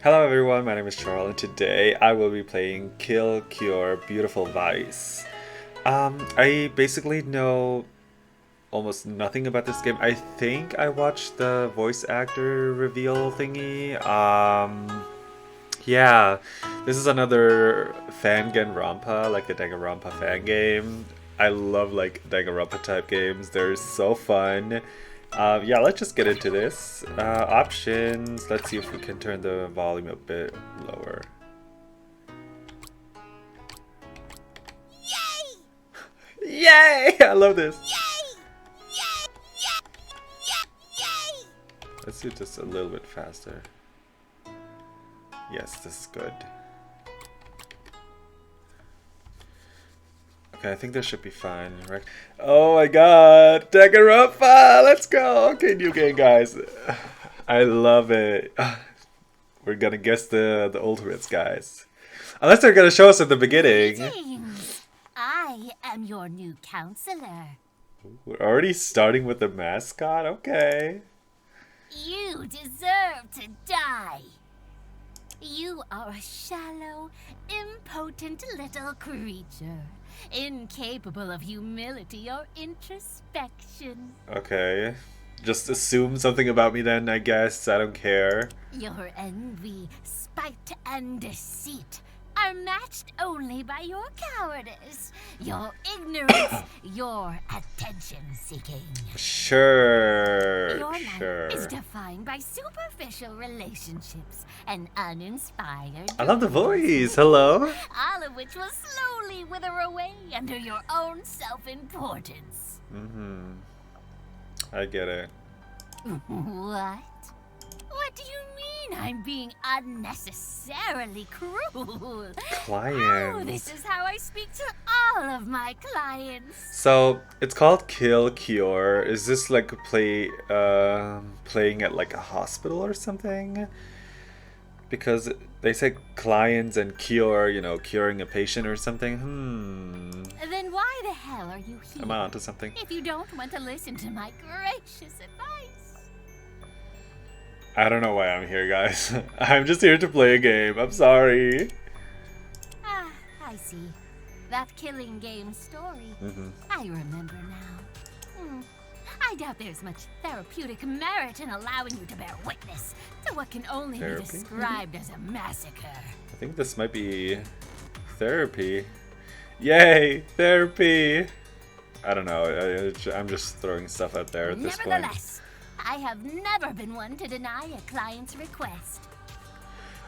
Hello everyone, my name is Charles and today I will be playing Kill Cure Beautiful Vice. I basically know almost nothing about this game. I think I watched the voice actor reveal thingy. Yeah, this is another FANGAMES, like the Danganronpa fan game. I love like Danganronpa type games, they're so fun. Yeah, let's just get into this. Options, let's see if we can turn the volume a bit lower. Yay! Yay! I love this. Yay! Yay! Yay! Yay! Let's do this a little bit faster. Yes, this is good. Okay, I think this should be fine, right? Oh my god! Danganronpa! Let's go! Okay, new game, guys. I love it. We're gonna guess the ultimates, guys. Unless they're gonna show us at the beginning. Greetings. I am your new counselor. We're already starting with the mascot? Okay. You deserve to die. You are a shallow, impotent little creature, incapable of humility or introspection. Okay. Just assume something about me then, I guess. I don't care. Your envy, spite, and deceit are matched only by your cowardice, your ignorance, your attention-seeking. Sure. Your Sure. life is defined by superficial relationships and uninspired I love the dreams, voice. Hello. all of which will slowly wither away under your own self-importance. I get it. What? What do you mean I'm being unnecessarily cruel? Clients. Oh, this is how I speak to all of my clients. So it's called Kill Cure. Is this like playing at like a hospital or something? Because they say clients and cure, you know, curing a patient or something. Then why the hell are you here? Am I onto something? If you don't want to listen to my gracious advice. I don't know why I'm here, guys. I'm just here to play a game. I'm sorry. Ah, I see. That killing game story. I remember now. I doubt there's much therapeutic merit in allowing you to bear witness to what can only Therapy? be described as a massacre. I think this might be therapy. Yay, therapy! I don't know. I'm just throwing stuff out there at this point. Nevertheless, I have never been one to deny a client's request.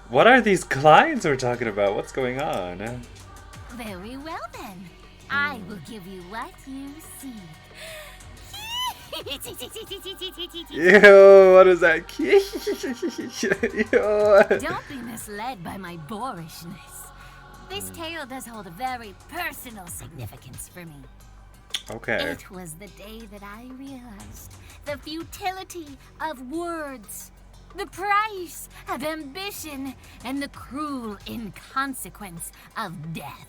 What are these clients we're talking about? What's going on? Very well then. I will give you what you see. Ew, what is that? Ew. Don't be misled by my boorishness. This tale does hold a very personal significance for me. Okay. It was the day that I realized the futility of words, the price of ambition, and the cruel inconsequence of death.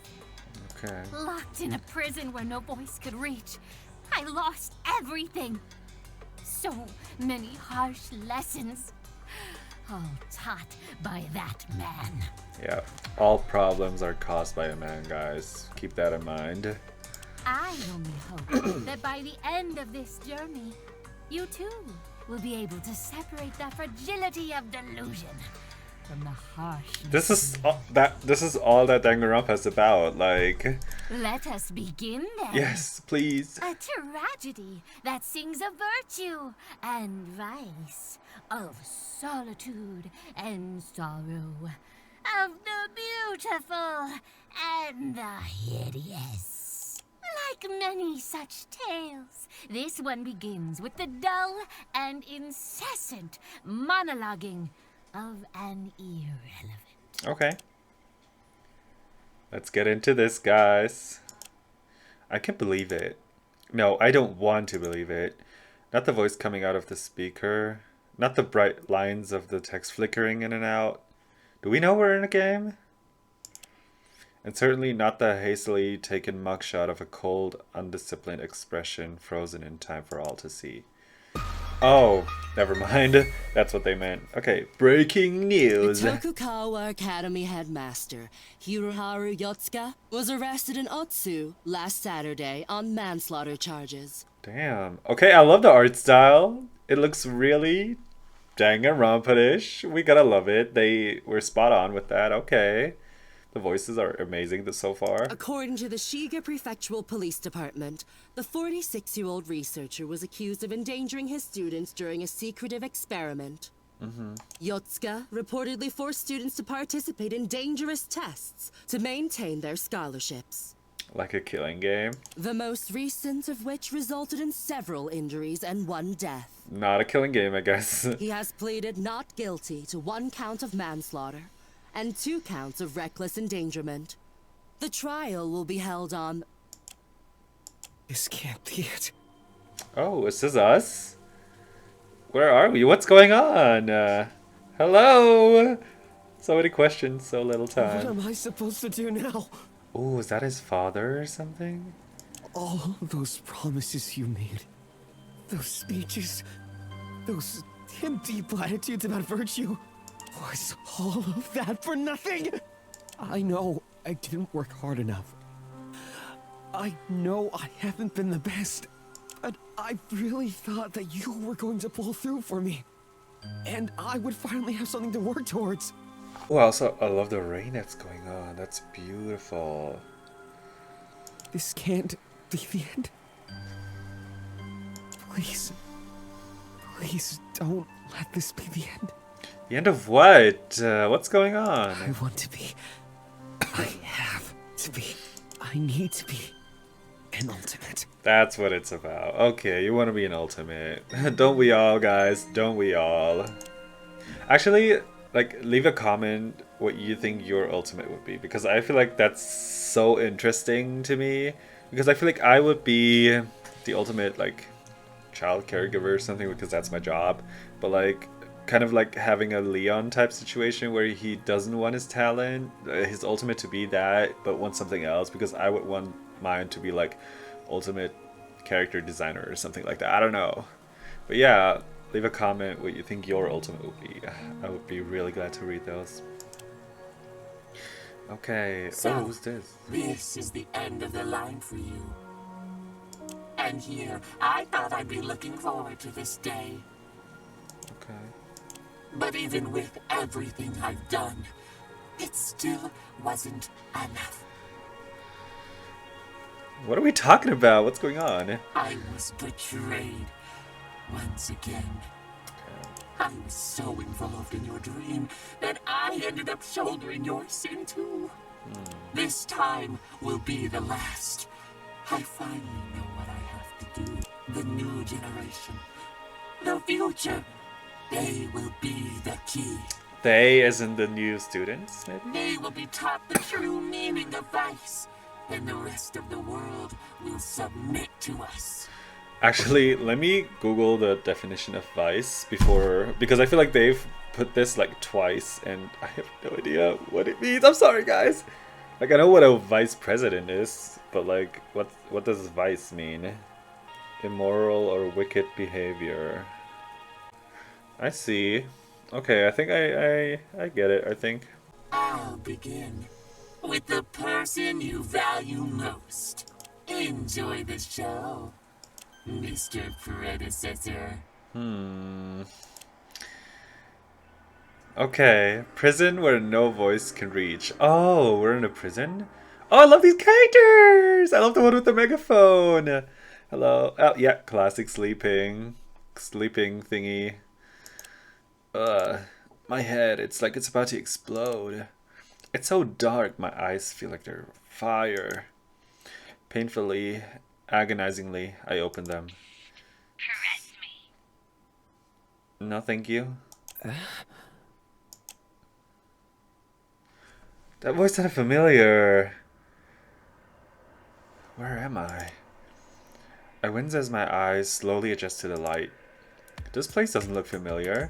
Okay. Locked in a prison where no voice could reach, I lost everything. So many harsh lessons, all taught by that man. Yeah. All problems are caused by a man, guys. Keep that in mind. I only hope that by the end of this journey, you too will be able to separate the fragility of delusion from the harshness. This is all that Danganronpa is about. Like, Let us begin then. yes, please. A tragedy that sings of virtue and vice, of solitude and sorrow, of the beautiful and the hideous. Like many such tales, this one begins with the dull and incessant monologuing of an irrelevant. Okay. Let's get into this, guys. I can't believe it. No, I don't want to believe it. Not the voice coming out of the speaker. Not the bright lines of the text flickering in and out. Do we know we're in a game? And certainly not the hastily taken mugshot of a cold, undisciplined expression frozen in time for all to see. Oh, never mind. That's what they meant. Okay, breaking news. The Tokugawa Academy headmaster, Hiroharu Yotsuka, was arrested in Otsu last Saturday on manslaughter charges. Damn. Okay, I love the art style. It looks really Danganronpa-ish. We gotta love it. They were spot on with that. Okay. The voices are amazing so far. According to the Shiga Prefectural Police Department, the 46-year-old researcher was accused of endangering his students during a secretive experiment. Yotsuka reportedly forced students to participate in dangerous tests to maintain their scholarships. Like a killing game. The most recent of which resulted in several injuries and 1 death. Not a killing game, I guess. He has pleaded not guilty to 1 count of manslaughter and 2 counts of reckless endangerment. The trial will be held on... This can't be it. Oh, this is us? Where are we? What's going on? Hello? So many questions, so little What time. am I supposed to do now? Oh, is that his father or something? All those promises you made, those speeches, those empty platitudes about virtue, was all of that for nothing? I know I didn't work hard enough. I know I haven't been the best, but I really thought that you were going to pull through for me, and I would finally have something to work towards. Oh, also, I love the rain that's going on. That's beautiful. This can't be the end. Please, please don't let this be the end. The end of what? What's going on? I want to be. I have to be. I need to be an ultimate. That's what it's about. Okay, you want to be an ultimate. Don't we all, guys? Don't we all? Actually, like, leave a comment what you think your ultimate would be, because I feel like that's so interesting to me, because I feel like I would be the ultimate, like, child caregiver or something, because that's my job, but like kind of like having a Leon type situation where he doesn't want his talent, his ultimate to be that, but wants something else, because I would want mine to be like ultimate character designer or something like that. I don't know, but yeah, leave a comment what you think your ultimate would be. I would be really glad to read those. Okay. So, oh, who's this? This is the end of the line for you. And here, I thought I'd be looking forward to this day. Okay. But even with everything I've done, it still wasn't enough. What are we talking about? What's going on? I was betrayed once again. I was so involved in your dream that I ended up shouldering your sin too. This time will be the last. I finally know what I have to do. The new generation, the future, they will be the key. They, as in the new students, maybe? They will be taught the true meaning of vice, and the rest of the world will submit to us. Actually, let me Google the definition of vice before, because I feel like they've put this like twice and I have no idea what it means. I'm sorry, guys. Like, I know what a vice president is, but like, what does vice mean? Immoral or wicked behavior. I see. Okay, I think I get it, I think. I'll begin with the person you value most. Enjoy the show, Mr. Predecessor. Okay, prison where no voice can reach. Oh, we're in a prison? Oh, I love these characters! I love the one with the megaphone! Hello. Oh, yeah, classic sleeping thingy. My head, it's like it's about to explode. It's so dark, my eyes feel like they're fire. Painfully, agonizingly, I open them. Caress me. No, thank you. That voice sounded familiar. Where am I? I wince as my eyes slowly adjust to the light. This place doesn't look familiar.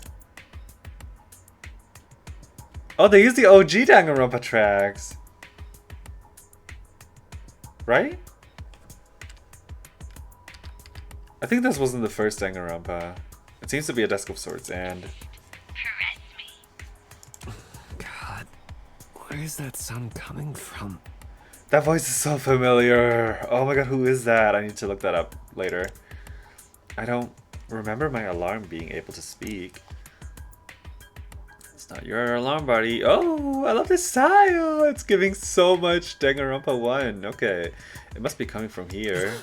Oh, they used the OG Danganronpa tracks. Right? I think this wasn't the first Danganronpa. It's seems to be a desk of sorts, and Caress me. God, where is that sound coming from? that voice is so familiar. Oh my god, who is that? I need to look that up later. I don't remember my alarm being able to speak. It's not your alarm, buddy. Oh, I love this style. It's giving so much Danganronpa 1. Okay, it must be coming from here.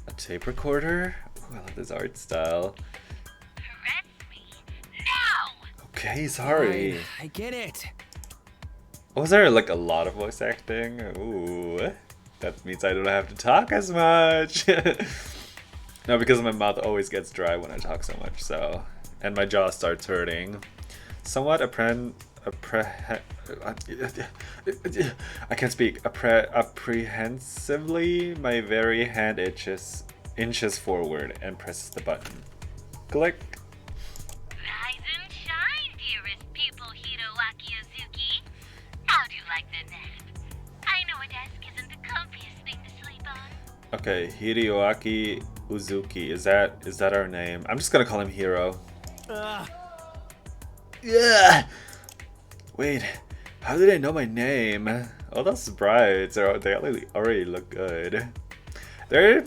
A tape recorder? Ooh, I love this art style. Caress me. Now! Okay, sorry. Fine, I get it. Was there like a lot of voice acting? Ooh, that means I don't have to talk as much. No, because my mouth always gets dry when I talk so much, so. And my jaw starts hurting. Somewhat I can't speak. Apprehensively, my very hand inches forward and presses the button. Click. Rise and shine, dearest pupil Hiroaki Uzuki. How do you like the nap? I know a desk isn't the comfiest thing to sleep on. Okay, Hiroaki Uzuki. Is that our name? I'm just gonna call him Hiro. Yeah. Wait, how did I know my name? Oh, those sprites they already look good. I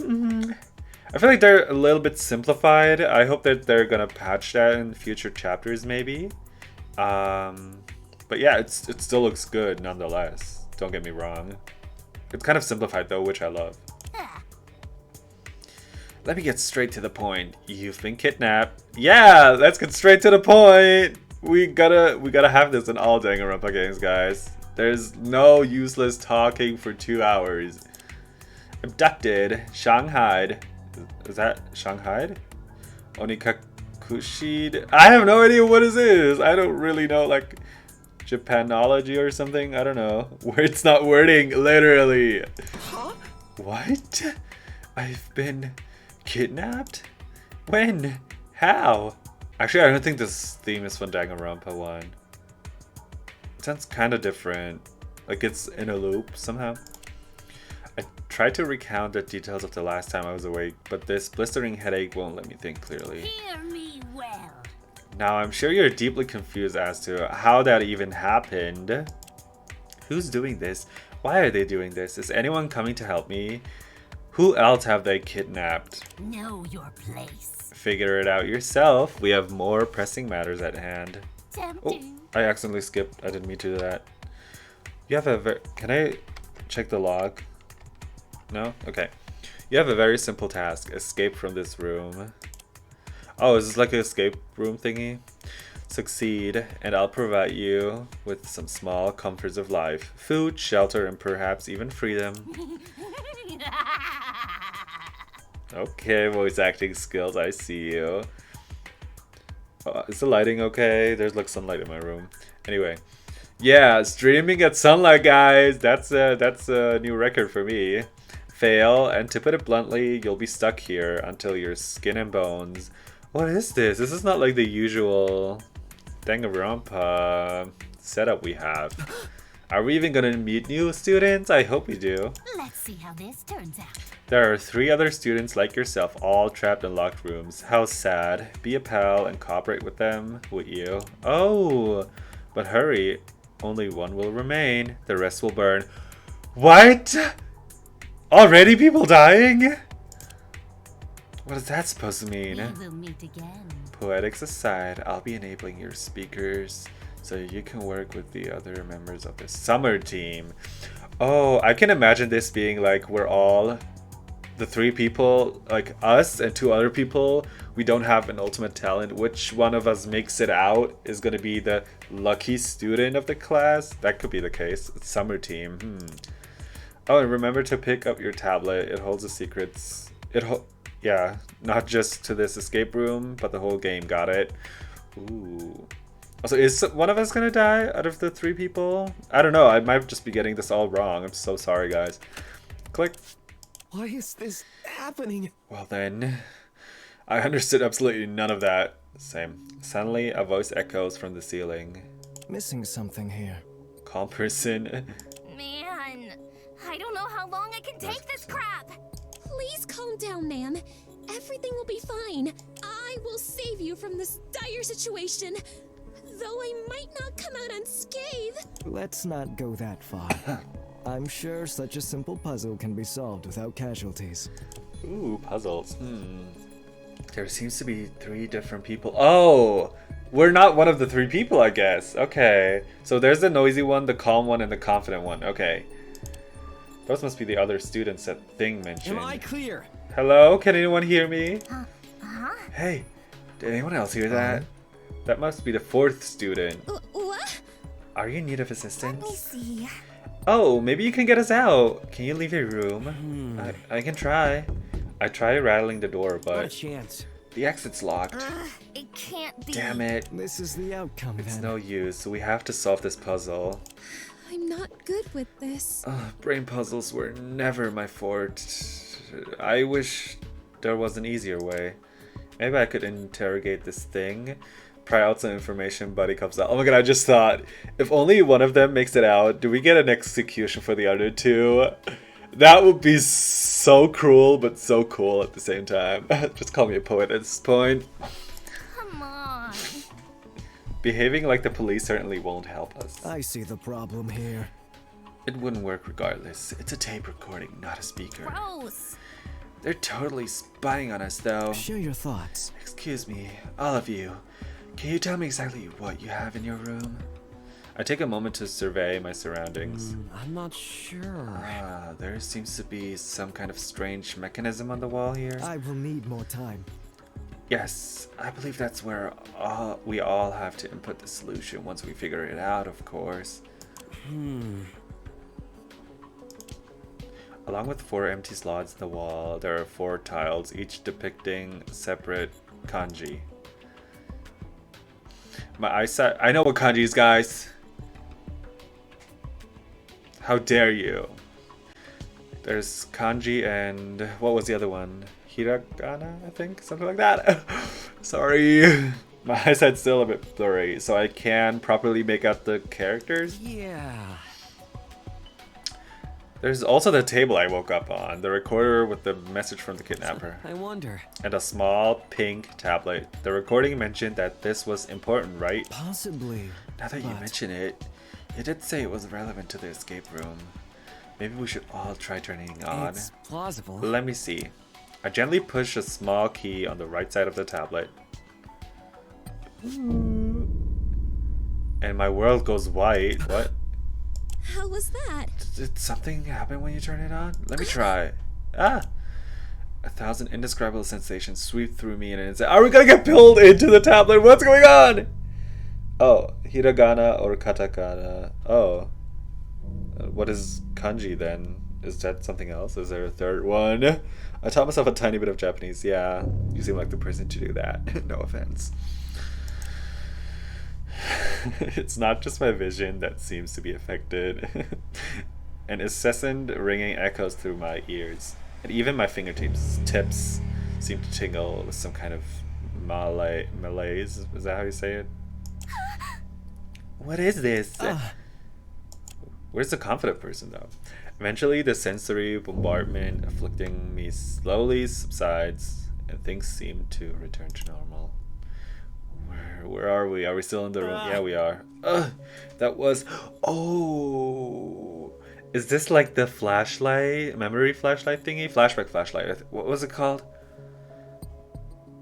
feel like they're a little bit simplified. I hope that they're gonna patch that in future chapters, maybe. But yeah, it still looks good nonetheless. Don't get me wrong. It's kind of simplified though, which I love. Let me get straight to the point. You've been kidnapped. Yeah, let's get straight to the point. We gotta have this in all Danganronpa games, guys. There's no useless talking for 2 hours. Abducted, Shanghaied. Is that Shanghaied? Onikakushied. I have no idea what this is. I don't really know, like Japanology or something. I don't know. It's not wording, literally. Huh? What? I've been kidnapped? When? How? Actually, I don't think this theme is from Danganronpa 1. It sounds kind of different. Like it's in a loop somehow. I tried to recount the details of the last time I was awake, but this blistering headache won't let me think clearly. Hear me well. Now, I'm sure you're deeply confused as to how that even happened. Who's doing this? Why are they doing this? Is anyone coming to help me? Who else have they kidnapped? Know your place. Figure it out yourself. We have more pressing matters at hand. Oh, Tempting. I accidentally skipped. I didn't mean to do that. You have a Can I check the log? No? Okay. You have a very simple task. Escape from this room. Oh, is this like an escape room thingy? Succeed, and I'll provide you with some small comforts of life. Food, shelter, and perhaps even freedom. Okay, voice acting skills, I see you. Is the lighting okay? There's like sunlight in my room. Anyway, yeah, streaming at sunlight, guys. That's a new record for me. Fail, and to put it bluntly, you'll be stuck here until you're skin and bones. What is this? This is not like the usual Danganronpa setup we have. Are we even gonna meet new students? I hope we do. Let's see how this turns out. There are 3 other students like yourself, all trapped in locked rooms. How sad. Be a pal and cooperate with them, would you? Oh, but hurry. Only one will remain. The rest will burn. What? Already people dying? What is that supposed to mean? We will meet again. Poetics aside, I'll be enabling your speakers so you can work with the other members of the summer team. Oh, I can imagine this being like we're all the 3 people, like us and 2 other people, we don't have an ultimate talent. Which one of us makes it out is going to be the lucky student of the class? That could be the case. It's summer team. Oh, and remember to pick up your tablet. It holds the secrets. Yeah, not just to this escape room, but the whole game. Got it. Ooh. Also, is one of us gonna die out of the 3 people? I don't know. I might just be getting this all wrong. I'm so sorry, guys. Click. Why is this happening? Well then, I understood absolutely none of that. Same. Suddenly, a voice echoes from the ceiling. Missing something here. Calm person. Man, I don't know how long I can take this crap. Please calm down, ma'am. Everything will be fine. I I will save you from this dire situation, though I might not come out unscathed. Let's not go that far. I'm sure such a simple puzzle can be solved without casualties. Ooh, puzzles. There seems to be 3 different people. Oh! We're not one of the 3 people, I guess. Okay. So there's the noisy one, the calm one, and the confident one. Okay. Those must be the other students that Thing mentioned. Am I clear? Hello? Can anyone hear me? Hey, did anyone else hear that? That must be the 4th student. What? Are you in need of assistance? Let me see. Oh, maybe you can get us out. Can you leave your room? I can try. I tried rattling the door, Not a but chance. the exit's locked. It can't be. Damn it. This is the outcome, It's then. no use, so we have to solve this puzzle. I'm not good with this. Brain puzzles were never my forte. I wish there was an easier way. Maybe I could interrogate this thing, pry out some information, but it comes out. Oh my god, I just thought, if only one of them makes it out, do we get an execution for the other 2? That would be so cruel, but so cool at the same time. Just call me a poet at this point. Come on. Behaving like the police certainly won't help us. I see the problem here. It wouldn't work regardless. It's a tape recording, not a speaker. Gross. They're totally spying on us, though. Share your thoughts. Excuse me, all of you. Can you tell me exactly what you have in your room? I take a moment to survey my surroundings. I'm not sure. There seems to be some kind of strange mechanism on the wall here. I will need more time. Yes, I believe that's where we all have to input the solution once we figure it out, of course. Along with 4 empty slots in the wall, there are 4 tiles, each depicting separate kanji. My eyesight... I know what kanji is, guys! How dare you? There's kanji and... what was the other one? Hiragana, I think? Something like that? Sorry. My eyesight's still a bit blurry, so I can properly make out the characters. Yeah. There's also the table I woke up on, the recorder with the message from the kidnapper, I wonder. and a small pink tablet. The recording mentioned that this was important, right? Possibly. Now that you but- mention it, it did say it was relevant to the escape room. Maybe we should all try turning it on. It's plausible. Let me see. I gently push a small key on the right side of the tablet. And my world goes white. What? How was that? Did something happen when you turn it on? Let me try. Ah! 1,000 indescribable sensations sweep through me in an instant. Are we gonna get pulled into the tablet? What's going on? Oh, hiragana or katakana. Oh. What is kanji then? Is that something else? Is there a third one? I taught myself a tiny bit of Japanese. Yeah, you seem like the person to do that. No offense. It's not just my vision that seems to be affected. An incessant ringing echoes through my ears, and even my fingertips seem to tingle with some kind of malaise. Is that how you say it? What is this? Where's the confident person, though? Eventually, the sensory bombardment afflicting me slowly subsides, and things seem to return to normal. Where are we? Are we still in the room? Yeah, we are. That was... Oh! Is this like the flashlight? Memory flashlight thingy? Flashback flashlight. What was it called?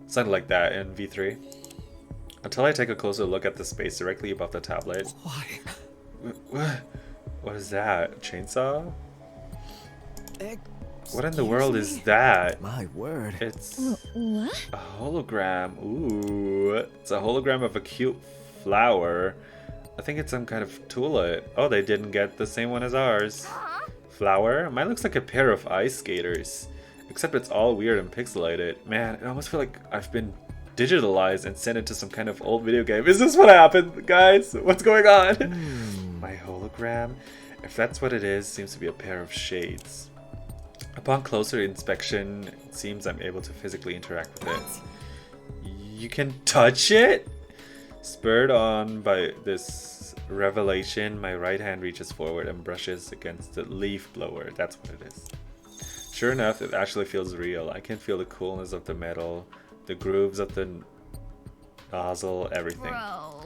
Something like that in V3. Until I take a closer look at the space directly above the tablet. Why? What is that? Chainsaw? What in the Excuse world me? is that? My word. It's What? a hologram. Ooh. It's a hologram of a cute flower. I think it's some kind of tulip. Oh, they didn't get the same one as ours. Flower? Mine looks like a pair of ice skaters. Except it's all weird and pixelated. Man, I almost feel like I've been digitalized and sent into some kind of old video game. Is this what happened, guys? What's going on? My hologram? If that's what it is, seems to be a pair of shades. Upon closer inspection, it seems I'm able to physically interact with it. You can touch it? Spurred on by this revelation, my right hand reaches forward and brushes against the leaf blower. That's what it is. Sure enough, it actually feels real. I can feel the coolness of the metal The grooves of the nozzle, everything. Bro.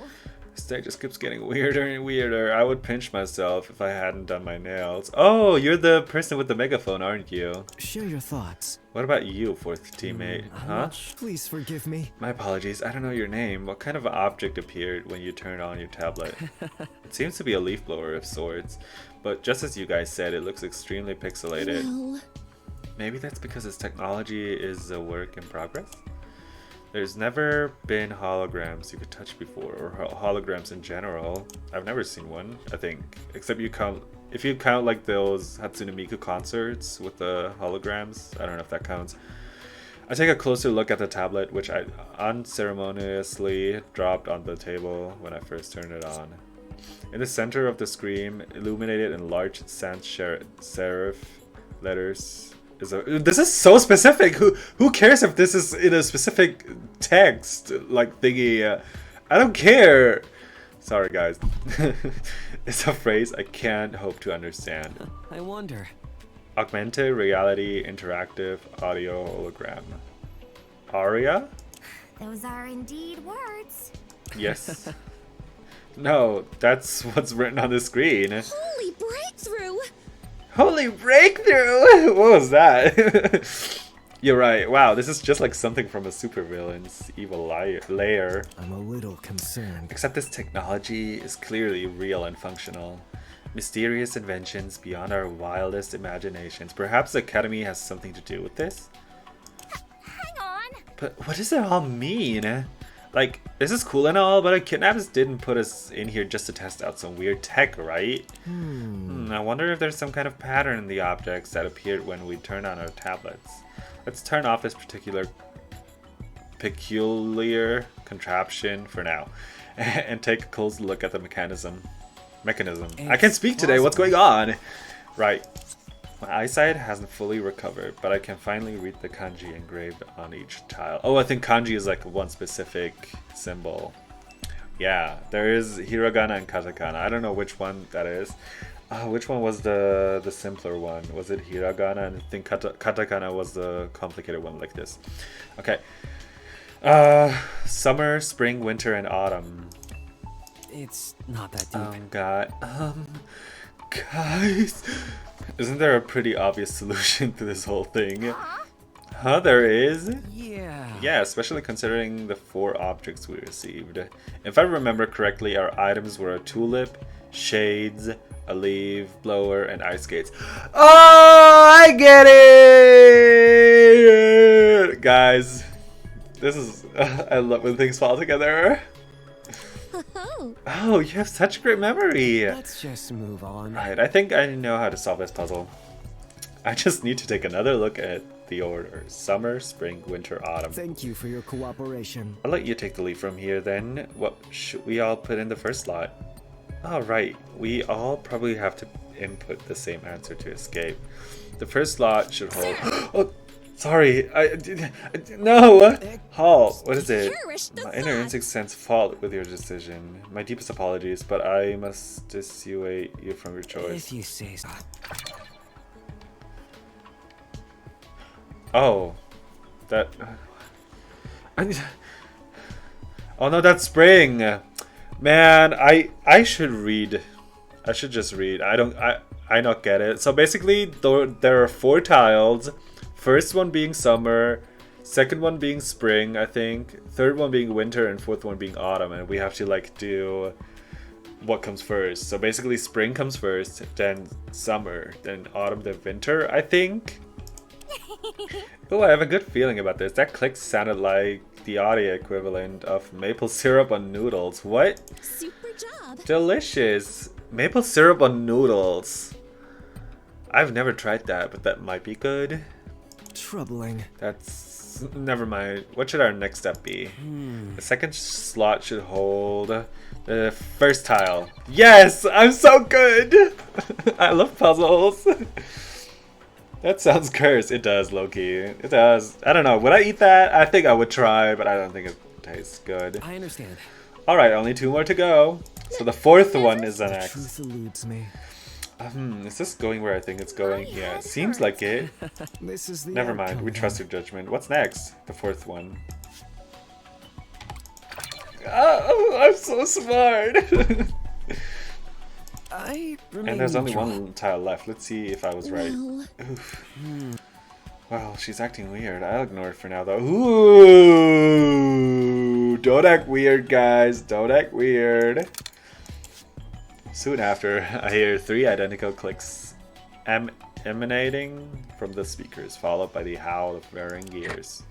This day just keeps getting weirder and weirder. I would pinch myself if I hadn't done my nails. Oh, you're the person with the megaphone, aren't you? Share your thoughts. What about you, fourth teammate? Huh? Please forgive me. My apologies, I don't know your name. What kind of object appeared when you turned on your tablet? It seems to be a leaf blower of sorts, but just as you guys said, it looks extremely pixelated. Well, Maybe that's because its technology is a work in progress? There's never been holograms you could touch before, or holograms in general. I've never seen one, I think. Except if you count like those Hatsune Miku concerts with the holograms. I don't know if that counts. I take a closer look at the tablet, which I unceremoniously dropped on the table when I first turned it on. In the center of the screen, illuminated in large sans serif letters, this is so specific. Who cares if this is in a specific text like thingy? I don't care. Sorry guys. It's a phrase I can't hope to understand. I wonder. Augmented reality interactive audio hologram. Aria? Those are indeed words. Yes. No, that's what's written on the screen. holy breakthrough! Holy breakthrough! What was that? You're right. Wow, this is just like something from a supervillain's evil lair. I'm a little concerned. Except this technology is clearly real and functional. Mysterious inventions beyond our wildest imaginations. Perhaps the Academy has something to do with this? Hang on. But what does it all mean? Like, this is cool and all, but a kidnappers didn't put us in here just to test out some weird tech, right? I wonder if there's some kind of pattern in the objects that appeared when we turned on our tablets. Let's turn off this peculiar contraption for now and take a close look at the mechanism. I can speak today, what's going on? Right. My eyesight hasn't fully recovered, but I can finally read the kanji engraved on each tile. Oh, I think kanji is like one specific symbol. Yeah, there is hiragana and katakana. I don't know which one that is. Which one was the simpler one? Was it hiragana? And I think katakana was the complicated one like this. Okay. Summer, spring, winter, and autumn. It's not that deep. God. Guys. Isn't there a pretty obvious solution to this whole thing? Huh, there is? Yeah. Yeah, especially considering the 4 objects we received. If I remember correctly, our items were a tulip, shades, a leaf blower, and ice skates. Oh, I get it! Guys, this is... I love when things fall together. Oh, you have such great memory. Let's just move on. Right, I think I know how to solve this puzzle. I just need to take another look at the order. Summer, spring, winter, autumn. Thank you for your cooperation. I'll let you take the lead from here then. What should we all put in the first slot? Oh, right. We all probably have to input the same answer to escape. The first slot should hold... Oh, sorry. No! Halt. What is it? My inner instinct sense fault with your decision. My deepest apologies, but I must dissuade you from your choice. If you say so. Oh. That... Oh no, that's spring! Man, I should read. I should just read. I don't get it. So basically, there are 4 tiles. First one being summer, second one being spring, I think, third one being winter, and fourth one being autumn. And we have to like do what comes first. So basically, spring comes first, then summer, then autumn, then winter, I think. Oh, I have a good feeling about this. That click sounded like the audio equivalent of maple syrup on noodles. What? Super job. Delicious. Maple syrup on noodles. I've never tried that, but that might be good. Troubling. That's... never mind. What should our next step be? The second slot should hold the first tile. Yes! I'm so good! I love puzzles. That sounds cursed. It does, low-key. It does. I don't know. Would I eat that? I think I would try, but I don't think it tastes good. I understand. Alright, only 2 more to go. So the fourth one is the The next. truth eludes me. Is this going where I think it's going? Yeah, it seems like it. This is the Never mind. outcome, We then. trust your judgment. What's next? The fourth one. Oh, I'm so smart. I remain And there's only neutral. one tile left. Let's see if I was right. Well, Oof. Wow, she's acting weird. I'll ignore it for now, though. Ooh! Don't act weird, guys. Don't act weird. Soon after, I hear 3 identical clicks emanating from the speakers, followed by the howl of varying gears.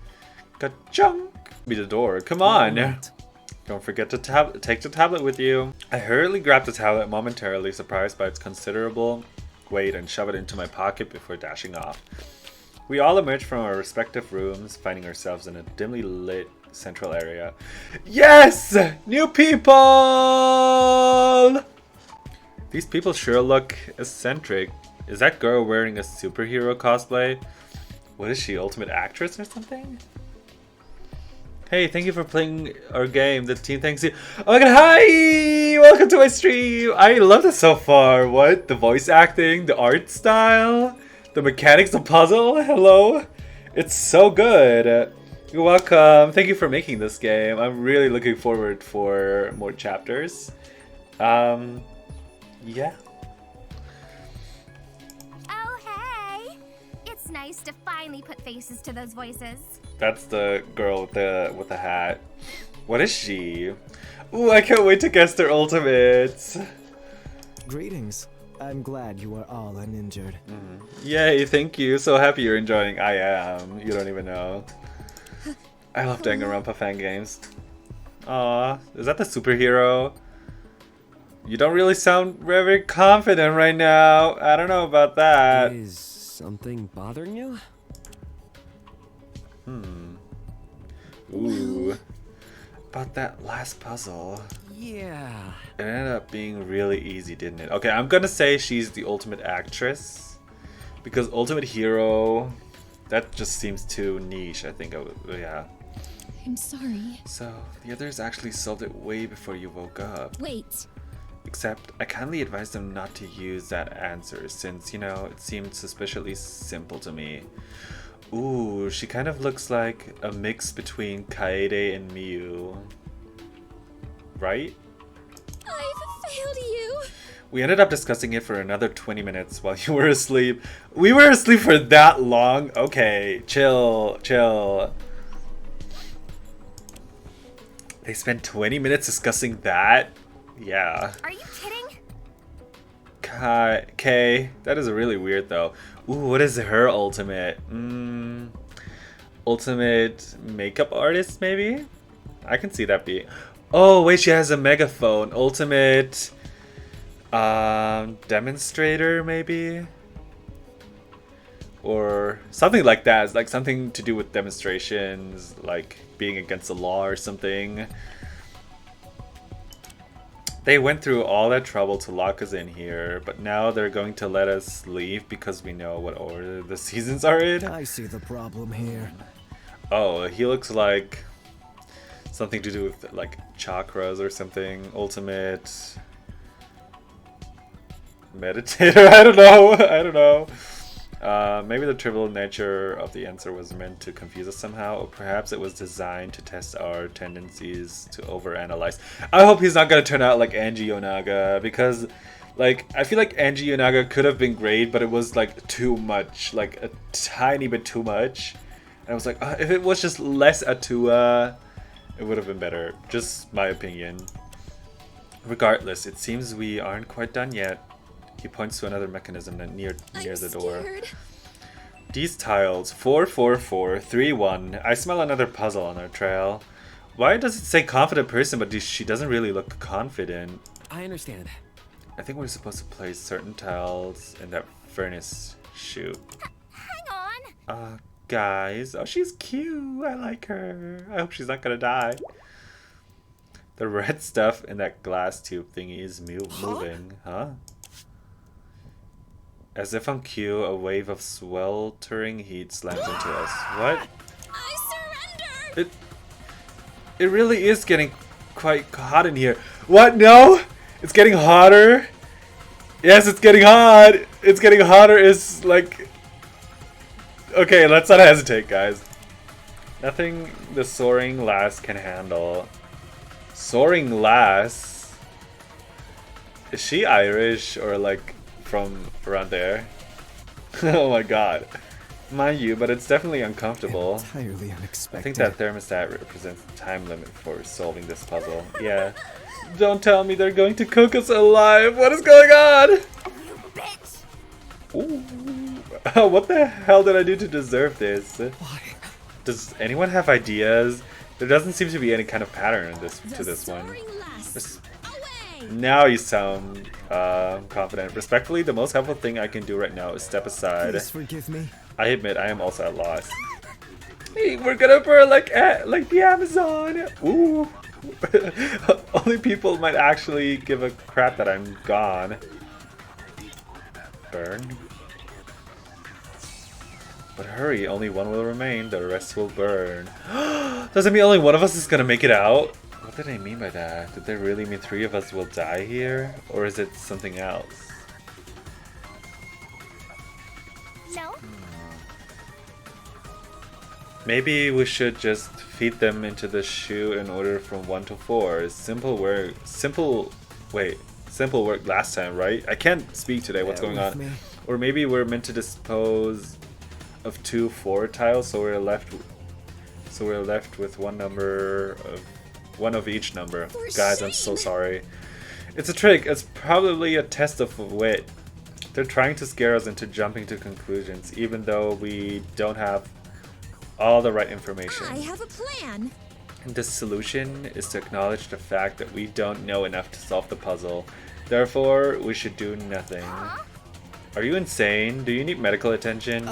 Ka-chunk! Be the door. Come on! Right. Don't forget to take the tablet with you. I hurriedly grab the tablet, momentarily surprised by its considerable weight, and shove it into my pocket before dashing off. We all emerge from our respective rooms, finding ourselves in a dimly lit central area. Yes! New people! These people sure look eccentric. Is that girl wearing a superhero cosplay? What is she, ultimate actress or something? Hey, thank you for playing our game. The team thanks you. Oh my god, hi! Welcome to my stream! I love this so far. What? The voice acting, the art style, the mechanics of puzzle. Hello? It's so good. You're welcome. Thank you for making this game. I'm really looking forward for more chapters. Yeah. Oh, hey! It's nice to finally put faces to those voices. That's the girl with the hat. What is she? Ooh, I can't wait to guess their ultimates. Greetings. I'm glad you are all uninjured. Yay, thank you. So happy you're enjoying. I am. You don't even know. I love Danganronpa fan games. Aw, is that the superhero? You don't really sound very confident right now. I don't know about that. Is something bothering you? Ooh. About that last puzzle. Yeah. It ended up being really easy, didn't it? Okay, I'm gonna say she's the ultimate actress. Because ultimate hero, that just seems too niche, I think. Yeah. I'm sorry. So, the others actually solved it way before you woke up. Wait. Except, I kindly advised them not to use that answer since, you know, it seemed suspiciously simple to me. Ooh, she kind of looks like a mix between Kaede and Miyu. Right? I've failed you. We ended up discussing it for another 20 minutes while you were asleep. We were asleep for that long? Okay, chill, chill. They spent 20 minutes discussing that? Yeah. Are you kidding? Okay, that is really weird though. Ooh, what is her ultimate? Ultimate makeup artist, maybe? I can see that being. Oh, wait, she has a megaphone. Ultimate demonstrator, maybe? Or something like that. It's like something to do with demonstrations, like being against the law or something. They went through all that trouble to lock us in here, but now they're going to let us leave because we know what order the seasons are in. I see the problem here. Oh, he looks like something to do with like chakras or something. Ultimate meditator. I don't know. I don't know. Maybe the trivial nature of the answer was meant to confuse us somehow, or perhaps it was designed to test our tendencies to overanalyze. I hope he's not gonna turn out like Angie Yonaga, because like I feel like Angie Yonaga could have been great, but it was like too much, like a tiny bit too much. And I was like, if it was just less Atua, it would have been better. Just my opinion. Regardless, it seems we aren't quite done yet. He points to another mechanism near the door. Scared. These tiles, 4, 4, 4, 3, 1. I smell another puzzle on our trail. Why does it say confident person, but she doesn't really look confident? I understand. I think we're supposed to place certain tiles in that furnace chute. Hang on. Guys. Oh, she's cute. I like her. I hope she's not gonna die. The red stuff in that glass tube thingy is moving. Huh? As if on cue, a wave of sweltering heat slams into us. What? I surrender. It really is getting quite hot in here. What? No? It's getting hotter? Yes, it's getting hot. It's getting hotter. It's like... Okay, let's not hesitate, guys. Nothing the soaring lass can handle. Soaring Lass. Is she Irish or like from around there? Oh my god. Mind you, but it's definitely uncomfortable. Entirely unexpected. I think that thermostat represents the time limit for solving this puzzle. Yeah. Don't tell me they're going to cook us alive. What is going on? You bitch! Ooh. What the hell did I do to deserve this? Why? Does anyone have ideas? There doesn't seem to be any kind of pattern in this to this one. Away! Now you sound confident. Respectfully, the most helpful thing I can do right now is step aside. Please forgive me. I admit I am also at loss. Hey, we're gonna burn like the Amazon. Ooh. Only people might actually give a crap that I'm gone. Burn. But hurry, only one will remain. The rest will burn. Does it mean only one of us is gonna make it out? What did they mean by that? Did they really mean 3 of us will die here? Or is it something else? No? Maybe we should just feed them into the shoe in order from 1 to 4. Simple work last time, right? I can't speak today, what's going on? Me. Or maybe we're meant to dispose of 2 4 tiles, so we're left with one of each number. For Guys, I'm so shame. sorry. It's a trick. It's probably a test of wit. They're trying to scare us into jumping to conclusions, even though we don't have all the right information. I have a plan. And the solution is to acknowledge the fact that we don't know enough to solve the puzzle. Therefore, we should do nothing. Are you insane? Do you need medical attention?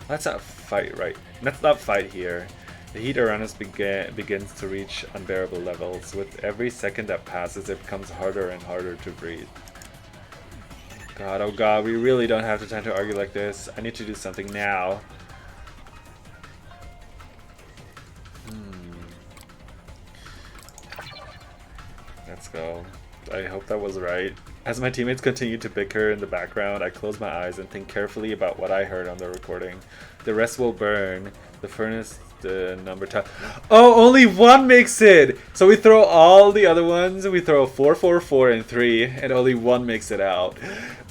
Let's not fight Let's not fight here. The heat around us begins to reach unbearable levels. With every second that passes, it becomes harder and harder to breathe. God, oh god, we really don't have the time to argue like this. I need to do something now. Let's go. I hope that was right. As my teammates continue to bicker in the background, I close my eyes and think carefully about what I heard on the recording. The rest will burn. The furnace, the number time. Oh, only one makes it! So we throw all the other ones. We throw 4, 4, 4, and 3, and only one makes it out.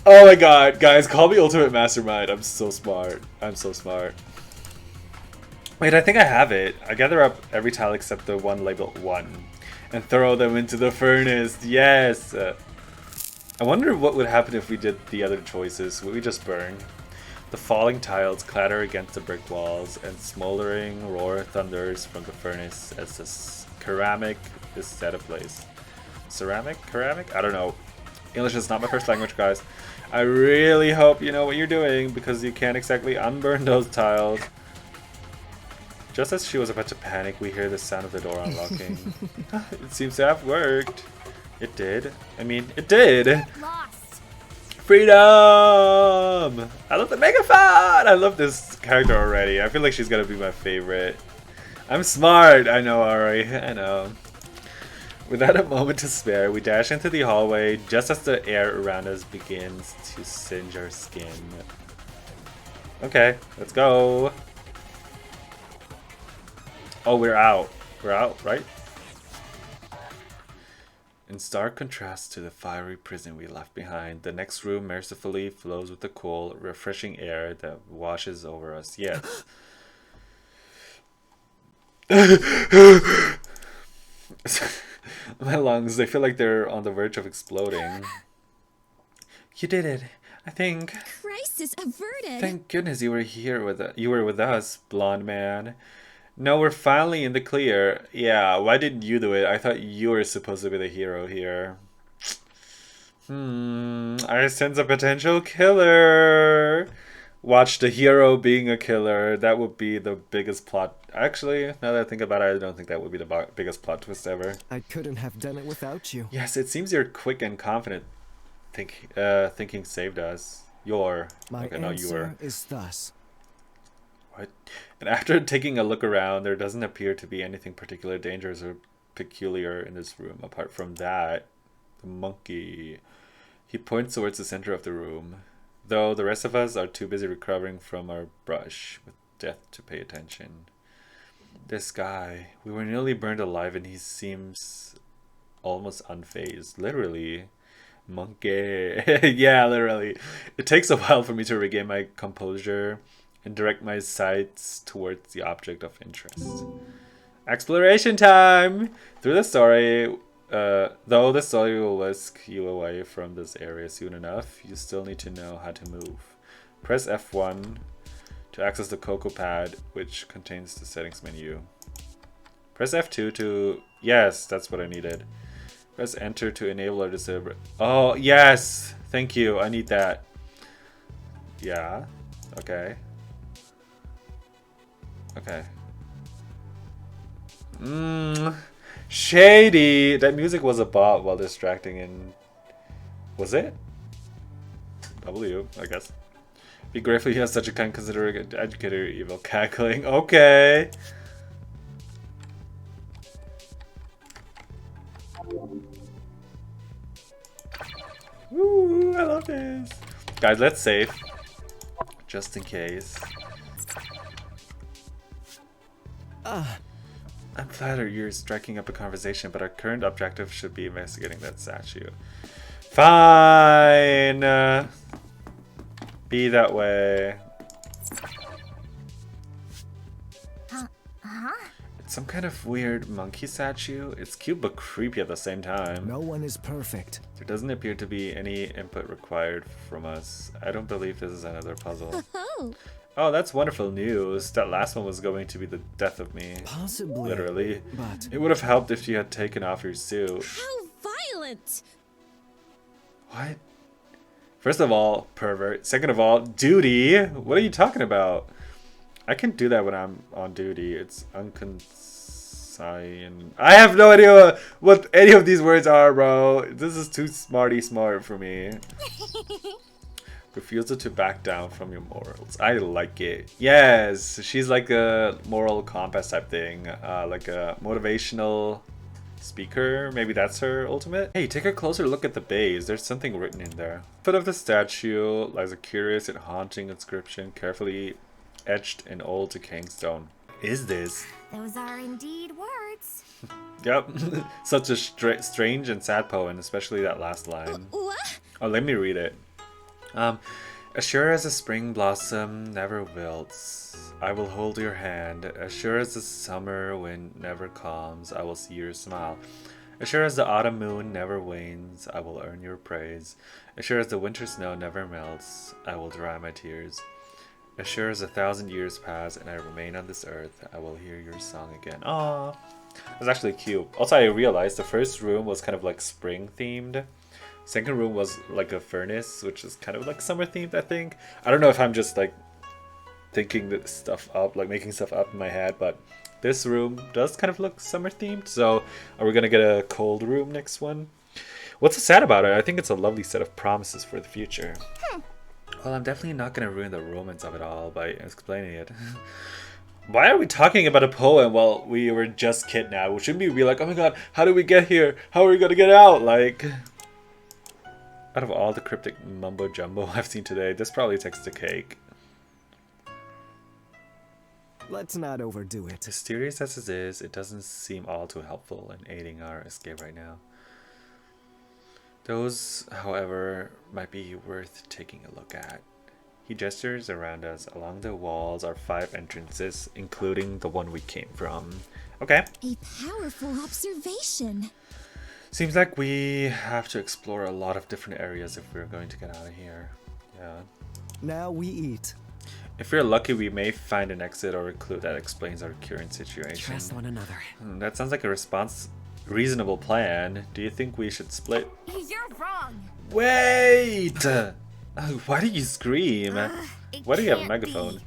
Oh my god, guys, call me Ultimate Mastermind. I'm so smart. I'm so smart. Wait, I think I have it. I gather up every tile except the one labeled 1. And throw them into the furnace. Yes! I wonder what would happen if we did the other choices. Would we just burn? The falling tiles clatter against the brick walls, and smoldering roar thunders from the furnace as the ceramic is set ablaze. Ceramic? Ceramic? I don't know. English is not my first language, guys. I really hope you know what you're doing, because you can't exactly unburn those tiles. Just as she was about to panic, we hear the sound of the door unlocking. It seems to have worked. It did. I mean, it did! Lost. Freedom! I love the megaphone! I love this character already. I feel like she's gonna be my favorite. I'm smart! I know, Ari. I know. Without a moment to spare, we dash into the hallway just as the air around us begins to singe our skin. Okay, let's go. Oh, we're out. We're out, right? In stark contrast to the fiery prison we left behind, the next room mercifully flows with the cool, refreshing air that washes over us. Yes. My lungs, they feel like they're on the verge of exploding. You did it. I think. Crisis averted. Thank goodness you were here you were with us, blonde man. No, we're finally in the clear. Yeah, why didn't you do it? I thought you were supposed to be the hero here. I sense a potential killer. Watch the hero being a killer. That would be the biggest plot. Actually, now that I think about it, I don't think that would be the biggest plot twist ever. I couldn't have done it without you. Yes, it seems your quick and confident thinking saved us. My answer is thus. What? And after taking a look around, there doesn't appear to be anything particularly dangerous or peculiar in this room. Apart from that, the monkey. He points towards the center of the room, though the rest of us are too busy recovering from our brush with death to pay attention. This guy. We were nearly burned alive and he seems almost unfazed. Literally. Monkey. Yeah, literally. It takes a while for me to regain my composure and direct my sights towards the object of interest. Exploration time! Through the story, though the story will whisk you away from this area soon enough, you still need to know how to move. Press F1 to access the Cocoa Pad, which contains the settings menu. Press F2 to... Yes, that's what I needed. Press Enter to enable or disable... Oh, yes! Thank you, I need that. Yeah, okay. Okay. Shady! That music was a bot while distracting and... Was it? W, I guess. Be grateful you have such a kind, considerate educator, evil cackling. Okay! Woo! I love this! Guys, let's save. Just in case. I'm flattered you're striking up a conversation, but our current objective should be investigating that statue. Fine! Be that way. It's some kind of weird monkey statue. It's cute but creepy at the same time. No one is perfect. There doesn't appear to be any input required from us. I don't believe this is another puzzle. Oh, that's wonderful news. That last one was going to be the death of me. Possibly. Literally. But It would have helped if you had taken off your suit. How violent! What? First of all, pervert. Second of all, duty. What are you talking about? I can do that when I'm on duty. It's unconsigned. I have no idea what any of these words are, bro. This is too smarty smart for me. Refusal to back down from your morals. I like it. Yes, she's like a moral compass type thing. Like a motivational speaker. Maybe that's her ultimate. Hey, take a closer look at the base. There's something written in there. Foot of the statue lies a curious and haunting inscription, carefully etched in old decaying stone. Is this? Those are indeed words. Yep. Such a strange and sad poem, especially that last line. What? Oh, let me read it. As sure as a spring blossom never wilts, I will hold your hand. As sure as the summer wind never calms, I will see your smile. As sure as the autumn moon never wanes, I will earn your praise. As sure as the winter snow never melts, I will dry my tears. As sure as 1,000 years pass and I remain on this earth, I will hear your song again. Aww. That's actually cute. Also, I realized the first room was kind of like spring themed. Second room was like a furnace, which is kind of like summer themed, I think. I don't know if I'm just like thinking this stuff up, like making stuff up in my head, but this room does kind of look summer themed. So are we gonna get a cold room next one? What's so sad about it? I think it's a lovely set of promises for the future. Well, I'm definitely not gonna ruin the romance of it all by explaining it. Why are we talking about a poem while we were just kidnapped? Shouldn't we be like, oh my god, how did we get here? How are we gonna get out? Like, out of all the cryptic mumbo jumbo I've seen today, this probably takes the cake. let's not overdo it. Mysterious as it is, it doesn't seem all too helpful in aiding our escape right now. Those, however, might be worth taking a look at. He gestures around us. Along the walls are 5 entrances, including the one we came from. Okay. A powerful observation. Seems like we have to explore a lot of different areas if we're going to get out of here. Yeah. Now we eat. If we're lucky, we may find an exit or a clue that explains our current situation. Trust one another. That sounds like a reasonable plan. Do you think we should split? You're wrong. Wait! Why do you scream? Why do you have a megaphone?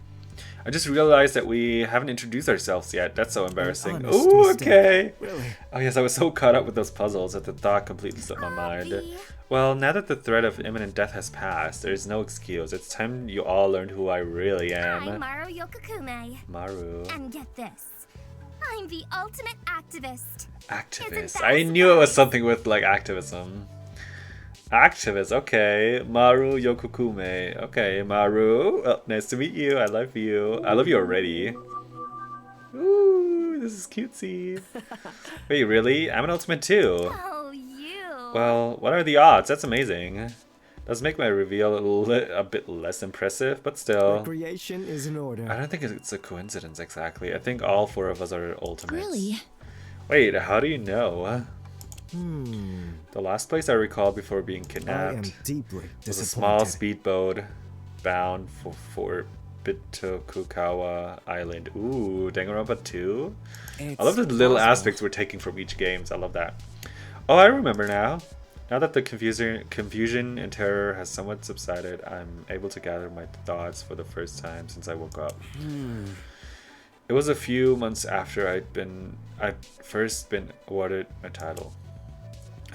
I just realized that we haven't introduced ourselves yet. That's so embarrassing. Ooh, okay. Really? Oh yes, I was so caught up with those puzzles that the thought completely slipped my mind. Well, now that the threat of imminent death has passed, there is no excuse. It's time you all learned who I really am. I'm Maru Yokokume. Maru. And get this. I'm the ultimate activist. Activist. Isn't that I knew it was something with like activism. Activist, okay. Maru Yokokume. Okay, Maru. Well, nice to meet you. I love you. I love you already. Ooh, this is cutesy. Wait, really? I'm an ultimate too. Oh, you. Well, what are the odds? That's amazing. Does make my reveal a bit less impressive, but still. Recreation is in order. I don't think it's a coincidence exactly. I think all 4 of us are ultimates. Really? Wait, how do you know? The last place I recall before being I kidnapped am deeply was a small disappointed. speedboat bound for Bitokukawa Island. Ooh, Danganronpa 2? I love the little aspects we're taking from each game. I love that. Oh, I remember now. Now that the confusion and terror has somewhat subsided, I'm able to gather my thoughts for the first time since I woke up. It was a few months after I'd first been awarded a title.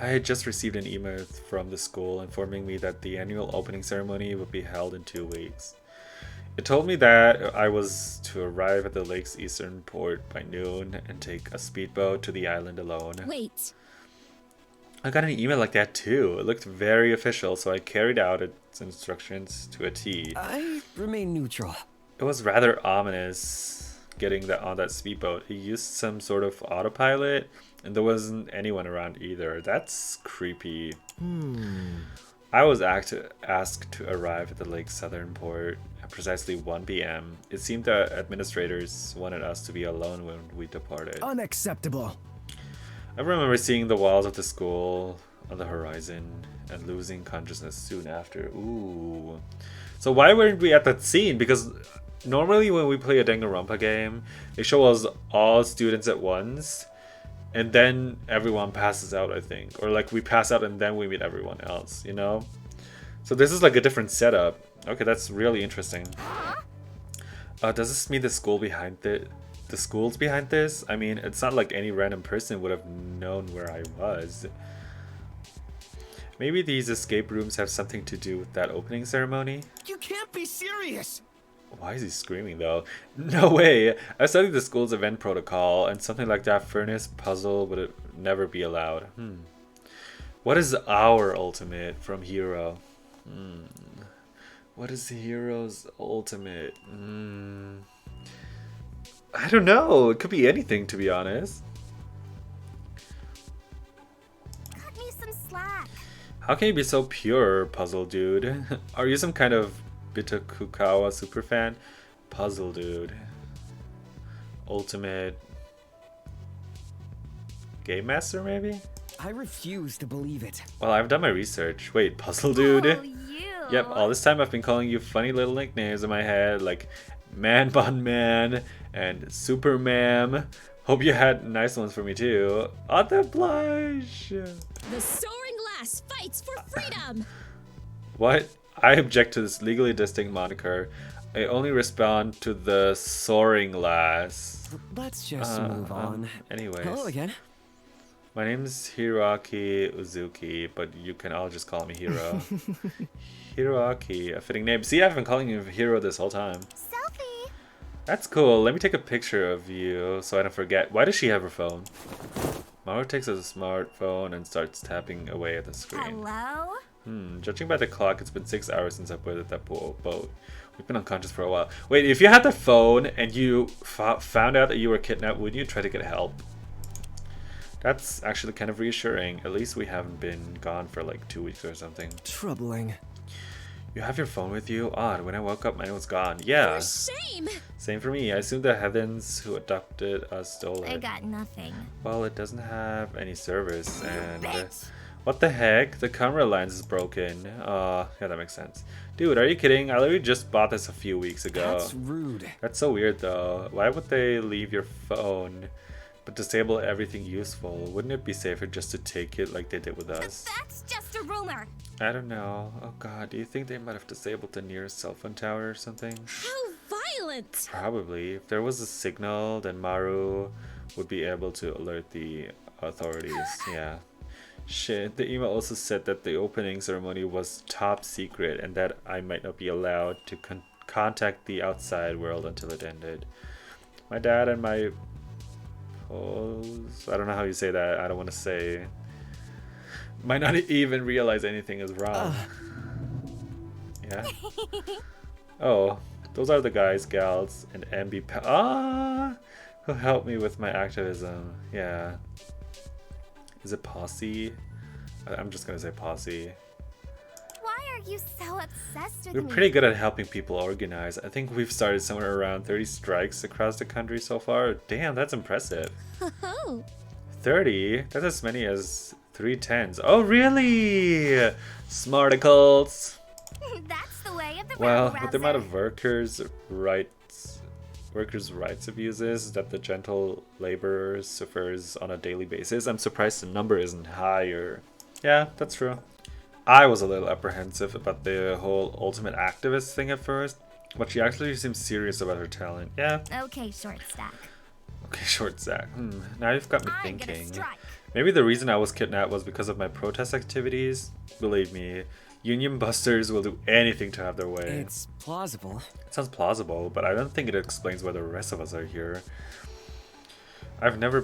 I had just received an email from the school informing me that the annual opening ceremony would be held in 2 weeks. It told me that I was to arrive at the lake's eastern port by noon and take a speedboat to the island alone. Wait. I got an email like that too. It looked very official, so I carried out its instructions to a T. I remain neutral. It was rather ominous getting on that speedboat. It used some sort of autopilot, and there wasn't anyone around either. That's creepy. I was asked to arrive at the lake's southern port at precisely 1 p.m. It seemed that administrators wanted us to be alone when we departed. Unacceptable. I remember seeing the walls of the school on the horizon and losing consciousness soon after. Ooh. So why weren't we at that scene? Because normally when we play a Danganronpa game, they show us all students at once, and then everyone passes out, I think. Or like we pass out and then we meet everyone else, you know? So this is like a different setup. Okay, that's really interesting. Does this mean the school's behind this? I mean, it's not like any random person would have known where I was. Maybe these escape rooms have something to do with that opening ceremony? You can't be serious. Why is he screaming though? No way! I studied the school's event protocol, and something like that furnace puzzle would never be allowed. What is our ultimate from Hero? What is Hero's ultimate? I don't know. It could be anything, to be honest. Cut me some slack. How can you be so pure, puzzle dude? Are you some kind of Bitokukawa superfan? Puzzle dude. Ultimate game master, maybe? I refuse to believe it. Well, I've done my research. Wait, puzzle dude? Oh, you. Yep, all this time I've been calling you funny little nicknames in my head, like Man Bun Man and Super Ma'am. Hope you had nice ones for me too. On the blush! The soaring lass fights for freedom. What? I object to this legally distinct moniker. I only respond to the soaring lass. Let's just move on. Anyways. Hello again. My name's Hiroaki Uzuki, but you can all just call me Hiro. Hiroaki, a fitting name. See, I've been calling you Hiro this whole time. Selfie. That's cool. Let me take a picture of you so I don't forget. Why does she have her phone? Maru takes a smartphone and starts tapping away at the screen. Hello? Judging by the clock, it's been 6 hours since I boarded that boat. We've been unconscious for a while. Wait, if you had the phone and you found out that you were kidnapped, wouldn't you try to get help? That's actually kind of reassuring. At least we haven't been gone for like 2 weeks or something. Troubling. You have your phone with you? Odd. When I woke up, mine was gone. Yeah. For shame. Same for me. I assume the heathens who adopted us stole I it. got nothing. Well, it doesn't have any service, and bitch. what the heck? The camera lens is broken. Yeah, that makes sense. Dude, are you kidding? I literally just bought this a few weeks ago. That's rude. That's so weird, though. Why would they leave your phone but disable everything useful? Wouldn't it be safer just to take it like they did with us? That's just a rumor. I don't know. Oh god, do you think they might have disabled the nearest cell phone tower or something? How violent. Probably. If there was a signal, then Maru would be able to alert the authorities. Yeah. Shit, the email also said that the opening ceremony was top secret and that I might not be allowed to contact the outside world until it ended. My dad and my I don't know how you say that. I don't want to say. Might not even realize anything is wrong. Yeah. Oh, those are the guys, gals, and MB. Who helped me with my activism? Yeah. Is it posse? I'm just gonna say posse. Why are you so obsessed with We're me? pretty good at helping people organize. I think we've started somewhere around 30 strikes across the country so far. Damn, that's impressive. Oh, 30? That's as many as 310s. Oh, really? Smarticles. That's the way of the Well, rebel with the amount rouser. of workers' rights abuses that the gentle laborer suffers on a daily basis, I'm surprised the number isn't higher. Yeah, that's true. I was a little apprehensive about the whole ultimate activist thing at first, but she actually seems serious about her talent. Yeah. Okay, short stack. Okay, short Zach. Now you've got me I'm gonna thinking. strike. Maybe the reason I was kidnapped was because of my protest activities. Believe me, union busters will do anything to have their way. It's plausible. It sounds plausible, but I don't think it explains why the rest of us are here. I've never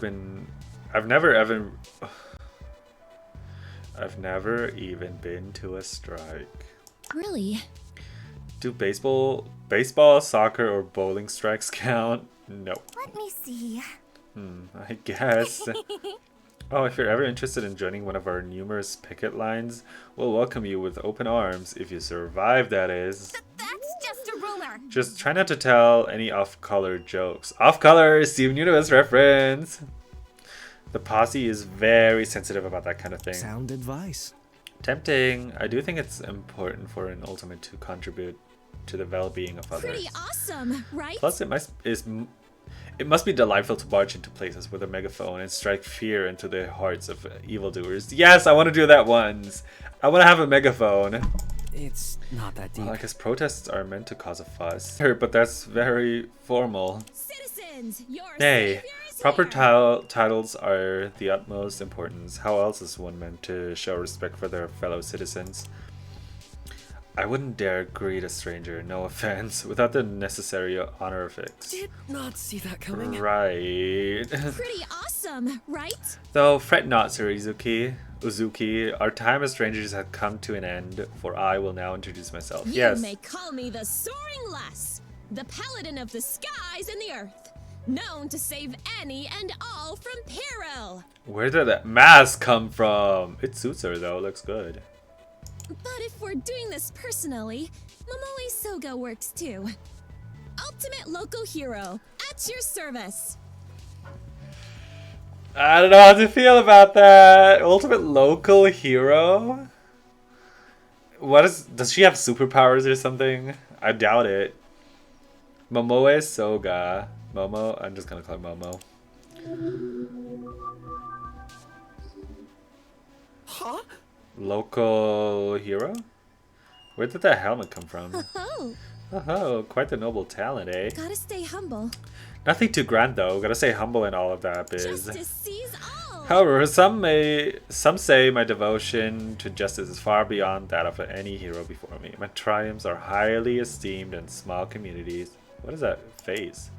even been to a strike. really? Do baseball, soccer, or bowling strikes count? No. Let me see. I guess. Oh, if you're ever interested in joining one of our numerous picket lines, we'll welcome you with open arms, if you survive, that is. That's just a rumor. Just try not to tell any off-color jokes. Off-color, Steven Universe reference! The posse is very sensitive about that kind of thing. Sound advice. Tempting. I do think it's important for an ultimate to contribute to the well-being of others. Pretty awesome, right? Plus, it must be delightful to march into places with a megaphone and strike fear into the hearts of evildoers. Yes, I want to do that once. I want to have a megaphone. It's not that deep. Well, I guess protests are meant to cause a fuss, but that's very formal. Citizens, your Nay, savior is proper here. titles are the utmost importance. How else is one meant to show respect for their fellow citizens? I wouldn't dare greet a stranger, no offense, without the necessary honorifics. Did not see that coming. Right. Pretty awesome, right? Though fret not, Sir Uzuki, our time as strangers has come to an end, for I will now introduce myself. You Yes. may call me the Soaring Lass, the paladin of the skies and the earth, known to save any and all from peril. Where did that mask come from? It suits her though, looks good. But if we're doing this personally, Momoe Soga works too. Ultimate local hero, at your service. I don't know how to feel about that. Ultimate local hero? Does she have superpowers or something? I doubt it. Momoe Soga. Momo? I'm just gonna call her Momo. Huh? Local hero? Where did that helmet come from? Oh, Oh, quite the noble talent, eh? gotta stay humble. Nothing too grand though. Gotta say humble in all of that biz. Justice sees all. However, some say my devotion to justice is far beyond that of any hero before me. My triumphs are highly esteemed in small communities. What is that face?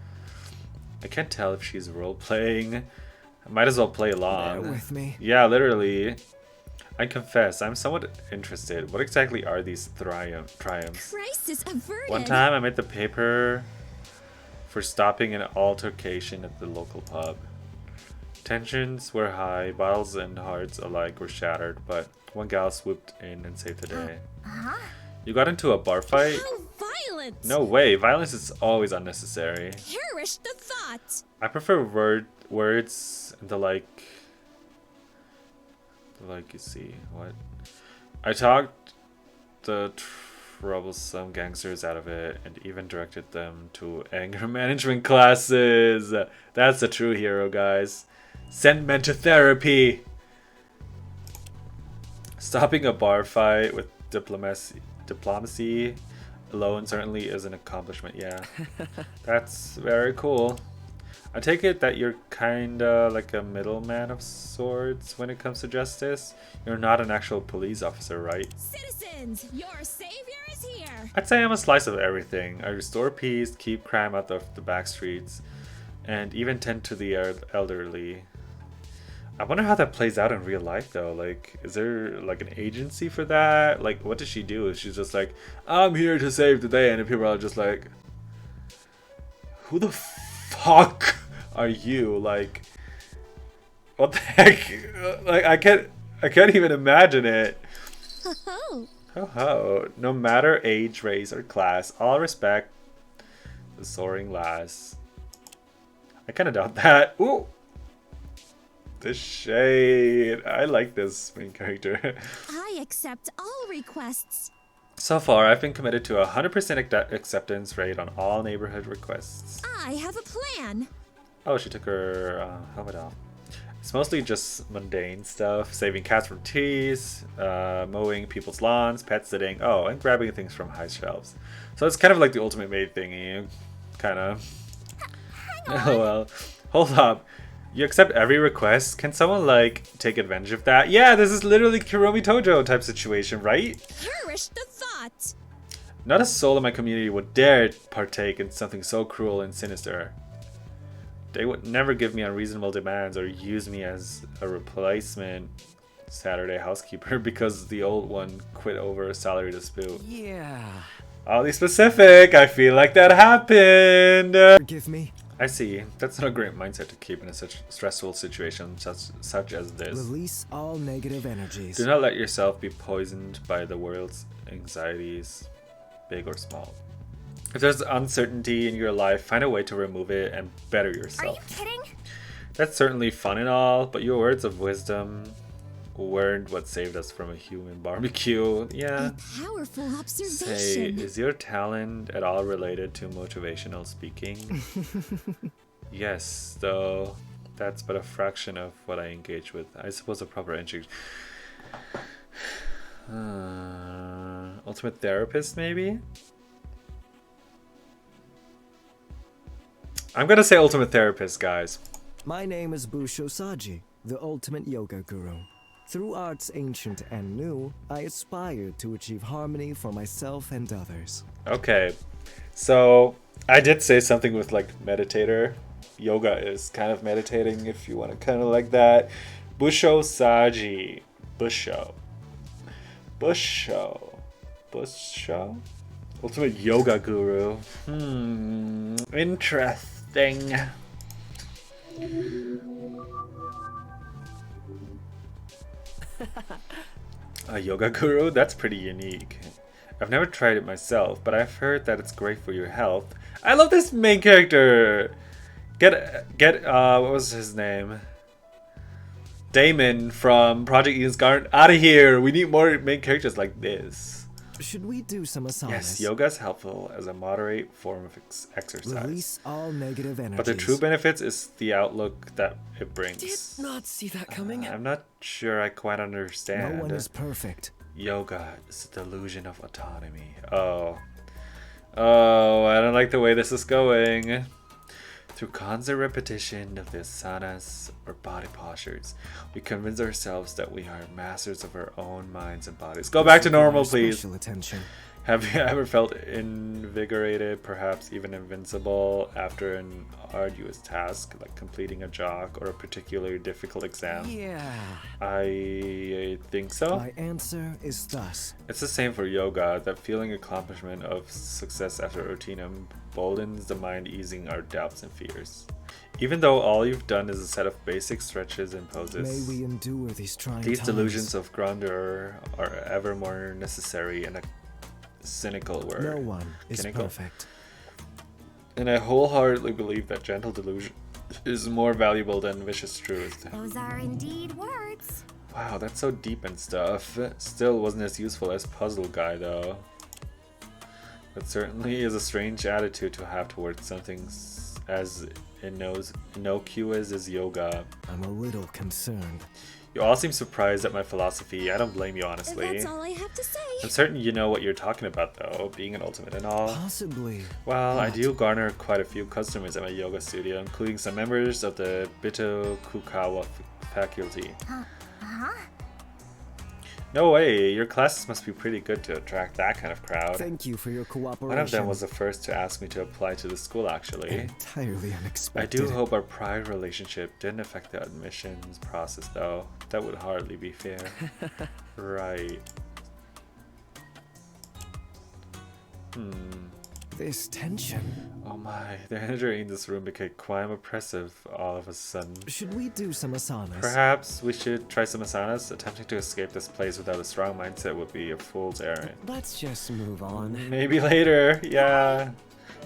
I can't tell if she's role playing. I might as well play Bear along. with me. Yeah, literally. I confess, I'm somewhat interested. What exactly are these triumphs? Crisis averted. One time I made the paper for stopping an altercation at the local pub. Tensions were high, bottles and hearts alike were shattered, but one gal swooped in and saved the day. You got into a bar fight? How violent! No way, violence is always unnecessary. Perish the thought. I prefer words and the like, you see, what? I talked the troublesome gangsters out of it and even directed them to anger management classes. That's a true hero, guys. Send men to therapy. Stopping a bar fight with diplomacy alone certainly is an accomplishment. Yeah, that's very cool. I take it that you're kinda like a middleman of sorts when it comes to justice. You're not an actual police officer, right? Citizens, your savior is here. I'd say I'm a slice of everything. I restore peace, keep crime out of the back streets, and even tend to the elderly. I wonder how that plays out in real life though. Like, is there like an agency for that? Like, what does she do? She's just like, I'm here to save the day, and the people are just like, who the fuck are you? Like, what the heck? Like, I can't even imagine it. Oh, Ho ho. No matter age, race, or class, all respect the soaring lass. I kind of doubt that. Ooh. The shade. I like this main character. I accept all requests. So far, I've been committed to a 100% acceptance rate on all neighborhood requests. I have a plan. Oh, she took her helmet off. It's mostly just mundane stuff. Saving cats from trees, mowing people's lawns, pet sitting, oh, and grabbing things from high shelves. So it's kind of like the ultimate maid thingy. Kind of. Oh, well. Hold up. You accept every request? Can someone, like, take advantage of that? Yeah, this is literally Kiromi Tojo type situation, right? Perish the thought. Not a soul in my community would dare partake in something so cruel and sinister. They would never give me unreasonable demands or use me as a replacement Saturday housekeeper because the old one quit over a salary dispute. Yeah. Oddly specific, I feel like that happened. Forgive me. I see. That's not a great mindset to keep in a such stressful situation such as this. Release all negative energies. Do not let yourself be poisoned by the world's anxieties, big or small. If there's uncertainty in your life, find a way to remove it and better Are yourself. you kidding? That's certainly fun and all, but your words of wisdom weren't what saved us from a human barbecue. Yeah. A powerful Say, observation. is your talent at all related to motivational speaking? Yes, though that's but a fraction of what I engage with. I suppose a proper entry. Ultimate therapist, maybe? I'm gonna say ultimate therapist, guys. My name is Busho Saji, the ultimate yoga guru. Through arts ancient and new, I aspire to achieve harmony for myself and others. Okay, so I did say something with like meditator. Yoga is kind of meditating if you want to kind of like that. Busho Saji. Busho. Ultimate yoga guru. Interesting. A yoga guru? That's pretty unique. I've never tried it myself, but I've heard that it's great for your health. I love this main character. Get what was his name? Damon from Project Eden's Garden out of here. We need more main characters like this. Should we do some asanas? Yes, yoga is helpful as a moderate form of exercise. Release all negative energies. But the true benefits is the outlook that it brings. Did not see that coming. I'm not sure I quite understand. No one is perfect. Yoga is the delusion of autonomy. Oh, I don't like the way this is going. Through constant repetition of the asanas or body postures, we convince ourselves that we are masters of our own minds and bodies. Go back to normal, please. Special attention. Have you ever felt invigorated, perhaps even invincible, after an arduous task, like completing a job or a particularly difficult exam? Yeah. I think so. My answer is thus. It's the same for yoga. That feeling accomplishment of success after a routine emboldens the mind, easing our doubts and fears. Even though all you've done is a set of basic stretches and poses, May we endure these trying these times. delusions of grandeur are ever more necessary in a cynical word. No one is Cynical. perfect. And I wholeheartedly believe that gentle delusion is more valuable than vicious truth. Those are indeed words. Wow, that's so deep and stuff. Still wasn't as useful as Puzzle Guy, though. But certainly is a strange attitude to have towards something as innocuous as yoga. I'm a little concerned. You all seem surprised at my philosophy. I don't blame you, honestly. That's all I have to say. I'm certain you know what you're talking about, though, being an ultimate and all. Possibly. Well, I What? do garner quite a few customers at my yoga studio, including some members of the Bito Kukawa faculty. Huh? No way, your classes must be pretty good to attract that kind of crowd. Thank you for your cooperation. One of them was the first to ask me to apply to the school, actually. entirely I unexpected. do hope our prior relationship didn't affect the admissions process, though. That would hardly be fair. Right. This tension. Oh my, the energy in this room became quite oppressive all of a sudden. Should we do some asanas? Perhaps we should try some asanas. Attempting to escape this place without a strong mindset would be a fool's errand. Let's just move on. Maybe later, yeah.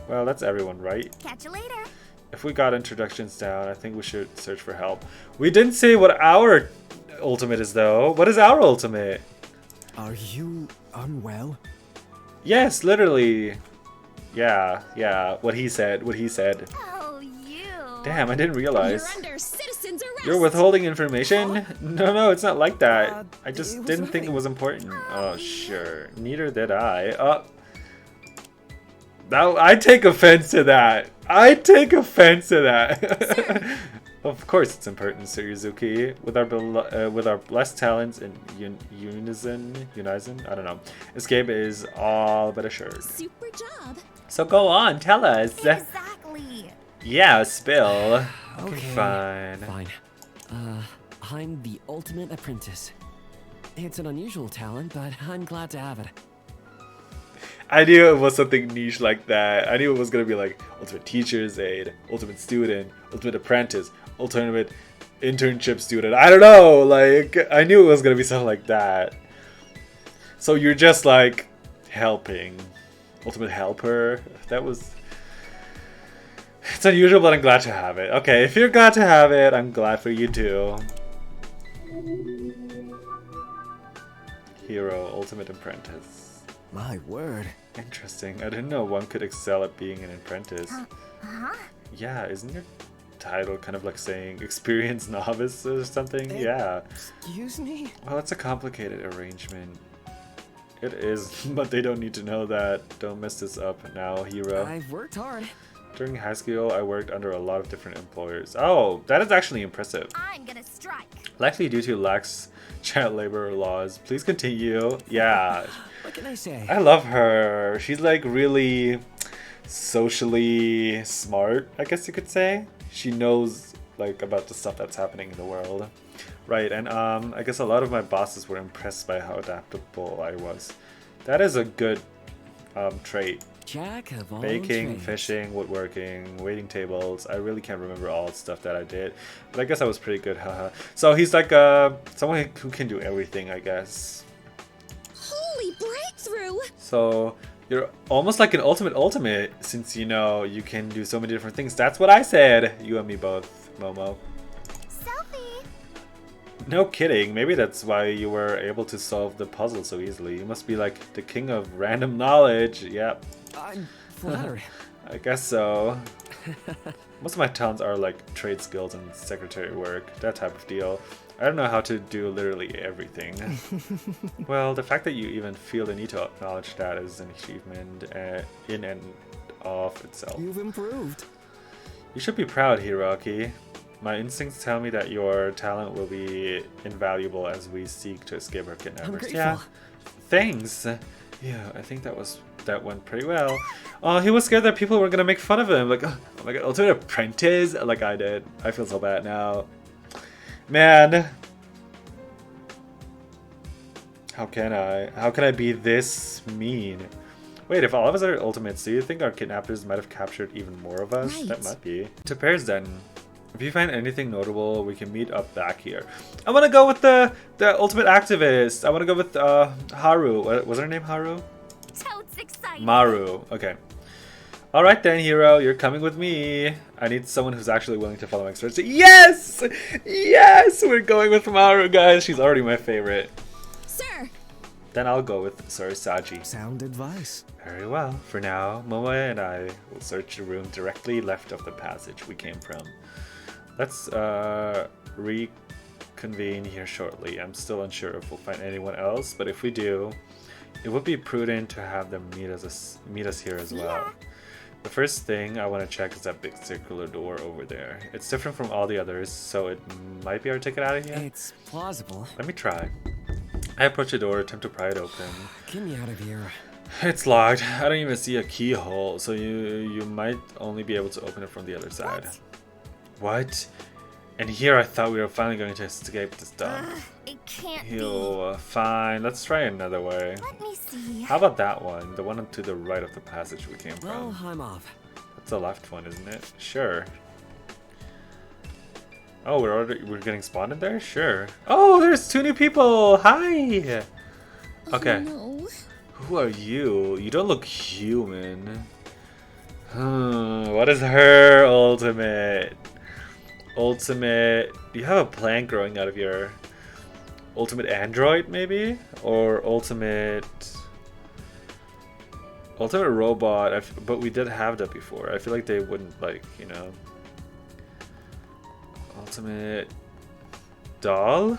Well, that's everyone, right? Catch you later. If we got introductions down, I think we should search for help. We didn't say what our ultimate is, though. What is our ultimate? Are you unwell? Yes, literally. Yeah, what he said. Oh, you. Damn, I didn't realize. You're under citizen's arrest. You're withholding information? No, it's not like that. I just it was didn't think it nothing. was important. Oh, sure. Neither did I. Oh. Now, I take offense to that. Of course it's important, Sir Yuzuki. With our blessed talents in unison, I don't know. Escape is all but assured. Super job. So go on, tell us. Exactly. Yeah, spill. Okay, Fine. Fine. I'm the ultimate apprentice. It's an unusual talent, but I'm glad to have it. I knew it was something niche like that. I knew it was gonna be like ultimate teacher's aide, ultimate student, ultimate apprentice, ultimate internship student. I don't know. Like, I knew it was gonna be something like that. So you're just like helping, ultimate helper. That was. It's unusual, but I'm glad to have it. Okay, if you're glad to have it, I'm glad for you too. Hero, ultimate apprentice. My word. Interesting. I didn't know one could excel at being an apprentice. Huh? Yeah, isn't your title kind of like saying experienced novice or something? Yeah. Excuse me? Well, it's a complicated arrangement. It is, but they don't need to know that. Don't mess this up now, hero. I've worked hard. During high school, I worked under a lot of different employers. Oh, that is actually impressive. I'm gonna strike. Likely due to lax child labor laws. Please continue. Yeah. What can I say? I love her. She's like really socially smart, I guess you could say. She knows like about the stuff that's happening in the world. Right, and I guess a lot of my bosses were impressed by how adaptable I was. That is a good trait. Jack of all Baking, trades. fishing, woodworking, waiting tables. I really can't remember all the stuff that I did, but I guess I was pretty good, haha. So he's like someone who can do everything, I guess. Holy breakthrough. So you're almost like an ultimate, since you know you can do so many different things. That's what I said. You and me both, Momo. Selfie. No kidding. Maybe that's why you were able to solve the puzzle so easily. You must be like the king of random knowledge. Yep. I'm flattered. I guess so. Most of my talents are like trade skills and secretary work, that type of deal. I don't know how to do literally everything. Well, the fact that you even feel the need to acknowledge that is an achievement in and of itself. You've improved. You should be proud, Hiroki. My instincts tell me that your talent will be invaluable as we seek to escape our I'm kidnappers. grateful. Yeah, thanks. Yeah, I think that went pretty well. Oh, he was scared that people were gonna make fun of him. Like, oh my god, ultimate apprentice, like I did. I feel so bad now. Man, how can I be this mean? Wait, if all of us are ultimates, do you think our kidnappers might have captured even more of us? Right. That might be. To pairs then. If you find anything notable, we can meet up back here. I want to go with the ultimate activist. I want to go with Haru. Was her name Haru? Totes excited. Maru. Okay. All right then, hero. You're coming with me. I need someone who's actually willing to follow my instructions. Yes! Yes! We're going with Maru, guys. She's already my favorite. Sir. Then I'll go with Sir Saji. Sound advice. Very well. For now, Momoe and I will search the room directly left of the passage we came from. Let's reconvene here shortly. I'm still unsure if we'll find anyone else, but if we do, it would be prudent to have them meet us here as well. Yeah. The first thing I want to check is that big circular door over there. It's different from all the others, so it might be our ticket out of here. It's plausible. Let me try. I approach the door, attempt to pry it open. Get me out of here. It's locked. I don't even see a keyhole, so you might only be able to open it from the other side. What? And here I thought we were finally going to escape this dump. It can't be. Ew, fine. Let's try another way. Let me see. How about that one? The one to the right of the passage we came Well, from. I'm off. That's the left one, isn't it? Sure. Oh, we're getting spawned in there? Sure. Oh, there's 2 new people! Hi! Okay. No. Who are you? You don't look human. What is her ultimate? Ultimate... Do you have a plant growing out of your... Ultimate android, maybe? Or ultimate... Ultimate robot, but we did have that before. I feel like they wouldn't, like, you know... Ultimate... Doll?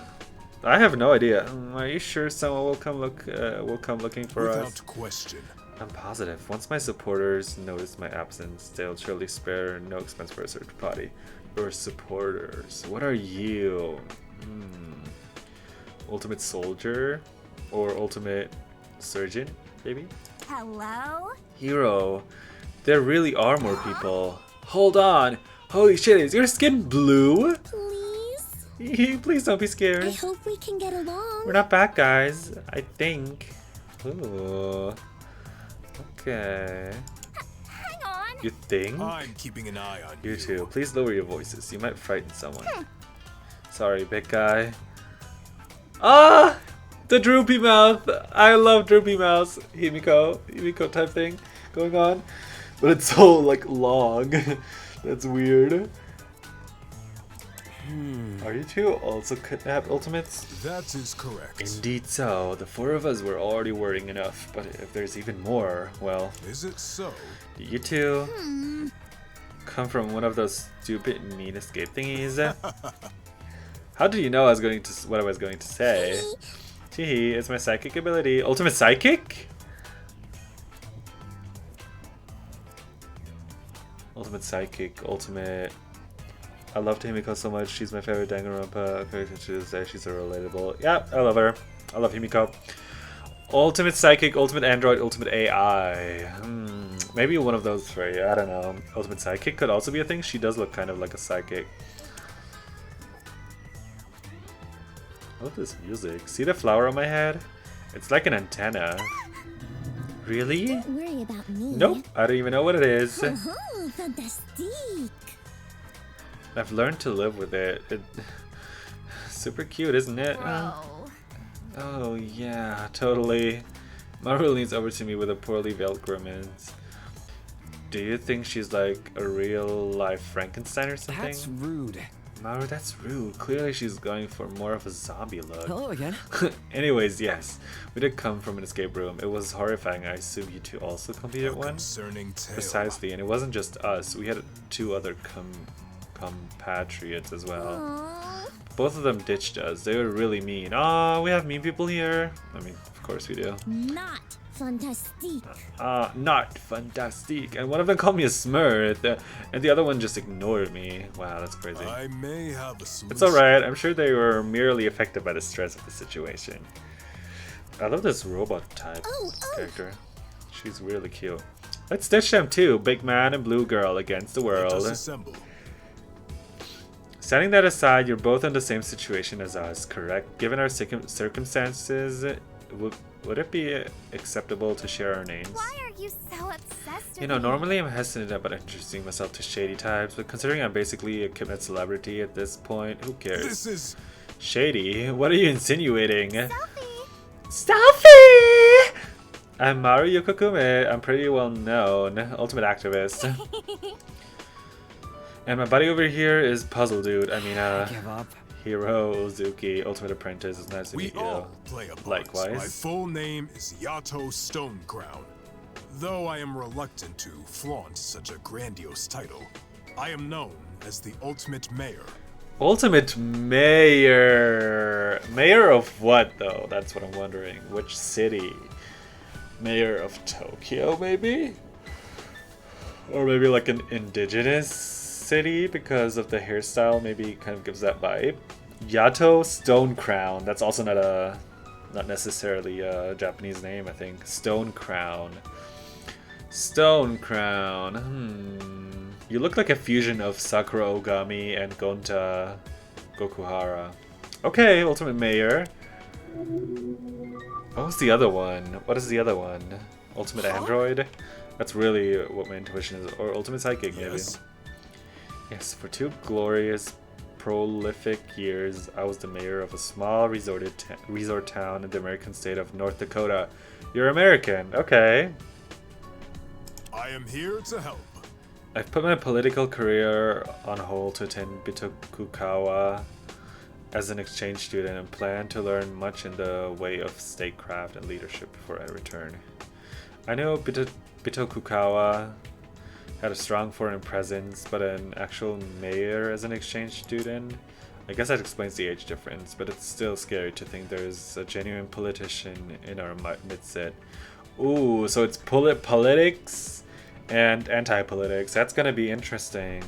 I have no idea. Are you sure someone will come looking for us? Without question. I'm positive. Once my supporters notice my absence, they'll surely spare no expense for a search party. Your supporters. What are you? Ultimate soldier? Or ultimate surgeon, maybe? Hello? Hero. There really are more people. Hold on. Holy shit, is your skin blue? Please? Please don't be scared. I hope we can get along. We're not bad guys, I think. Ooh. Okay. Hang on. You think? I'm keeping an eye on You too. Please lower your voices. You might frighten someone. Sorry, big guy. Ah! The droopy mouth! I love droopy mouths. Himiko type thing going on. But it's so, like, long. That's weird. Are you two also kidnapped ultimates? That is correct. Indeed so. The 4 of us were already worrying enough, but if there's even more, well... Is it so? Do you two come from one of those stupid mean escape thingies? How did you know what I was going to say? Teehee, it's my psychic ability. Ultimate psychic? Ultimate psychic, ultimate... I love Himiko so much. She's my favorite Danganronpa character to this day. She's so relatable. Yeah, I love her. I love Himiko. Ultimate psychic, ultimate android, ultimate AI. Maybe one of those 3. I don't know. Ultimate psychic could also be a thing. She does look kind of like a psychic. I love this music. See the flower on my head? It's like an antenna. Really? Don't worry about me. Nope. I don't even know what it is. Oh, fantastique. I've learned to live with it. Super cute, isn't it? Bro. Oh yeah, totally. Maru leans over to me with a poorly veiled grimace. Do you think she's like a real-life Frankenstein or something? That's rude. Maru, that's rude. Clearly she's going for more of a zombie look. Hello again. Anyways, yes. We did come from an escape room. It was horrifying. I assume you two also completed one? Concerning tale. Precisely, and it wasn't just us. We had 2 other compatriots as well. Aww. Both of them ditched us. They were really mean. Oh, we have mean people here. I mean, of course we do. Not fantastique. Not fantastic. And one of them called me a smurf, and the other one just ignored me. Wow, that's crazy. I may have a solution. It's alright. I'm sure they were merely affected by the stress of the situation. I love this robot type character. She's really cute. Let's ditch them too. Big man and blue girl against the Let us world. assemble. Setting that aside, you're both in the same situation as us, correct? Given our circumstances, would it be acceptable to share our names? Why are you so obsessed You know, with me? normally I'm hesitant about introducing myself to shady types, but considering I'm basically a kidnapped celebrity at this point, who cares? This is Shady? What are you insinuating? Selfie. Selfie! I'm Maru Yokokume. I'm pretty well known. Ultimate activist. And my buddy over here is Puzzle Dude. I mean, Give up. Hiro Uzuki, Ultimate Apprentice. It's nice to we meet you. all play a part. Likewise. My full name is Yato Stonecrown. Though I am reluctant to flaunt such a grandiose title, I am known as the Ultimate Mayor. Ultimate Mayor. Mayor of what, though? That's what I'm wondering. Which city? Mayor of Tokyo, maybe? Or maybe like an indigenous city because of the hairstyle. Maybe kind of gives that vibe. Yato Stonecrown. That's also not necessarily a Japanese name, I think. Stonecrown. Stonecrown. You look like a fusion of Sakura Ogami and Gonta Gokuhara. Okay, Ultimate Mayor. What was the other one? What is the other one? Ultimate Android? That's really what my intuition is. Or Ultimate Psychic, maybe. Yes, for 2 glorious, prolific years, I was the mayor of a small resort town in the American state of North Dakota. You're American, okay. I am here to help. I've put my political career on hold to attend Bitokukawa as an exchange student and plan to learn much in the way of statecraft and leadership before I return. I know Bitokukawa had a strong foreign presence, but an actual mayor as an exchange student? I guess that explains the age difference, but it's still scary to think there's a genuine politician in our midst. Ooh, so it's politics and anti-politics. That's gonna be interesting.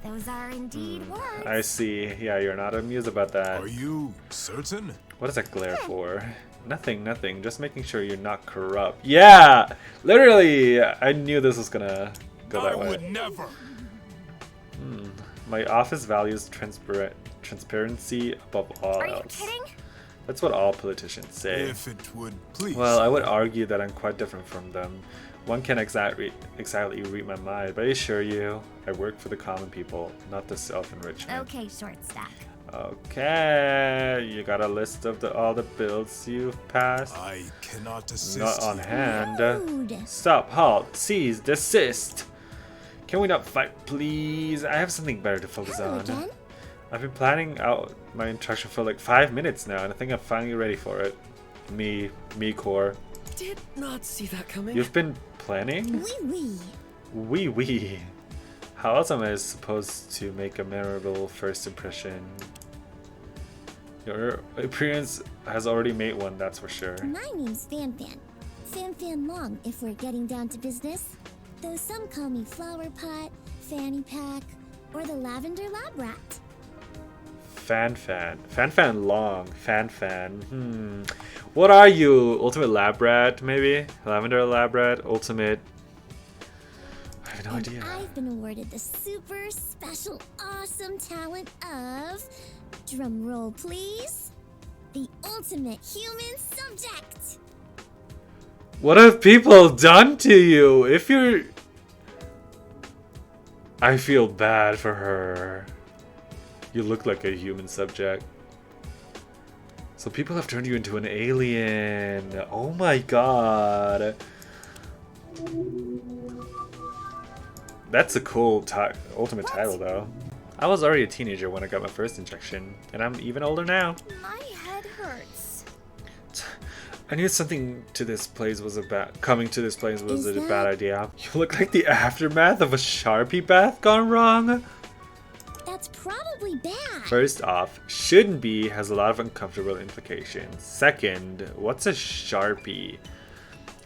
Those are indeed words. I see. Yeah, you're not amused about that. Are you certain? What is that glare for? Nothing. Just making sure you're not corrupt. Yeah! Literally! I knew this was gonna go that way. I would never. My office values transparency above all Are you else. kidding? That's what all politicians say. If it would please. Well, I would argue that I'm quite different from them. One can exactly read my mind, but I assure you, I work for the common people, not the self-enrichment. Okay, short stack. Okay, you got a list of all the bills you've passed? I cannot assist. Not on you. hand. Rude. Stop, halt, seize, desist. Can we not fight, please? I have something better to focus Hello on. again. I've been planning out my introduction for like 5 minutes now, and I think I'm finally ready for it. Me core. Did not see that coming. You've been planning? Wee. How else am I supposed to make a memorable first impression? Your appearance has already made one, that's for sure. My name's Fan. Fan Long, if we're getting down to business. Though some call me Flower Pot, Fanny Pack, or the Lavender Lab Rat. Fan Long. Fan. What are you? Ultimate Lab Rat, maybe? Lavender Lab Rat? Ultimate... I have no idea. I've been awarded the super special awesome talent of... Drum roll, please. The ultimate human subject. What have people done to you? If you're... I feel bad for her. You look like a human subject. So people have turned you into an alien. Oh my god. That's a cool ultimate title though. I was already a teenager when I got my first injection, and I'm even older now. My head hurts. I knew coming to this place was a Is bad idea. You look like the aftermath of a Sharpie bath gone wrong. That's probably bad. First off, shouldn't be has a lot of uncomfortable implications. Second, what's a Sharpie?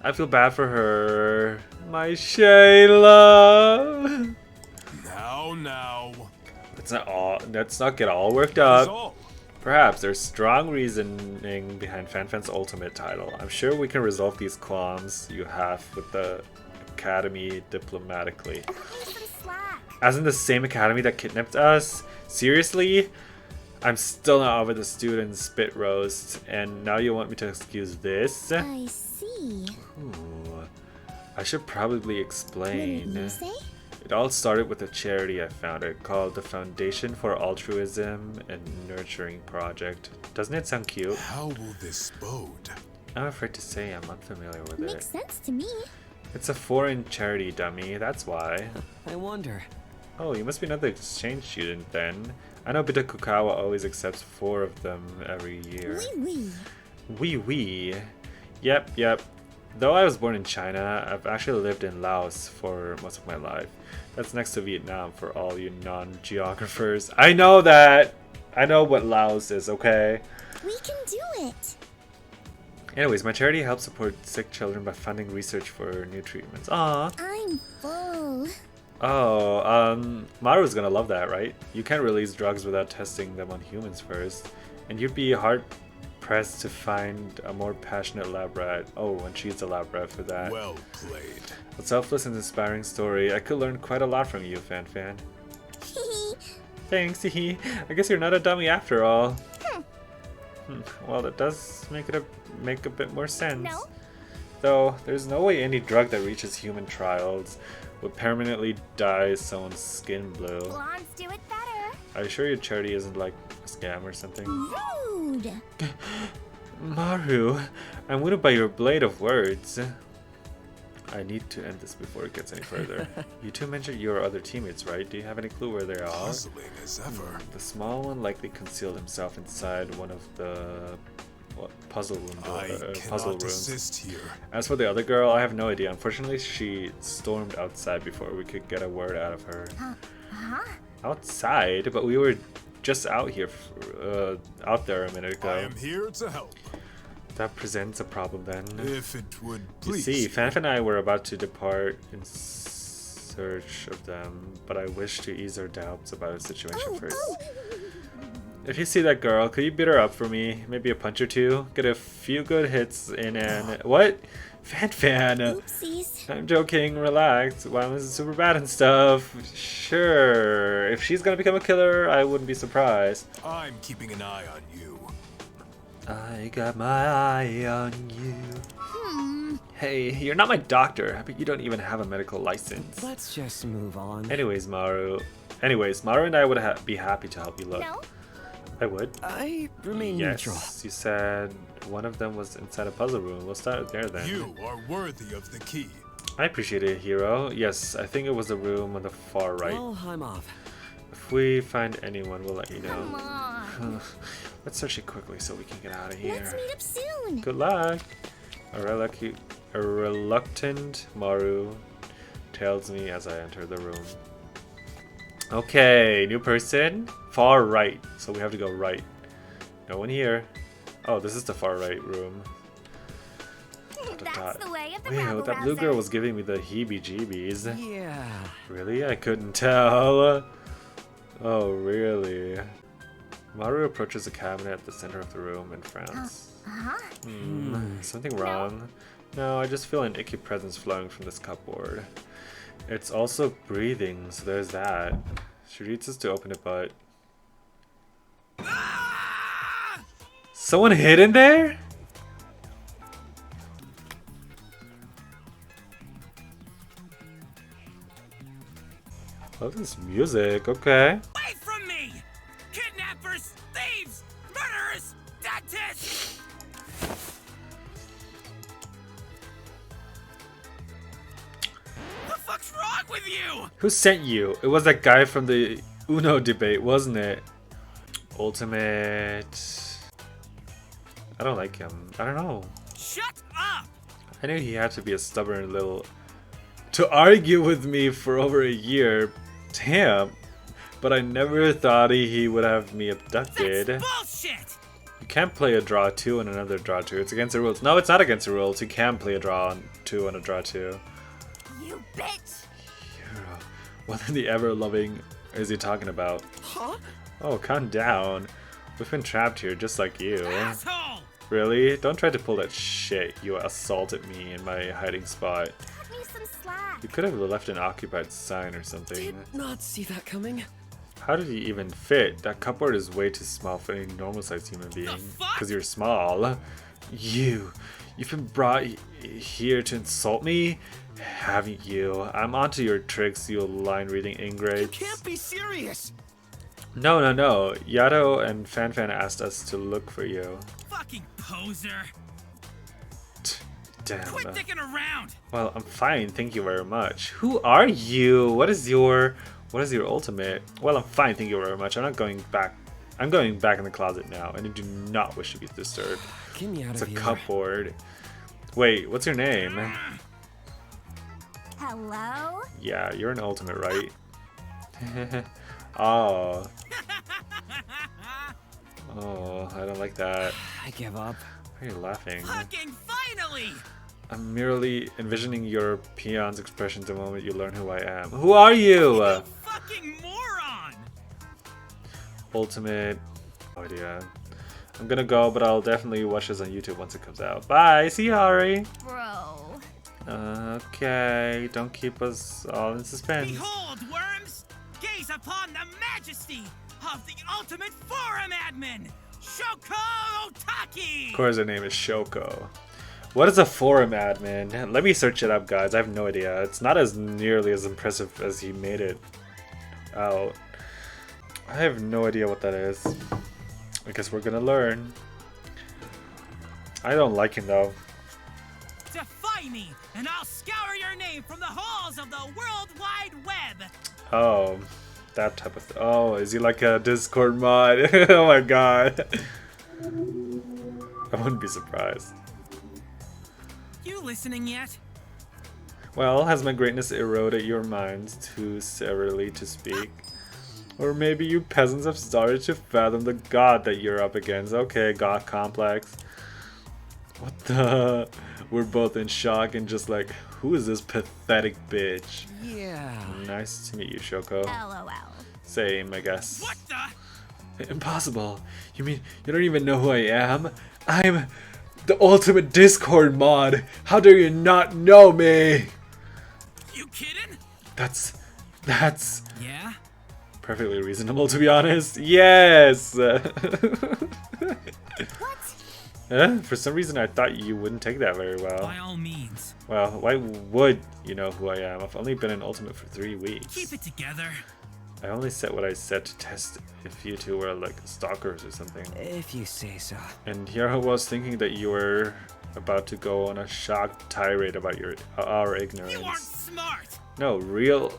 I feel bad for her. My Shayla. Now. Let's not get all worked That is up. all. Perhaps there's strong reasoning behind Fan's ultimate title. I'm sure we can resolve these qualms you have with the Academy diplomatically. Cut me some slack. As in the same academy that kidnapped us? Seriously? I'm still not over the student spit roast, and now you want me to excuse this? I see. Ooh, I should probably explain. What did you say? It all started with a charity I founded called the Foundation for Altruism and Nurturing Project. Doesn't it sound cute? How will this bode? I'm afraid to say I'm unfamiliar with Makes it. sense to me. It's a foreign charity, dummy, that's why. I wonder. Oh, you must be another exchange student then. I know Bitokukawa always accepts 4 of them every year. Wee. Yep. Though I was born in China, I've actually lived in Laos for most of my life. That's next to Vietnam for all you non-geographers. I know that! I know what Laos is, okay? We can do it. Anyways, my charity helps support sick children by funding research for new treatments. Aww. I'm full. Oh, Maru's gonna love that, right? You can't release drugs without testing them on humans first. And you'd be hard pressed to find a more passionate lab rat. Oh, and she's a lab rat for that. Well played. A selfless and inspiring story. I could learn quite a lot from you, Fan. Thanks, I guess you're not a dummy after all. Well, that does make it make a bit more sense. No? Though, there's no way any drug that reaches human trials would permanently dye someone's skin blue. Blondes do it better. Are you sure your charity isn't like a scam or something? Rude. Maru, I'm wounded by your blade of words. I need to end this before it gets any further. You two mentioned your other teammates, right? Do you have any clue where they are? Puzzling as ever. The small one likely concealed himself inside one of the puzzle rooms. Assist here. As for the other girl, I have no idea. Unfortunately, she stormed outside before we could get a word out of her. Outside? But we were just out here, out there a minute ago. I am here to help. That presents a problem then. If it would You please. see, Fanf and I were about to depart in search of them, but I wish to ease our doubts about the situation first. If you see that girl, could you beat her up for me? Maybe a punch or two? Get a few good hits in and... What? Fan. Oopsies. I'm joking, relax. Violence is super bad and stuff. Sure. If she's gonna become a killer, I wouldn't be surprised. I'm keeping an eye on you. I got my eye on you. Hey, you're not my doctor, but you don't even have a medical license. Let's just move on. Anyways, Maru and I would be happy to help you look. No? I would. I remain Yes, neutral. you said one of them was inside a puzzle room. We'll start there then. You are worthy of the key. I appreciate it, hero. Yes, I think it was the room on the far right. Well, I'm off. If we find anyone, we'll let you know. Come on. Let's search it quickly so we can get out of here. Let's meet up soon. Good luck. A reluctant Maru tails me as I enter the room. Okay, new person. Far right. So we have to go right. No one here. Oh, this is the far right room. That's the way of the Ew, rabble that blue girl rouser. was giving me the heebie-jeebies. Yeah. Really? I couldn't tell. Oh, really? Maru approaches a cabinet at the center of the room and frowns. Something wrong? No, I just feel an icky presence flowing from this cupboard. It's also breathing, so there's that. She reaches to open it, but... Someone hid in there? Love this music, okay. Away from me! Kidnappers, thieves, murderers, dentists! What the fuck's wrong with you? Who sent you? It was that guy from the Uno debate, wasn't it? Ultimate... I don't like him. I don't know. Shut up! I knew he had to be a stubborn little... To argue with me for over a year. Damn. But I never thought he would have me abducted. That's bullshit! You can't play a draw 2 and another draw 2. It's against the rules. No, it's not against the rules. You can play a draw 2 and a draw 2. You bitch. Hero. What in the ever-loving is he talking about? Huh? Oh, calm down. We've been trapped here just like you. Asshole! Really? Don't try to pull that shit. You assaulted me in my hiding spot. Cut me some slack. You could have left an occupied sign or something. Did not see that coming. How did he even fit? That cupboard is way too small for any normal-sized human being. fuck? Because you're small. You've been brought here to insult me? Haven't you? I'm onto your tricks, you line-reading ingrates. You can't be serious. No. Yato and Fanfan asked us to look for you. Fucking poser! Damn. Quit dicking around! Well, I'm fine, thank you very much. Who are you? What is your ultimate? Well, I'm fine, thank you very much. I'm not going back. I'm going back in the closet now, and I do not wish to be disturbed. Get me out It's a of here. cupboard. Wait, what's your name? Hello? Yeah, you're an ultimate, right? Oh. Oh, I don't like that. I give up. Why are you laughing? Fucking finally! I'm merely envisioning your peon's expression the moment you learn who I am. Who are you? Fucking moron! Ultimate. Oh, idea. I'm gonna go, but I'll definitely watch this on YouTube once it comes out. Bye. See you, Hari. Bro. Okay. Don't keep us all in suspense. Behold, worms! Gaze upon the majesty of the ultimate forum admin, Shoko Otaki! Of course, her name is Shoko. What is a forum admin? Let me search it up, guys. I have no idea. It's not as nearly as impressive as he made it out. I have no idea what that is. I guess we're gonna learn. I don't like him though. Defy me, and I'll scour your name from the halls of the World Wide Web! Oh, that type of thing. Oh, is he like a Discord mod? Oh my god. I wouldn't be surprised. You listening yet? Well, has my greatness eroded your minds too severely to speak? Or maybe you peasants have started to fathom the god that you're up against. Okay, god complex. What the? We're both in shock and just like, who is this pathetic bitch? Yeah. Nice to meet you, Shoko. LOL. Same, I guess. What the? Impossible. You mean you don't even know who I am? I'm the ultimate Discord mod. How dare you not know me? You kidding? That's Yeah? perfectly reasonable, to be honest. Yes. For some reason, I thought you wouldn't take that very well. By all means. Well, why would you know who I am? I've only been in Ultimate for 3 weeks. Keep it together. I only said what I said to test if you two were like stalkers or something. If you say so. And here I was thinking that you were about to go on a shocked tirade about our ignorance. You aren't smart! No real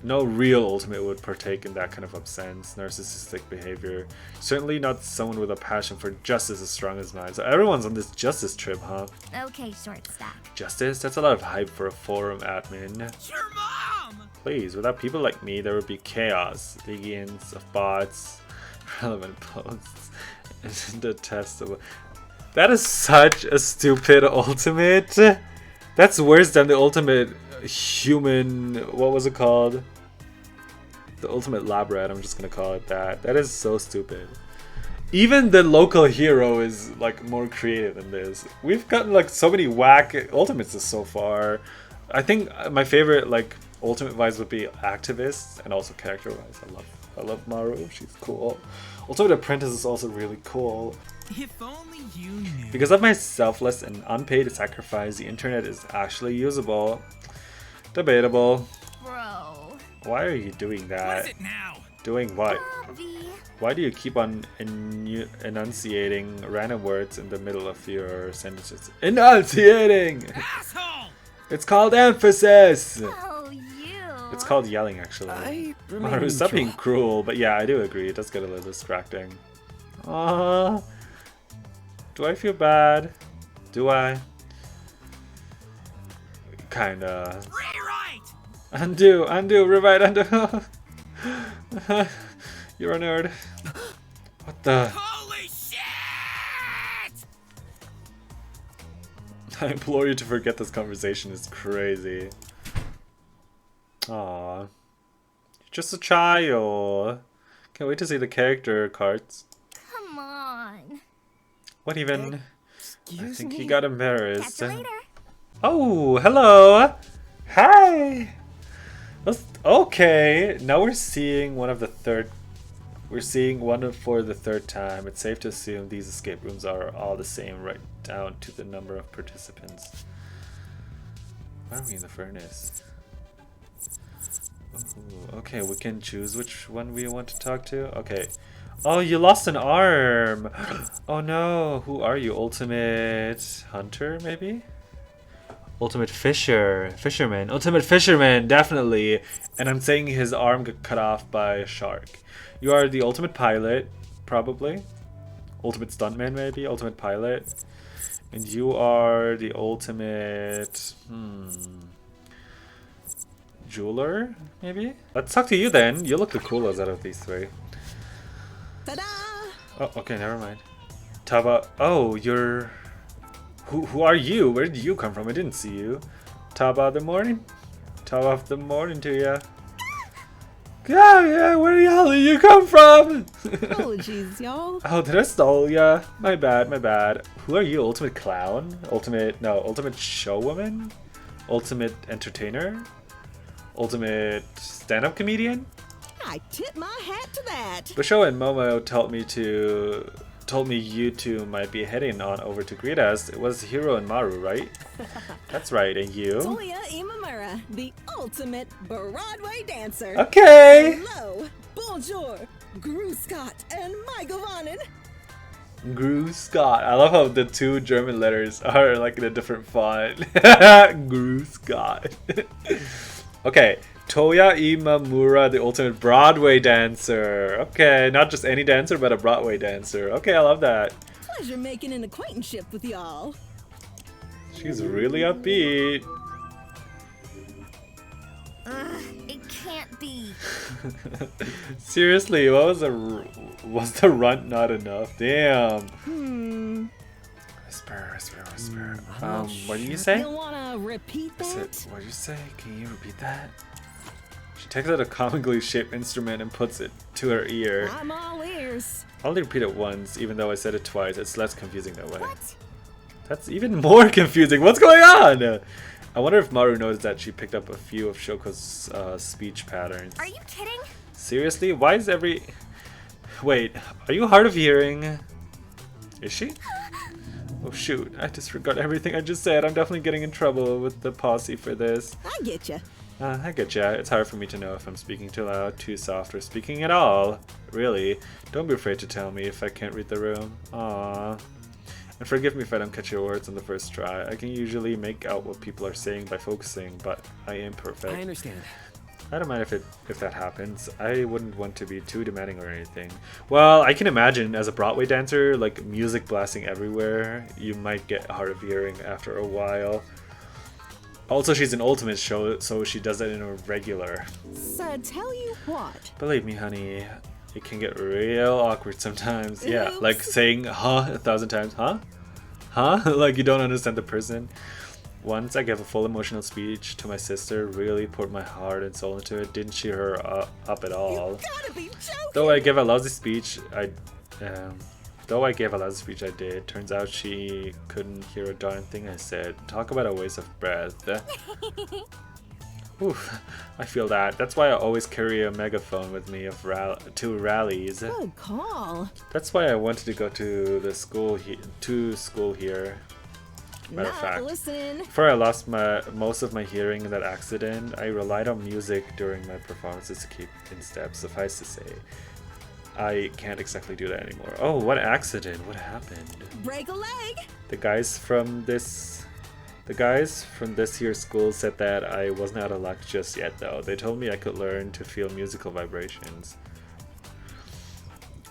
Ultimate would partake in that kind of obscene, narcissistic behavior. Certainly not someone with a passion for justice as strong as mine. So everyone's on this justice trip, huh? Okay, short stack. Justice? That's a lot of hype for a forum admin. Your mom! Please, without people like me, there would be chaos. Legions of bots, relevant posts, and detestable. That is such a stupid ultimate. That's worse than the ultimate human. What was it called? The ultimate lab rat. I'm just gonna call it that. That is so stupid. Even the local hero is like more creative than this. We've gotten like so many whack ultimates so far. I think my favorite like ultimate wise would be activist and also character wise. I love Maru. She's cool. Ultimate apprentice is also really cool. If only you knew. Because of my selfless and unpaid sacrifice, the internet is actually usable. Debatable. Bro. Why are you doing What that? is it now? Doing what? Bobby. Why do you keep on enunciating random words in the middle of your sentences? Enunciating! Asshole! It's called emphasis! Oh, you. It's called yelling, actually. I Maru, remain stop being neutral. cruel, but yeah, I do agree. It does get a little distracting. Aww. Do I feel bad? Do I? Kinda. Rewrite! Undo, rewrite, undo. You're a nerd. What the? Holy shit! I implore you to forget this conversation. It's crazy. Aww. You're just a child. Can't wait to see the character cards. Come on. What even? Excuse I think me? he got Catch embarrassed. you later. Oh, hello. Hi. Okay, now we're seeing one for the third time. It's safe to assume these escape rooms are all the same, right down to the number of participants. Why are we in the furnace? Ooh, okay, we can choose which one we want to talk to. Okay. Oh, you lost an arm. Oh no, who are you? Ultimate hunter, maybe? Ultimate fisherman. Ultimate fisherman, definitely. And I'm saying his arm got cut off by a shark. You are the ultimate pilot, probably. Ultimate stuntman, maybe. Ultimate pilot. And you are the ultimate jeweler, maybe? Let's talk to you then. You look the coolest out of these three. Ta-da! Oh, okay, never mind. Taba. Oh, you're. Who are you? Where did you come from? I didn't see you. Top of the morning. Top of the morning to ya. Yeah, where the hell did you come from? Apologies, y'all. Oh, did I stall ya? My bad. Who are you, Ultimate Clown? Ultimate Showwoman? Ultimate Entertainer? Ultimate Stand-Up Comedian? I tip my hat to that. Basho and Momo told me you two might be heading on over to greet us. It was Hiro and Maru, right? That's right, and you? Toya Imamura, the ultimate Broadway dancer. Okay! Hello, bonjour, Gru Scott and Michael Vannen. Gru Scott. I love how the two German letters are like in a different font. Gru Scott. Okay, Toya Imamura, the ultimate Broadway dancer. Okay, not just any dancer, but a Broadway dancer. Okay, I love that. Pleasure making an acquaintanceship with y'all. She's really upbeat. It can't be. Seriously, was the runt not enough? Damn. Whisper. What did you say? You wanna repeat that? What did you say? Can you repeat that? She takes out a comically shaped instrument and puts it to her ear. I'm all ears. I'll only repeat it once, even though I said it twice. It's less confusing that way. What? That's even more confusing. What's going on? I wonder if Maru noticed that she picked up a few of Shoko's speech patterns. Are you kidding? Seriously? Why is every... Wait, are you hard of hearing? Is she? Oh shoot, I disregard everything I just said. I'm definitely getting in trouble with the posse for this. I get ya. I get ya. It's hard for me to know if I'm speaking too loud, too soft, or speaking at all. Really. Don't be afraid to tell me if I can't read the room. Aww. And forgive me if I don't catch your words on the first try. I can usually make out what people are saying by focusing, but I am perfect. I understand. I don't mind if that happens. I wouldn't want to be too demanding or anything. Well, I can imagine as a Broadway dancer, like music blasting everywhere, you might get hard of hearing after a while. Also, she's an ultimate show, so she does it in a regular. So tell you what. Believe me, honey, it can get real awkward sometimes. Yeah, like saying huh 1,000 times. Huh? Like you don't understand the person. Once I gave a full emotional speech to my sister, really poured my heart and soul into it. Didn't cheer her up at all. You gotta be joking. Though I gave a lousy speech, I did. Turns out she couldn't hear a darn thing I said. Talk about a waste of breath. Oof, I feel that. That's why I always carry a megaphone with me to rallies. Good call. That's why I wanted to go to the school here. Matter of fact, Listen. before I lost most of my hearing in that accident, I relied on music during my performances to keep in step. Suffice to say, I can't exactly do that anymore. Oh, what accident? What happened? Break a leg. The guys from this here school said that I wasn't out of luck just yet, though. They told me I could learn to feel musical vibrations.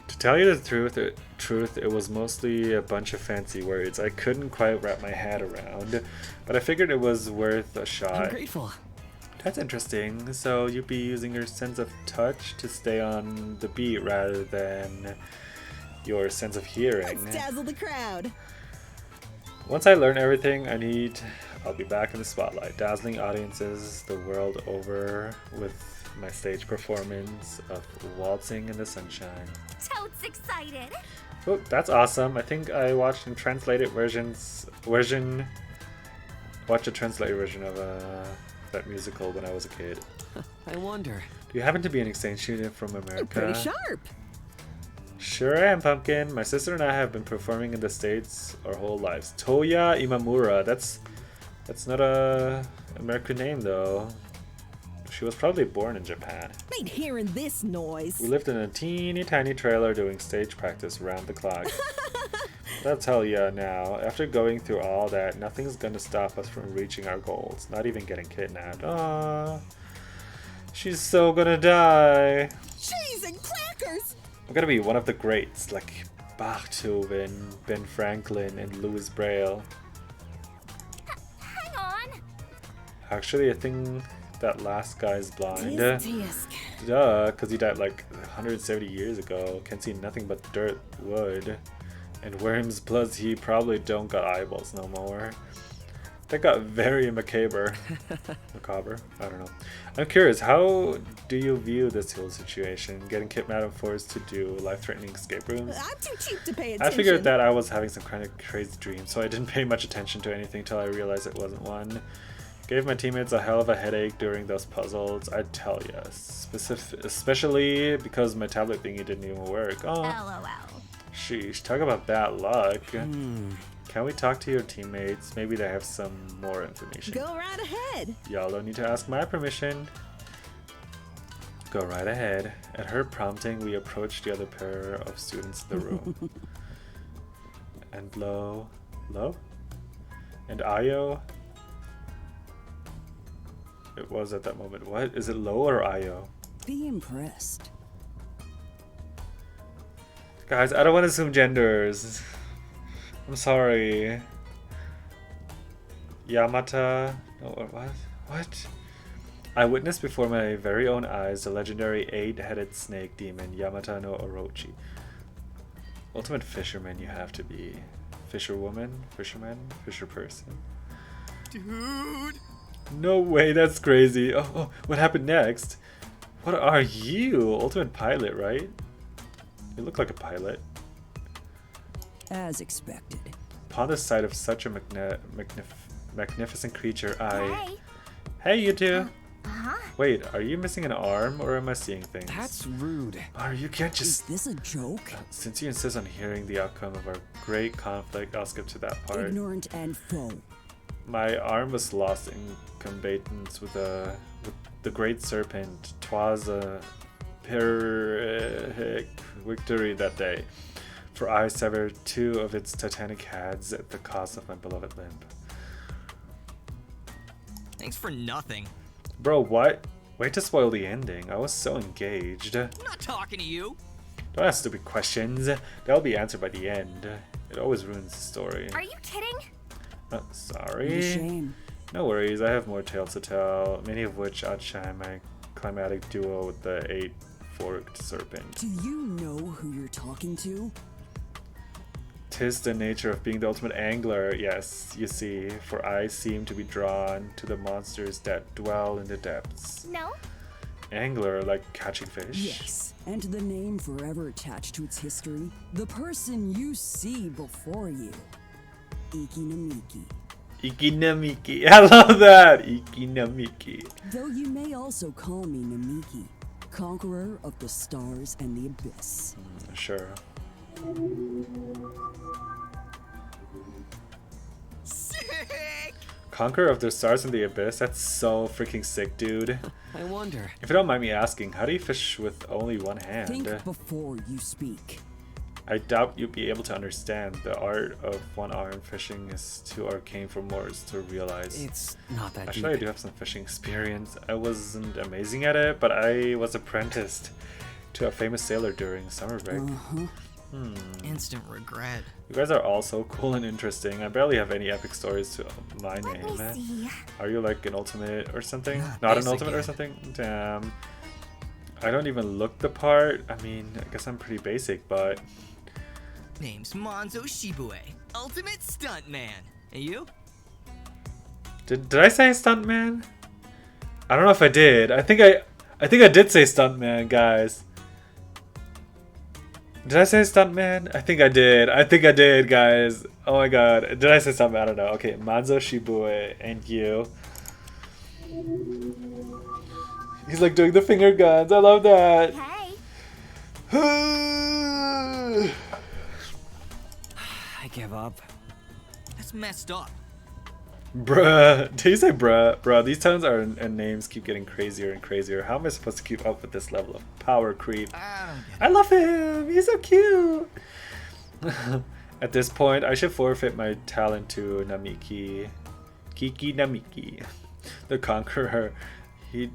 To tell you the truth, it was mostly a bunch of fancy words I couldn't quite wrap my head around, but I figured it was worth a shot. I'm grateful. That's interesting. So you'd be using your sense of touch to stay on the beat rather than your sense of hearing. Let's dazzle the crowd. Once I learn everything I need, I'll be back in the spotlight, dazzling audiences the world over with my stage performance of Waltzing in the Sunshine. Totes excited. Oh, that's awesome. I think I watched a translated version of that musical when I was a kid. I wonder. Do you happen to be an exchange student from America? You're pretty sharp. Sure I am, Pumpkin. My sister and I have been performing in the States our whole lives. Toya Imamura. That's not a American name though. She was probably born in Japan. Ain't hearing this noise. We lived in a teeny tiny trailer doing stage practice around the clock. I'll tell ya now, after going through all that, nothing's gonna stop us from reaching our goals. Not even getting kidnapped. Aww. She's so gonna die. Cheese and crackers! I'm gonna be one of the greats, like Beethoven, Ben Franklin, and Louis Braille. Hang on. Actually, I think that last guy's blind. Disc. Duh, because he died like 170 years ago. Can't see nothing but dirt, wood, and worms, plus he probably don't got eyeballs no more. That got very macabre. Macabre? I don't know. I'm curious, how do you view this whole situation? Getting kidnapped and forced to do life-threatening escape rooms? I'm too cheap to pay attention. I figured that I was having some kind of crazy dream, so I didn't pay much attention to anything until I realized it wasn't one. Gave my teammates a hell of a headache during those puzzles, I tell ya. Especially because my tablet thingy didn't even work. Oh, LOL. Sheesh, talk about bad luck. Can we talk to your teammates? Maybe they have some more information. Go right ahead. Y'all don't need to ask my permission. Go right ahead. At her prompting, we approached the other pair of students in the room. And Lo? And Ayo? It was at that moment. What? Is it Lo or Ayo? Be impressed. Guys, I don't want to assume genders. I'm sorry. Yamata? No, what? What? I witnessed before my very own eyes the legendary 8-headed snake demon Yamata no Orochi. Ultimate fisherman you have to be. Fisherwoman? Fisherman? Fisherperson? Dude! No way, that's crazy. Oh, what happened next? What are you? Ultimate pilot, right? You look like a pilot. As expected. Upon the sight of such a magnificent creature, Hey. Hey, you two! Uh-huh. Wait, are you missing an arm, or am I seeing things? That's rude. You can't Is just... this a joke? Since you insist on hearing the outcome of our great conflict, I'll skip to that part. Ignorant and foe. My arm was lost in combatants with the great serpent. 'Twas a pyrrhic victory that day, for I severed 2 of its titanic heads at the cost of my beloved limb. Thanks for nothing. Bro, what? Wait to spoil the ending. I was so engaged. I'm not talking to you. Don't ask stupid questions. They'll be answered by the end. It always ruins the story. Are you kidding? Sorry. Shame. No worries, I have more tales to tell, many of which outshine my climatic duo with the 8-forked serpent. Do you know who you're talking to? 'Tis the nature of being the ultimate angler, yes, you see, for I seem to be drawn to the monsters that dwell in the depths. No? Angler, like catching fish? Yes. And the name forever attached to its history. The person you see before you. Ikinamiki. Ikinamiki, I love that! Ikinamiki. Though you may also call me Namiki, conqueror of the stars and the abyss. Sure. Sick! Conqueror of the stars and the abyss? That's so freaking sick, dude. I wonder. If you don't mind me asking, how do you fish with only one hand? Think before you speak. I doubt you'll be able to understand. The art of one-arm fishing is too arcane for mortals to realize. It's not that Actually, I do have some fishing experience. I wasn't amazing at it, but I was apprenticed to a famous sailor during summer break. Instant regret. You guys are all so cool and interesting. I barely have any epic stories to my Let name. me see. Are you like an ultimate or something? Not an ultimate or Basic, something? Damn. I don't even look the part. I mean, I guess I'm pretty basic, but... Name's Monzo Shibue, ultimate stuntman. And you? Did I say stuntman? I don't know if I did. I think I did say stuntman, guys. Did I say stuntman? I think I did, guys. Oh my god. Did I say something? I don't know. Okay, Manzo Shibue and you. He's like doing the finger guns. I love that. Hey. I give up. That's messed up. Bruh. Did you say bruh? Bruh, these tones and names keep getting crazier and crazier. How am I supposed to keep up with this level of power creep? I don't get I love him. He's so cute. At this point, I should forfeit my talent to Namiki. Kiki Namiki. The Conqueror. He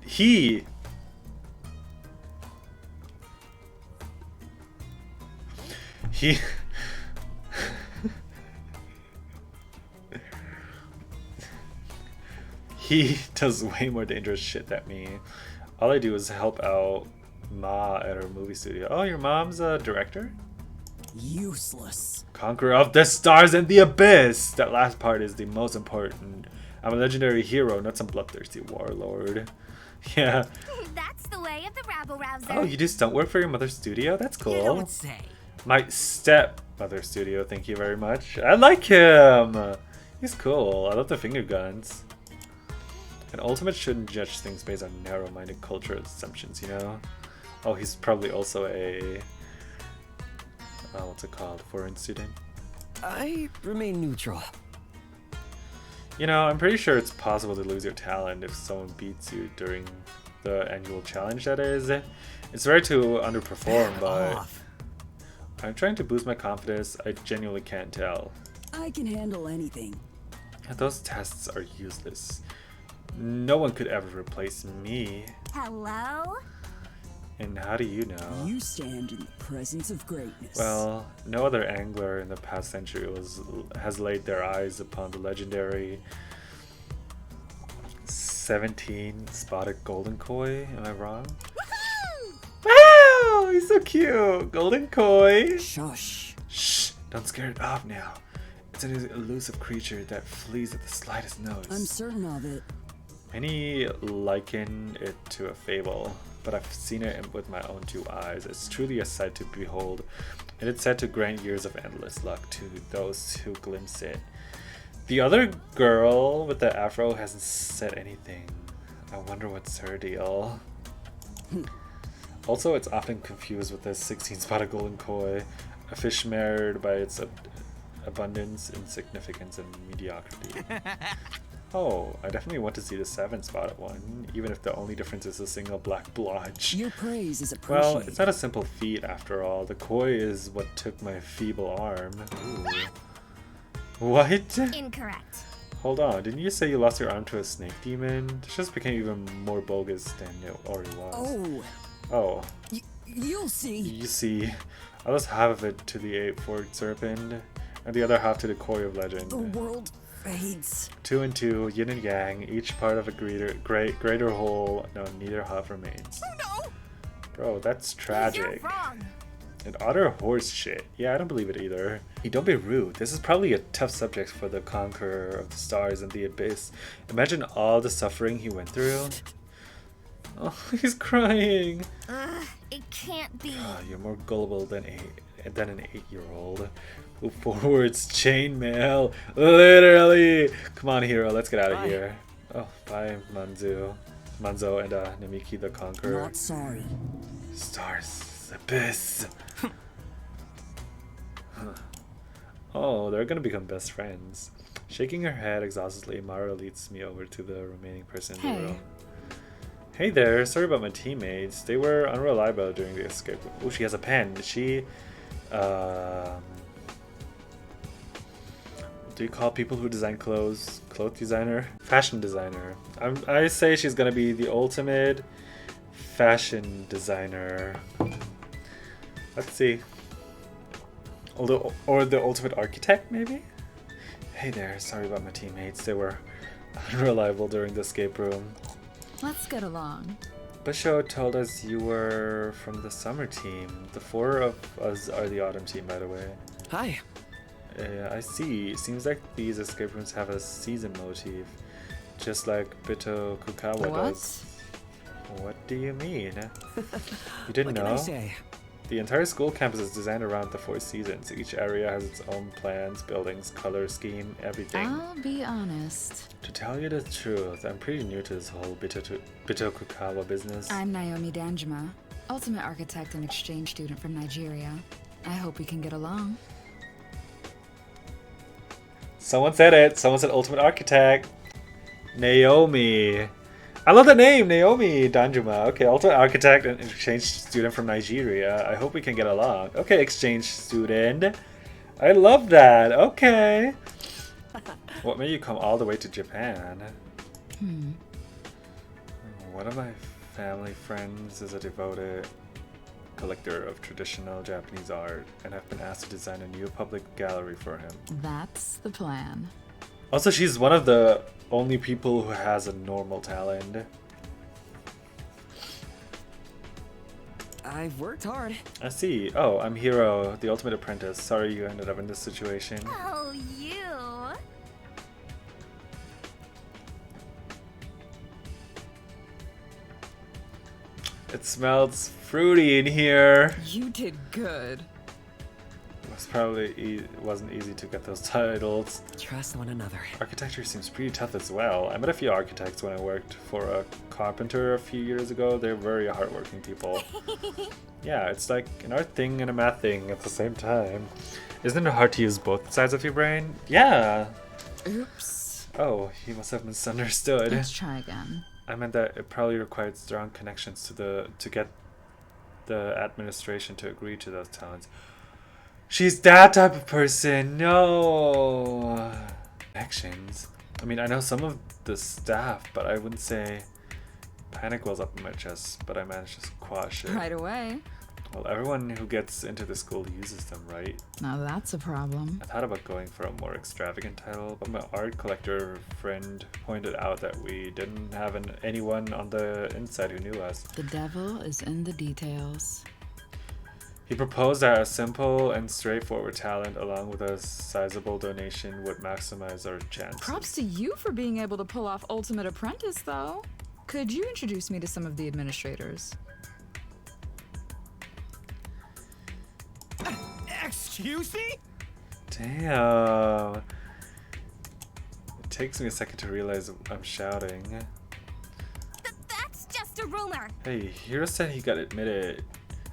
He does way more dangerous shit than me. All I do is help out Ma at her movie studio. Oh, your mom's a director? Useless. Conqueror of the stars and the abyss! That last part is the most important. I'm a legendary hero, not some bloodthirsty warlord. Yeah. That's the way of the rabble-rouser. Oh, you do stunt work for your mother's studio? That's cool. You don't say. My stepmother's studio, thank you very much. I like him! He's cool. I love the finger guns. An ultimate shouldn't judge things based on narrow-minded cultural assumptions, you know? Oh, he's probably also a... what's it called? Foreign student? I remain neutral. You know, I'm pretty sure it's possible to lose your talent if someone beats you during the annual challenge, that is. It's rare to underperform, but I'm trying to boost my confidence. I genuinely can't tell. I can handle anything. Those tests are useless. No one could ever replace me. Hello? And how do you know? You stand in the presence of greatness. Well, no other angler in the past century has laid their eyes upon the legendary 17 spotted golden koi. Am I wrong? Wow! He's so cute! Golden koi! Shush. Shh! Don't scare it off now. It's an elusive creature that flees at the slightest noise. I'm certain of it. Many liken it to a fable, but I've seen it with my own two eyes. It's truly a sight to behold, and it's said to grant years of endless luck to those who glimpse it. The other girl with the afro hasn't said anything. I wonder what's her deal. Also, it's often confused with the 16-spotted golden koi, a fish marred by its abundance, insignificance, and mediocrity. Oh, I definitely want to see the 7-spotted one, even if the only difference is a single black blotch. Your praise is appreciated. Well, it's not a simple feat after all. The koi is what took my feeble arm. Ooh. What? Incorrect. Hold on, didn't you say you lost your arm to a snake demon? This just became even more bogus than it already was. Oh. You'll see. You see. I lost half of it to the 8-forked serpent, and the other half to the koi of legend. The world fades. 2 and 2, yin and yang, each part of a greater whole. No, neither half remains. Oh no! Bro, that's tragic. You're wrong. And utter horse shit. Yeah, I don't believe it either. Hey, don't be rude. This is probably a tough subject for the conqueror of the stars and the abyss. Imagine all the suffering he went through. Oh, he's crying. It can't be. Oh, you're more gullible than an 8-year-old. Who forwards chainmail? Literally. Come on, hero. Let's get out of here. Oh, bye, Manzo and Namiki the Conqueror. Not sorry. Stars, abyss. Oh, they're gonna become best friends. Shaking her head exhaustedly, Mara leads me over to the remaining person in the room. Hey there, sorry about my teammates. They were unreliable during the escape. Oh, she has a pen. Is she, do you call people who design clothes designer? Fashion designer. I say she's gonna be the ultimate fashion designer. Let's see. Or the ultimate architect, maybe? Hey there, sorry about my teammates. They were unreliable during the escape room. Let's get along. Busho told us you were from the summer team. The 4 of us are the autumn team, by the way. Hi. I see. Seems like these escape rooms have a season motif, just like Bito Kukawa does. What do you mean? You didn't know? What can I say? The entire school campus is designed around the 4 seasons. Each area has its own plans, buildings, color scheme, everything. I'll be honest. To tell you the truth, I'm pretty new to this whole Bito Kukawa business. I'm Naomi Danjuma, ultimate architect and exchange student from Nigeria. I hope we can get along. Someone said it. Someone said ultimate architect. Naomi. I love the name, Naomi Danjuma. Okay, ultimate architect and exchange student from Nigeria. I hope we can get along. Okay, exchange student. I love that. Okay. What made you come all the way to Japan? One of my family friends is a devoted collector of traditional Japanese art, and I've been asked to design a new public gallery for him. That's the plan. Also, she's one of the only people who has a normal talent. I've worked hard. I see. Oh, I'm Hiro, the ultimate apprentice. Sorry you ended up in this situation. Oh, you. It smells fruity in here. You did good. It probably wasn't easy to get those titles. Trust one another. Architecture seems pretty tough as well. I met a few architects when I worked for a carpenter a few years ago. They're very hardworking people. Yeah, it's like an art thing and a math thing at the same time. Isn't it hard to use both sides of your brain? Yeah. Oops. Oh, he must have misunderstood. Let's try again. I meant that it probably required strong connections to get the administration to agree to those talents. She's that type of person. No. Connections. I mean, I know some of the staff, but I wouldn't say panic wells up in my chest, but I managed to quash it. Right away. Well, everyone who gets into the school uses them, right? Now that's a problem. I thought about going for a more extravagant title, but my art collector friend pointed out that we didn't have anyone on the inside who knew us. The devil is in the details. He proposed that a simple and straightforward talent along with a sizable donation would maximize our chances. Props to you for being able to pull off Ultimate Apprentice, though. Could you introduce me to some of the administrators? Excuse me? Damn. It takes me a second to realize I'm shouting. That's just a rumor. Hey, Hiro said he got admitted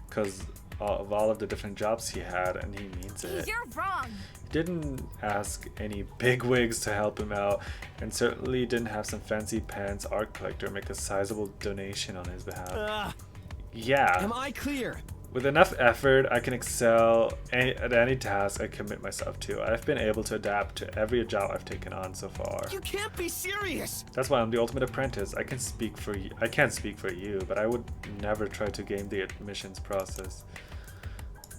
because of all of the different jobs he had, and he means it. You're wrong. He didn't ask any bigwigs to help him out, and certainly didn't have some fancy pants art collector make a sizable donation on his behalf. Yeah. Am I clear? With enough effort, I can excel at any task I commit myself to. I've been able to adapt to every job I've taken on so far. You can't be serious. That's why I'm the ultimate apprentice. I can't speak for you, but I would never try to game the admissions process.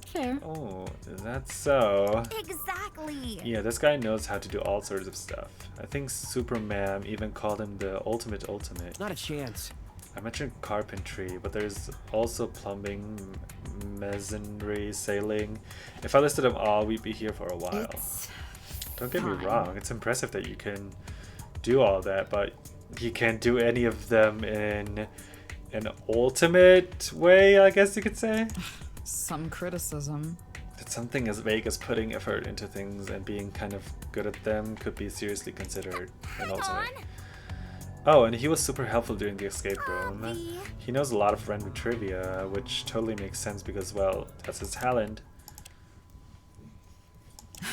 Fair. Oh, is that so? Exactly. Yeah, this guy knows how to do all sorts of stuff. I think Superman even called him the ultimate. Not a chance. I mentioned carpentry, but there's also plumbing, masonry, sailing. If I listed them all, we'd be here for a while. Don't get me wrong, it's impressive that you can do all that, but you can't do any of them in an ultimate way, I guess you could say. Some criticism. That something as vague as putting effort into things and being kind of good at them could be seriously considered an ultimate. Oh, and he was super helpful during the escape room. He knows a lot of random trivia, which totally makes sense because, well, that's his talent.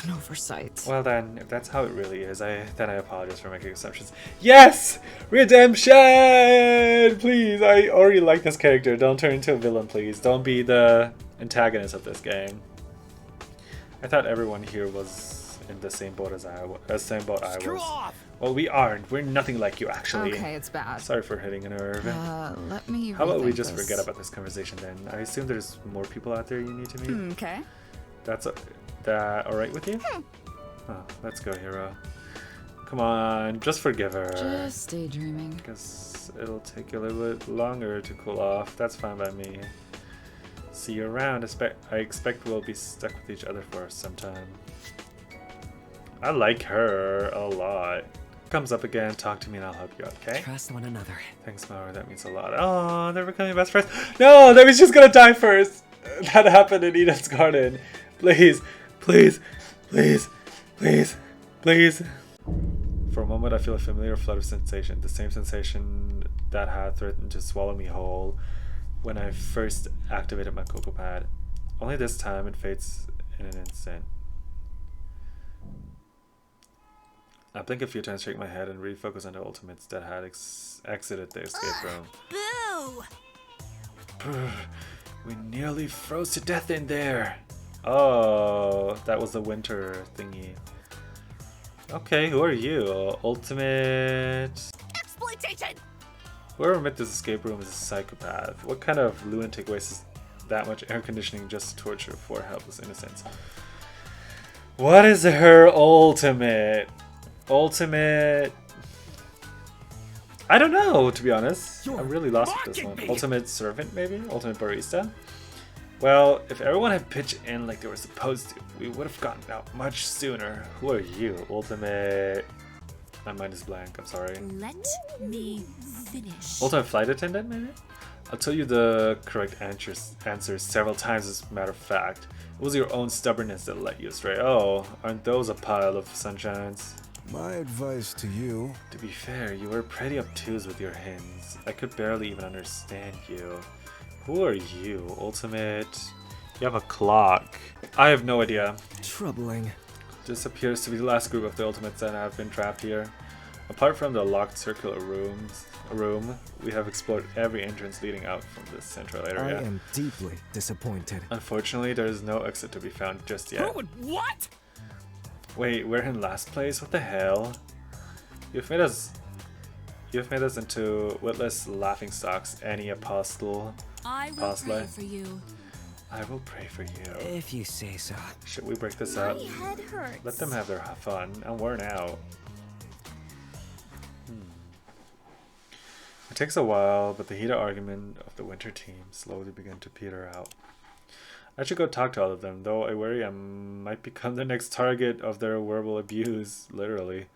An oversight. Well then, if that's how it really is, then I apologize for making assumptions. Yes! Redemption! Please, I already like this character. Don't turn into a villain, please. Don't be the antagonist of this game. I thought everyone here was in the same boat as I was. Screw off! Well, we aren't. We're nothing like you, actually. Okay, it's bad. Sorry for hitting a nerve. Let me How about we just this. forget about this conversation then? I assume there's more people out there you need to meet. Okay. That's that all right with you? Oh, let's go, Hiro. Come on, just forgive her. Just daydreaming. Guess it'll take you a little bit longer to cool off. That's fine by me. See you around. I expect we'll be stuck with each other for some time. I like her a lot. Comes up again, talk to me and I'll help you out, okay? Trust one another. Thanks, Mauro. That means a lot. Oh, they're becoming best friends. No, that means she's gonna die first. That happened in Eden's Garden. Please, please, please, please, please. For a moment, I feel a familiar flood of sensation. The same sensation that had threatened to swallow me whole when I first activated my Cocoa Pad. Only this time it fades in an instant. I blink a few times, shake my head, and refocus on the ultimates that had exited the escape room. Boo! We nearly froze to death in there. Oh, that was the winter thingy. Okay, who are you? Ultimate... Exploitation! Whoever made this escape room is a psychopath. What kind of lunatic wastes that much air conditioning just to torture for helpless innocents? What is her ultimate? Ultimate... I don't know, to be honest. I'm really lost with this one. Ultimate servant, maybe? Ultimate barista? Well, if everyone had pitched in like they were supposed to, we would have gotten out much sooner. Who are you? Ultimate... My mind is blank, I'm sorry. Let me finish. Ultimate flight attendant, maybe? I'll tell you the correct answers several times as a matter of fact. It was your own stubbornness that led you astray. Oh, aren't those a pile of sunshines? My advice to you... To be fair, you were pretty obtuse with your hints. I could barely even understand you. Who are you, Ultimate? You have a clock. I have no idea. Troubling. This appears to be the last group of the Ultimates that have been trapped here. Apart from the locked circular room, we have explored every entrance leading out from this central area. I am deeply disappointed. Unfortunately, there is no exit to be found just yet. Who would what? Wait, we're in last place? What the hell? You've made us into witless laughingstocks, any apostle. I will pray for you. I will pray for you. If you say so. Should we break this up? My head hurts. Let them have their fun. I'm worn out. It takes a while, but the heated argument of the winter team slowly began to peter out. I should go talk to all of them, though I worry I might become the next target of their verbal abuse, literally.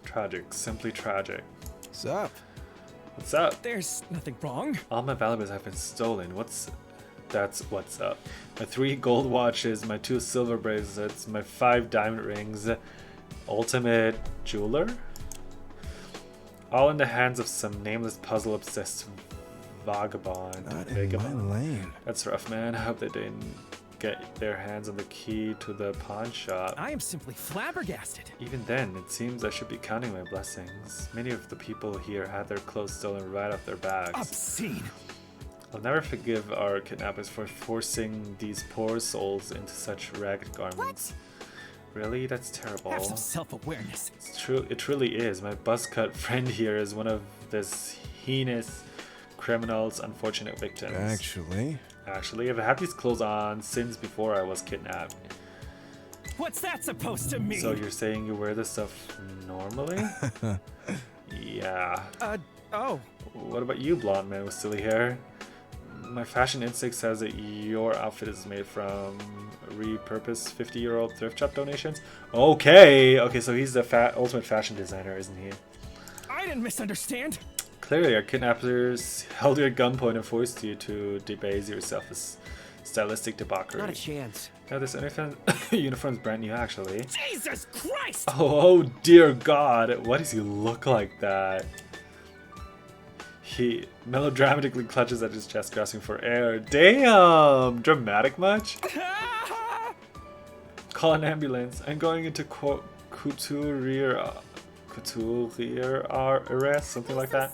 Tragic, simply tragic. What's up? What's up? There's nothing wrong. All my valuables have been stolen. That's what's up. My 3 gold watches, my 2 silver bracelets, my 5 diamond rings, ultimate jeweler? All in the hands of some nameless puzzle-obsessed vagabond. Not in my lane. That's rough, man. I hope they didn't get their hands on the key to the pawn shop. I am simply flabbergasted. Even then, it seems I should be counting my blessings. Many of the people here had their clothes stolen right off their backs. Obscene. I'll never forgive our kidnappers for forcing these poor souls into such ragged garments. What? Really? That's terrible. Have some self-awareness. It's true. It truly is. My buzzcut friend here is one of this heinous criminal's unfortunate victims. Actually, I've had these clothes on since before I was kidnapped. What's that supposed to mean? So you're saying you wear this stuff normally? Yeah. Oh. What about you, blonde man with silly hair? My fashion instinct says that your outfit is made from repurposed 50-year-old thrift shop donations. Okay, so he's the ultimate fashion designer, isn't he? I didn't misunderstand. Clearly, our kidnappers held you at gunpoint and forced you to debase yourself as stylistic debauchery. Not a chance. Now, this uniform's brand new, actually. Jesus Christ! Oh dear God, why does he look like that? He melodramatically clutches at his chest, grasping for air. Damn! Dramatic much? Call an ambulance. I'm going into couturier arrest, something like that.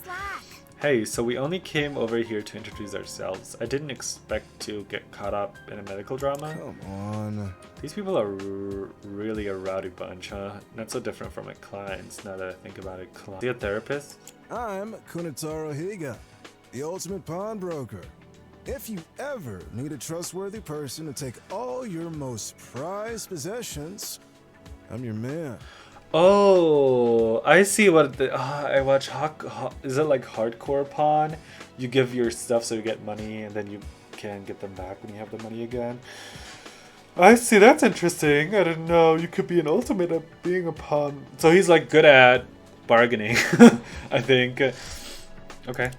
Hey, so we only came over here to introduce ourselves. I didn't expect to get caught up in a medical drama. Come on. These people are really a rowdy bunch, huh? Not so different from my clients, now that I think about it. Are you a therapist? I'm Kunitaro Higa, the ultimate pawnbroker. If you ever need a trustworthy person to take all your most prized possessions, I'm your man. Oh, I see what I watch. Is it like hardcore pawn? You give your stuff so you get money, and then you can get them back when you have the money again. I see. That's interesting. I didn't know you could be an ultimate at being a pawn. So he's like good at bargaining, I think. Okay.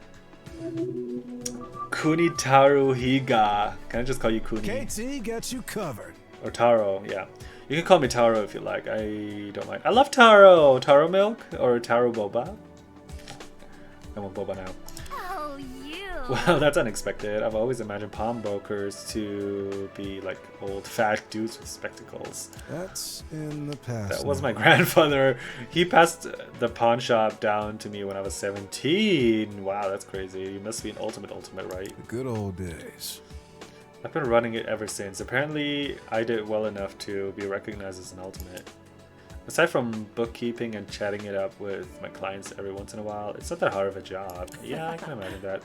Kunitaro Higa. Can I just call you Kuni? KT got you covered. Or Taro, yeah. You can call me Taro if you like. I don't mind. I love Taro! Taro milk? Or Taro boba? I want boba now. Oh, you! Well, that's unexpected. I've always imagined pawnbrokers to be like old fat dudes with spectacles. That's in the past. That was my grandfather. He passed the pawn shop down to me when I was 17. Wow, that's crazy. You must be an ultimate, right? The good old days. I've been running it ever since. Apparently, I did well enough to be recognized as an ultimate. Aside from bookkeeping and chatting it up with my clients every once in a while, it's not that hard of a job. Yeah, I can imagine that.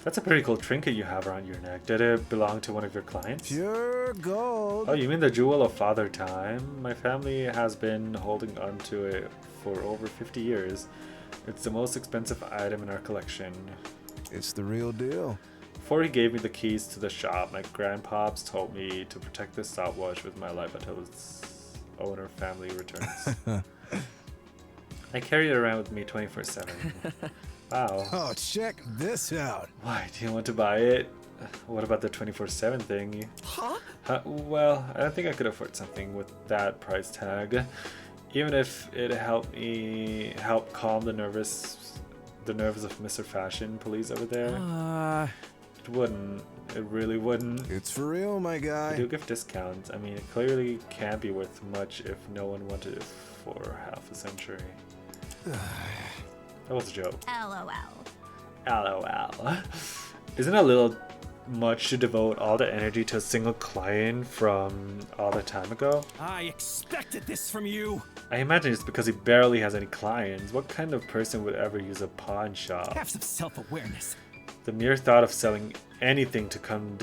That's a pretty cool trinket you have around your neck. Did it belong to one of your clients? Pure gold. Oh, you mean the jewel of father time? My family has been holding on to it for over 50 years. It's the most expensive item in our collection. It's the real deal. Before he gave me the keys to the shop, my grandpops told me to protect this stopwatch with my life until its owner family returns. I carry it around with me 24/7. Wow. Oh, check this out. Why, do you want to buy it? What about the 24/7 thing? Huh? Well, I don't think I could afford something with that price tag. Even if it helped calm the nerves of Mr. Fashion Police over there. It wouldn't. It really wouldn't. It's for real, my guy. I do give discounts. I mean, it clearly can't be worth much if no one wanted it for half a century. That was a joke. LOL. LOL. Isn't it a little much to devote all the energy to a single client from all the time ago? I expected this from you. I imagine it's because he barely has any clients. What kind of person would ever use a pawn shop? Have some self-awareness. The mere thought of selling anything to come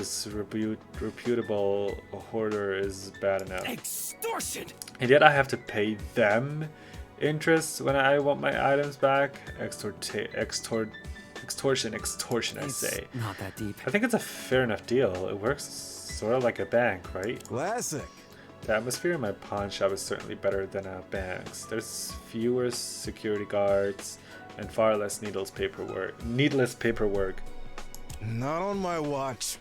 reputable hoarder is bad enough. Extortion! And yet I have to pay them interest when I want my items back. Extortion, I say. Not that deep. I think it's a fair enough deal. It works sort of like a bank, right? Classic. The atmosphere in my pawn shop is certainly better than a bank's. There's fewer security guards and far less needless paperwork. Not on my watch.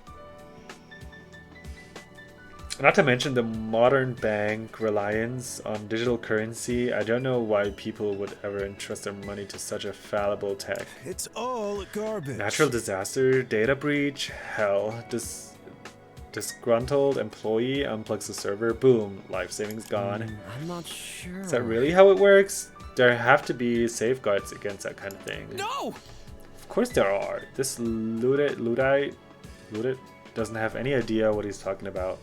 Not to mention the modern bank reliance on digital currency. I don't know why people would ever entrust their money to such a fallible tech. It's all garbage. Natural disaster, data breach, hell, disgruntled employee unplugs the server, boom, life savings gone. I'm not sure. Is that really how it works? There have to be safeguards against that kind of thing. No! Of course there are. This Luddite doesn't have any idea what he's talking about.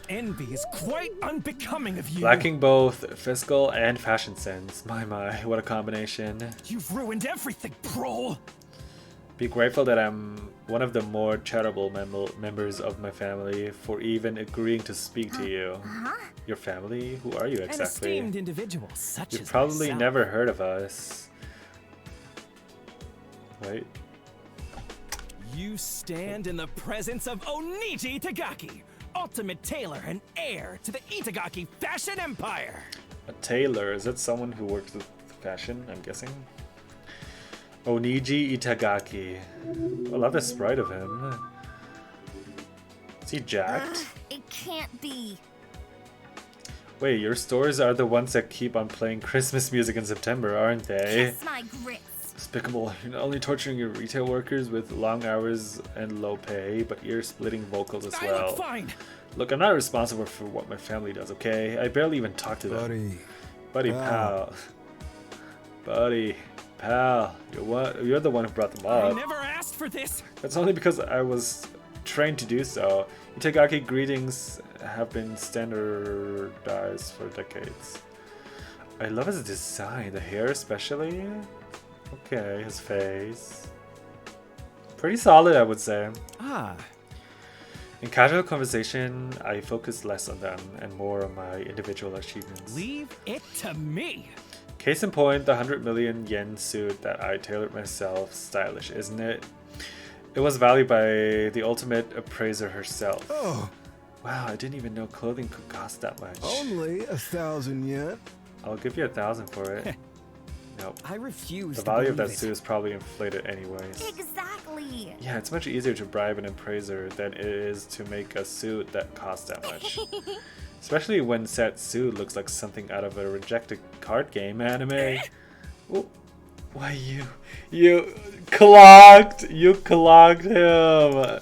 Envy is quite unbecoming of you. Lacking both fiscal and fashion sense. My, what a combination. You've ruined everything, Prol. Be grateful that I'm one of the more charitable members of my family for even agreeing to speak to you. Your family? Who are you exactly? An esteemed individual such You've as probably myself. never heard of us. Wait. You stand in the presence of Oniji Itagaki, ultimate tailor and heir to the Itagaki fashion empire. A tailor? Is that someone who works with fashion, I'm guessing? Oniji Itagaki. I love the sprite of him. Is he jacked? It can't be. Wait, your stores are the ones that keep on playing Christmas music in September, aren't they? Kiss my grits. Despicable. You're not only torturing your retail workers with long hours and low pay, but ear-splitting vocals as well. I look fine. Look, I'm not responsible for what my family does, okay? I barely even talk to them. Buddy, pal. Buddy, pal. You're the one who brought them up. I never asked for this. That's only because I was trained to do so. Itagaki greetings have been standardized for decades. I love his design, the hair especially. Okay, his face. Pretty solid, I would say. In casual conversation, I focus less on them and more on my individual achievements. Leave it to me. Case in point, the 100 million yen suit that I tailored myself. Stylish, isn't it? It was valued by the ultimate appraiser herself. Oh. Wow, I didn't even know clothing could cost that much. Only 1,000 yen. I'll give you 1,000 for it. Nope. I refuse. The value of that suit is probably inflated anyways. Exactly. Yeah, it's much easier to bribe an appraiser than it is to make a suit that costs that much. Especially when said suit looks like something out of a rejected card game anime. Oh, why you clogged him.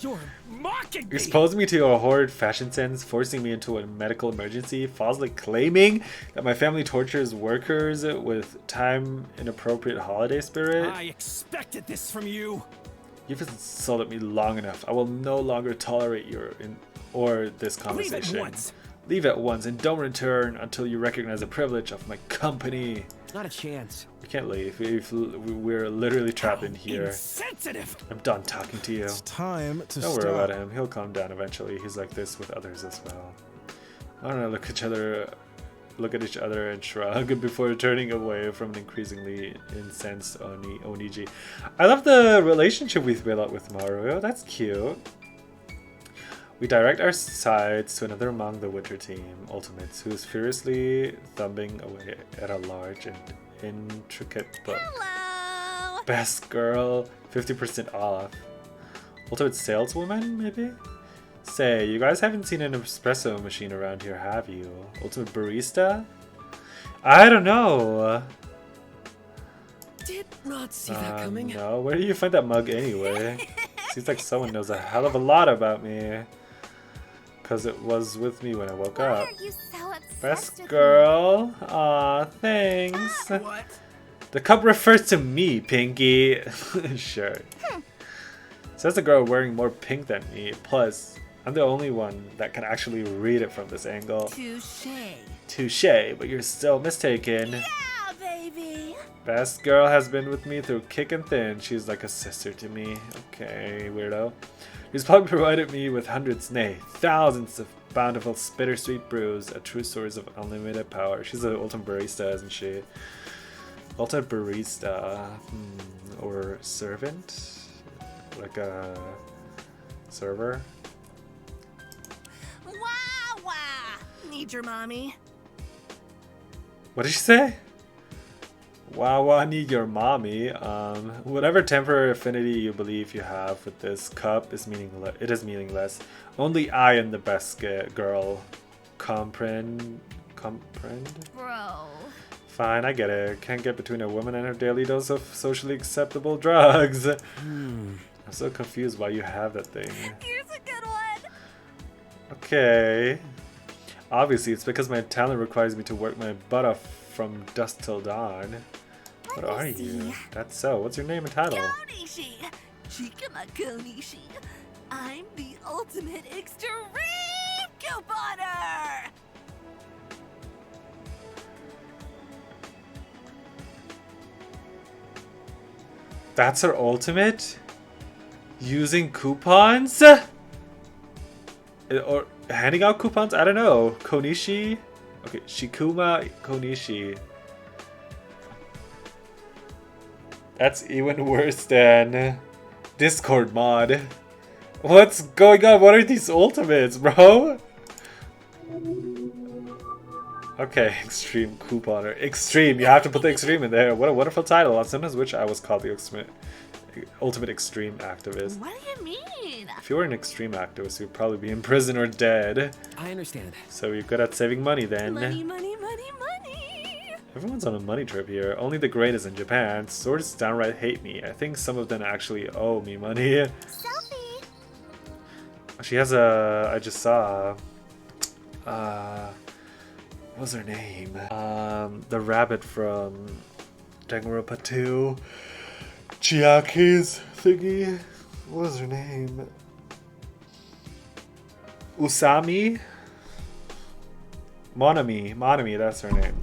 You're mocking me. Exposing me to a horrid fashion sense, forcing me into a medical emergency, falsely claiming that my family tortures workers with time inappropriate holiday spirit. I expected this from you. You've insulted me long enough. I will no longer tolerate this conversation. Leave at once. Leave at once and don't return until you recognize the privilege of my company. Not a chance. We can't leave. We're literally trapped in here. Insensitive. I'm done talking to you. It's time to Don't stop. worry about him. He'll calm down eventually. He's like this with others as well. I don't know. Look at each other and shrug before turning away from an increasingly incensed Oniji. I love the relationship we've built up with Mario. That's cute. We direct our sights to another among the Winter Team Ultimates, who is furiously thumbing away at a large and intricate book. Hello! Best girl, 50% off. Ultimate saleswoman, maybe? Say, you guys haven't seen an espresso machine around here, have you? Ultimate barista? I don't know. Did not see that coming. No, where do you find that mug anyway? Seems like someone knows a hell of a lot about me. Because it was with me when I woke Why up. are you so obsessed Best with girl. Aw, thanks. What? The cup refers to me, Pinky. Sure. Says the girl wearing more pink than me. Plus, I'm the only one that can actually read it from this angle. Touché. Touché, but you're still mistaken. Yeah, baby. Best girl has been with me through thick and thin. She's like a sister to me. Okay, weirdo. She's probably provided me with hundreds, nay, thousands of bountiful bittersweet brews, a true source of unlimited power. She's an ultimate barista, isn't she? Ultimate barista. Or servant? Like a server? Wah wah. Need your mommy. What did she say? Wow, I need your mommy. Whatever temporary affinity you believe you have with this cup is meaningless. It is meaningless. Only I am the best girl. Comprehend? Bro. Fine, I get it. Can't get between a woman and her daily dose of socially acceptable drugs. I'm so confused why you have that thing. Here's a good one. Okay. Obviously, it's because my talent requires me to work my butt off from dusk till dawn. What are you? That's so. What's your name and title? Konishi. Chikamakonishi. I'm the ultimate extreme couponer. That's her ultimate? Using coupons? Or handing out coupons? I don't know. Konishi? Okay, Shikuma Konishi. That's even worse than Discord mod. What's going on? What are these ultimates, bro? Okay, extreme couponer. Extreme, you have to put the extreme in there. What a wonderful title. On sometimes which I was called the ultimate extreme activist. What do you mean? If you were an extreme activist, you'd probably be in prison or dead. I understand. So you're good at saving money then. Money, money, money, money. Everyone's on a money trip here. Only the greatest in Japan. Swords downright hate me. I think some of them actually owe me money. Selfie. She has a... I just saw... what's her name? The rabbit from Danganronpa 2. Chiaki's thingy. What was her name? Usami? Monami, that's her name.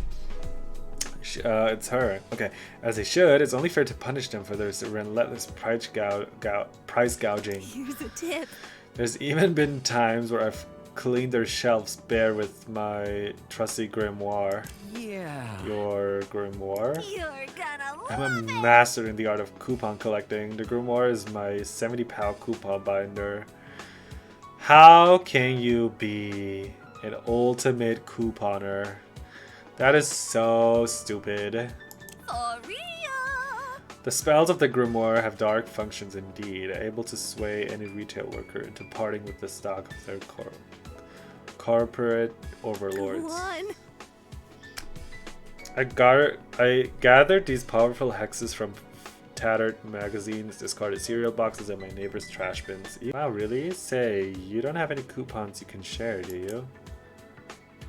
It's her. Okay, as they should, it's only fair to punish them for their relentless price gouging. Here's a tip. There's even been times where I've cleaned their shelves bare with my trusty grimoire. Yeah. Your grimoire? You're gonna love I'm a master in the art of coupon collecting. The grimoire is my 70-pound coupon binder. How can you be an ultimate couponer? That is so stupid. For real. The spells of the grimoire have dark functions indeed, able to sway any retail worker into parting with the stock of their corporate overlords. One. I gathered these powerful hexes from tattered magazines, discarded cereal boxes, and my neighbor's trash bins. Wow, really? Say, you don't have any coupons you can share, do you?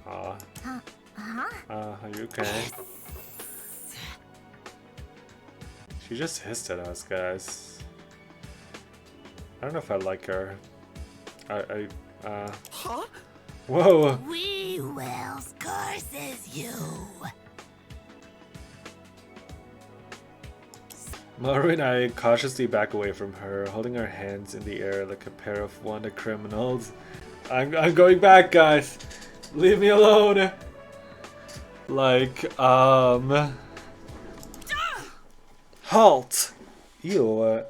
Aw. Are you okay? She just hissed at us, guys. I don't know if I like her. Huh? Whoa! We will curses you. Maru and I cautiously back away from her, holding our hands in the air like a pair of wanted criminals. I'm going back, guys. Leave me alone. Like, halt! Ew,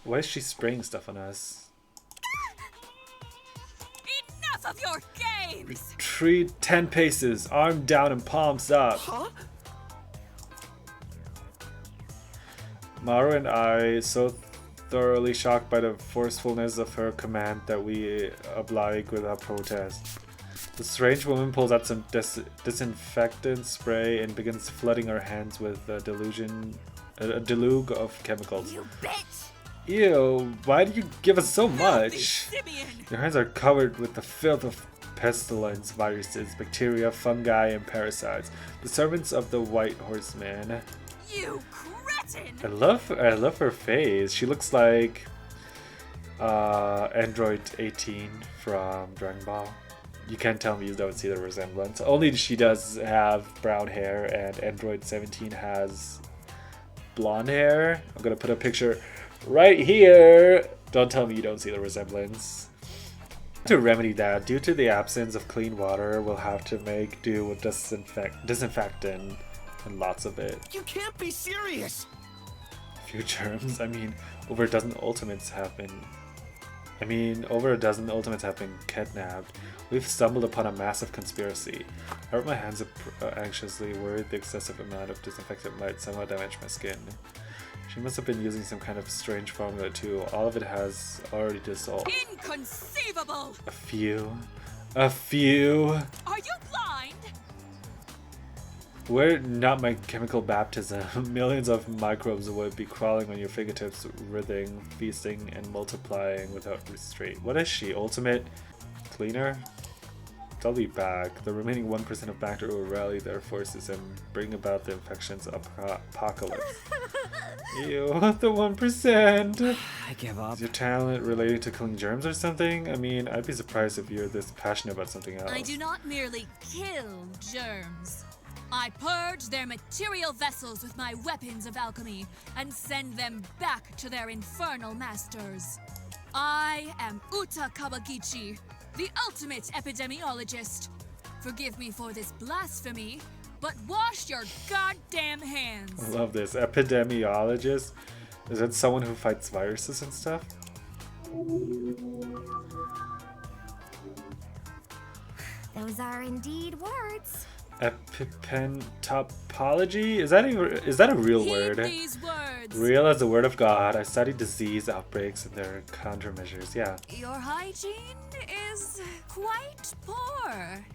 why is she spraying stuff on us? Enough of your games! Retreat 10 paces, arm down and palms up. Huh? Maru and I, so thoroughly shocked by the forcefulness of her command that we oblige without protest. The strange woman pulls out some disinfectant spray and begins flooding our hands with a deluge of chemicals. You bitch! Ew, why do you give us so much? Your hands are covered with the filth of pestilence, viruses, bacteria, fungi, and parasites. The servants of the White Horseman. You cretin! I love her face. She looks like Android 18 from Dragon Ball. You can't tell me you don't see the resemblance. Only she does have brown hair and Android 17 has blonde hair. I'm gonna put a picture right here. Don't tell me you don't see the resemblance. To remedy that, due to the absence of clean water, we'll have to make do with disinfectant and lots of it. You can't be serious! A few germs. Over a dozen ultimates have been kidnapped. We've stumbled upon a massive conspiracy. I rub my hands up anxiously, worried the excessive amount of disinfectant might somehow damage my skin. She must have been using some kind of strange formula too. All of it has already dissolved. Inconceivable! A few. A few. Are you blind? Were not my chemical baptism, millions of microbes would be crawling on your fingertips, writhing, feasting, and multiplying without restraint. What is she? Ultimate cleaner? They'll be back. The remaining 1% of bacteria will rally their forces and bring about the infection's apocalypse. Ew, the 1%! I give up. Is your talent related to killing germs or something? I'd be surprised if you're this passionate about something else. I do not merely kill germs. I purge their material vessels with my weapons of alchemy and send them back to their infernal masters. I am Uta Kawagichi, the ultimate epidemiologist. Forgive me for this blasphemy, but wash your goddamn hands. I love this. Epidemiologist? Is that someone who fights viruses and stuff? Those are indeed words. Epipentopology? Is that a real word? These words. Real as the word of God. I study disease outbreaks and their countermeasures. Yeah. Your hygiene is quite poor.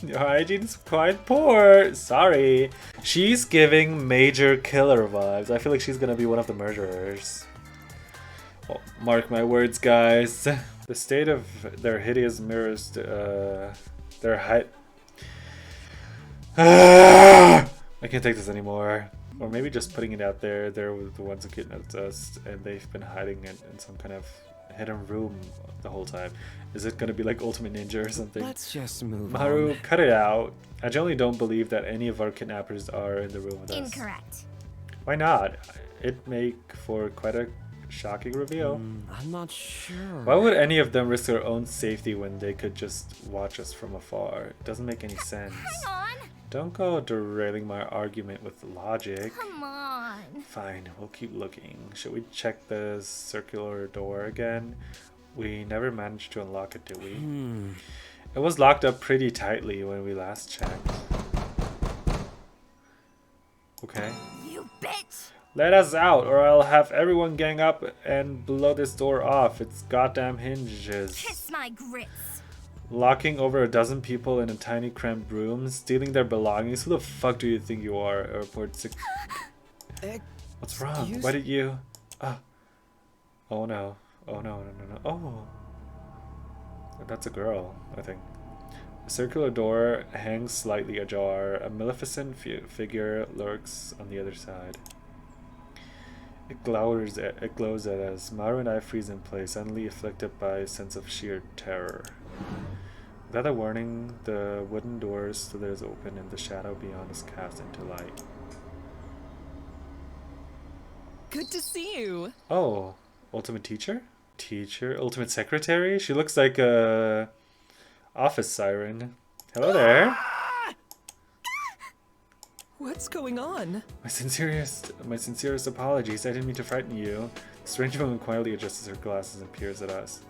Your hygiene's quite poor. Sorry. She's giving major killer vibes. I feel like she's gonna be one of the murderers. Oh, mark my words, guys. The state of their hideous mirrors, their height. I can't take this anymore. Or maybe just putting it out there. They're the ones who kidnapped us, and they've been hiding it in some kind of hidden room the whole time. Is it gonna be like Ultimate Ninja or something? Let's just move Maru, on. cut it out. I generally don't believe that any of our kidnappers are in the room with us. Incorrect. Why not? It'd make for quite a shocking reveal. I'm not sure. Why would any of them risk their own safety when they could just watch us from afar? It doesn't make any sense. Hang on. Don't go derailing my argument with logic. Come on. Fine, we'll keep looking. Should we check the circular door again? We never managed to unlock it, did we? It was locked up pretty tightly when we last checked. Okay. You bitch! Let us out, or I'll have everyone gang up and blow this door off. Its goddamn hinges. Kiss my grits. Locking over a dozen people in a tiny cramped room, stealing their belongings. Who the fuck do you think you are? Airport six. What's wrong? Why did you? Oh no! Oh no! Oh, that's a girl, I think. A circular door hangs slightly ajar. A maleficent figure lurks on the other side. It glows at us. Maru and I freeze in place, suddenly afflicted by a sense of sheer terror. Without a warning, the wooden door slithers open and the shadow beyond is cast into light. Good to see you. Oh, ultimate teacher? Ultimate secretary? She looks like a office siren. Hello there. What's going on? My sincerest apologies. I didn't mean to frighten you. The strange woman quietly adjusts her glasses and peers at us.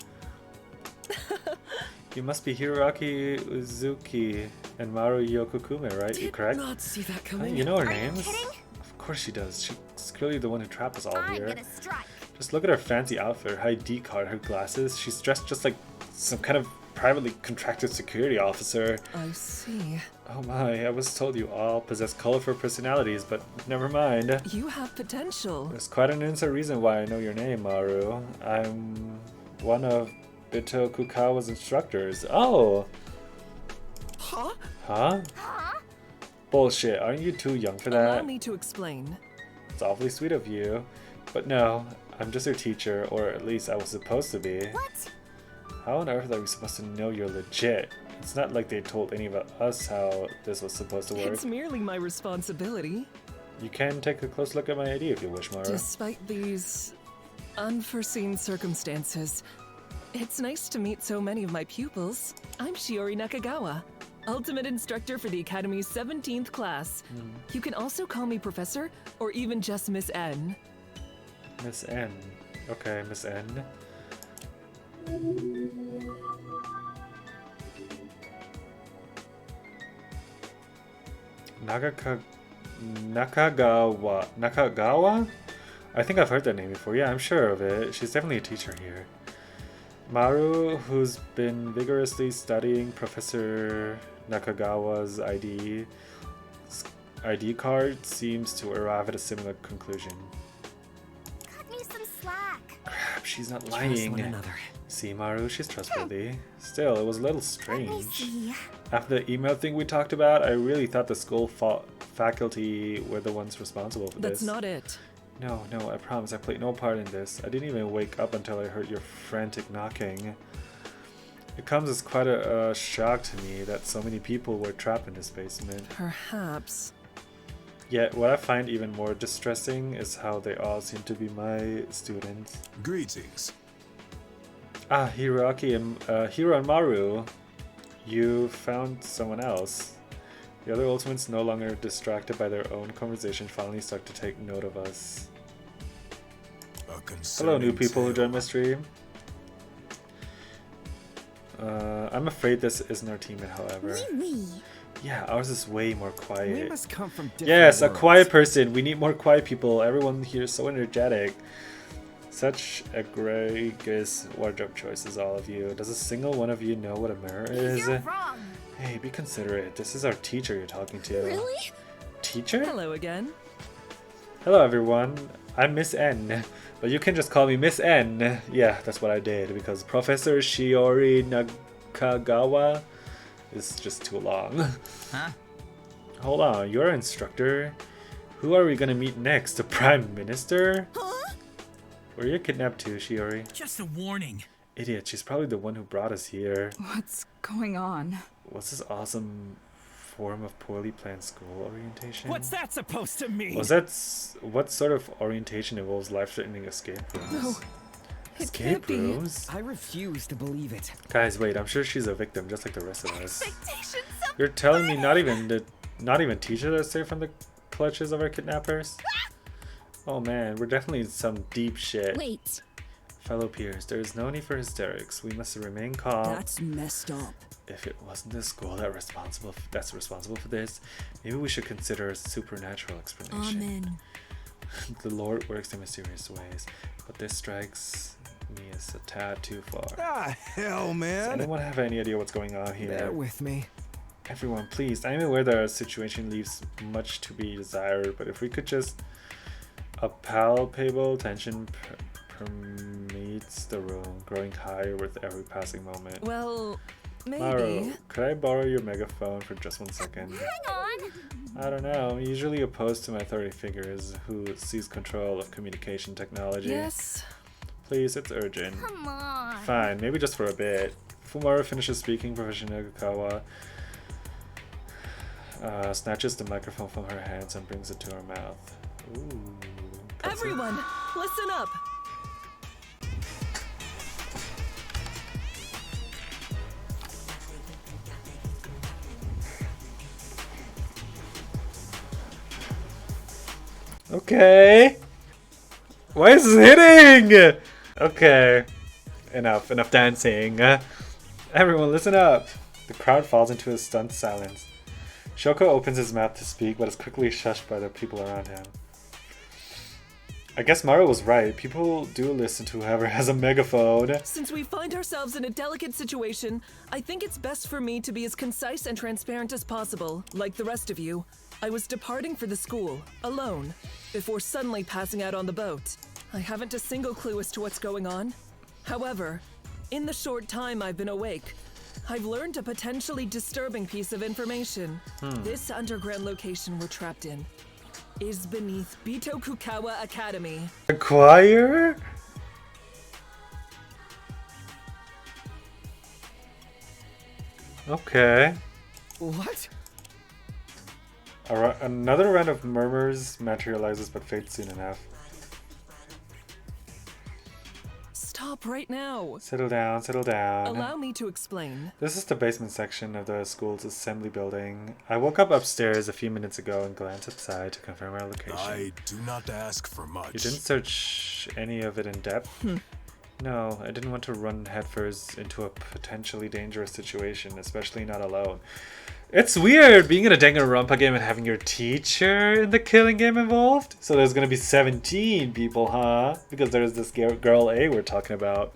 You must be Hiroaki Uzuki and Maru Yokokume, right? You correct? Did not see that coming. You know our Are you names? kidding? Of course she does. She's clearly the one who trapped us all I'm here. gonna strike. Just look at her fancy outfit, her ID card, her glasses. She's dressed just like some kind of privately contracted security officer. I see. Oh my, I was told you all possess colorful personalities, but never mind. You have potential. There's quite an innocent reason why I know your name, Maru. I'm one of Bito Kukawa's instructors. Oh! Huh? Huh? Bullshit, aren't you too young for that? Allow me to explain. It's awfully sweet of you. But no, I'm just your teacher, or at least I was supposed to be. What? How on earth are we supposed to know you're legit? It's not like they told any of us how this was supposed to work. It's merely my responsibility. You can take a close look at my ID if you wish, Maru. Despite these unforeseen circumstances, it's nice to meet so many of my pupils. I'm Shiori Nakagawa, Ultimate Instructor for the Academy's 17th class. You can also call me Professor, or even just Miss N. Miss N. Okay, Miss N. Nakagawa? I think I've heard that name before. Yeah, I'm sure of it. She's definitely a teacher here. Maru, who's been vigorously studying Professor Nakagawa's ID card, seems to arrive at a similar conclusion. Cut me some slack. Crap, she's not Trust lying. one another. See, Maru, she's trustworthy. Still, it was a little Let me strange. see. After the email thing we talked about, I really thought the school faculty were the ones responsible for this. That's not it. No, I promise I played no part in this. I didn't even wake up until I heard your frantic knocking. It comes as quite a shock to me that so many people were trapped in this basement. Perhaps. Yet, what I find even more distressing is how they all seem to be my students. Greetings. Ah, Hiroaki and Hiro and Maru. You found someone else. The other Ultimates, no longer distracted by their own conversation, finally start to take note of us. Hello, new people who joined my stream. I'm afraid this isn't our teammate, however. Yeah, ours is way more quiet. We must come from different Yes, a worlds. quiet person. We need more quiet people. Everyone here is so energetic. Such egregious wardrobe choices, all of you. Does a single one of you know what a mirror is? You're wrong. Hey, be considerate. This is our teacher you're talking to. Really? Teacher? Hello again. Hello, everyone. I'm Miss N, but you can just call me Miss N. Yeah, that's what I did, because Professor Shiori Nakagawa is just too long. Huh? Hold on, you're an instructor? Who are we gonna meet next? The Prime Minister? Huh? Were you kidnapped too, Shiori? Just a warning. Idiot, she's probably the one who brought us here. What's going on? What's this awesome form of poorly planned school orientation? What's that supposed to mean? What sort of orientation involves life-threatening escape rooms? No, it Escape can't be. rooms? I refuse to believe it. Guys, wait, I'm sure she's a victim just like the rest of us. Expectations of You're telling me not even teachers are safe from the clutches of our kidnappers? Oh man, we're definitely in some deep shit. Wait. Fellow peers, there is no need for hysterics. We must remain calm. That's messed up. If it wasn't the school that's responsible for this, maybe we should consider a supernatural explanation. Amen. The Lord works in mysterious ways, but this strikes me as a tad too far. Ah, hell, Does man. anyone have any idea what's going on here? Bear with me. Everyone, please. I'm aware that our situation leaves much to be desired, but if we could just... A palpable tension permeates the room, growing higher with every passing moment. Well, maybe. Maru, could I borrow your megaphone for just 1 second? hang on. I don't know. I'm usually opposed to my authority figures who seize control of communication technology. Yes. Please, it's urgent. Come on. Fine, maybe just for a bit. Fumaru finishes speaking. Professor Nagakawa snatches the microphone from her hands and brings it to her mouth. Ooh. Everyone, listen up. Okay. Why is this hitting? Okay. Enough dancing. Everyone, listen up. The crowd falls into a stunned silence. Shoko opens his mouth to speak, but is quickly shushed by the people around him. I guess Mara was right. People do listen to whoever has a megaphone. Since we find ourselves in a delicate situation, I think it's best for me to be as concise and transparent as possible. Like the rest of you, I was departing for the school, alone, before suddenly passing out on the boat. I haven't a single clue as to what's going on. However, in the short time I've been awake, I've learned a potentially disturbing piece of information. This underground location we're trapped in is beneath Bitokukawa Academy. Acquire? Okay. What? Another round of murmurs materializes but fades soon enough. Stop right now. Settle down, settle down. Allow me to explain. This is the basement section of the school's assembly building. I woke up upstairs a few minutes ago and glanced outside to confirm our location. I do not ask for much. You didn't search any of it in depth? No, I didn't want to run headfirst into a potentially dangerous situation, especially not alone. It's weird being in a Danganronpa game and having your teacher in the killing game involved. So there's gonna be 17 people, huh? Because there's this girl A we're talking about.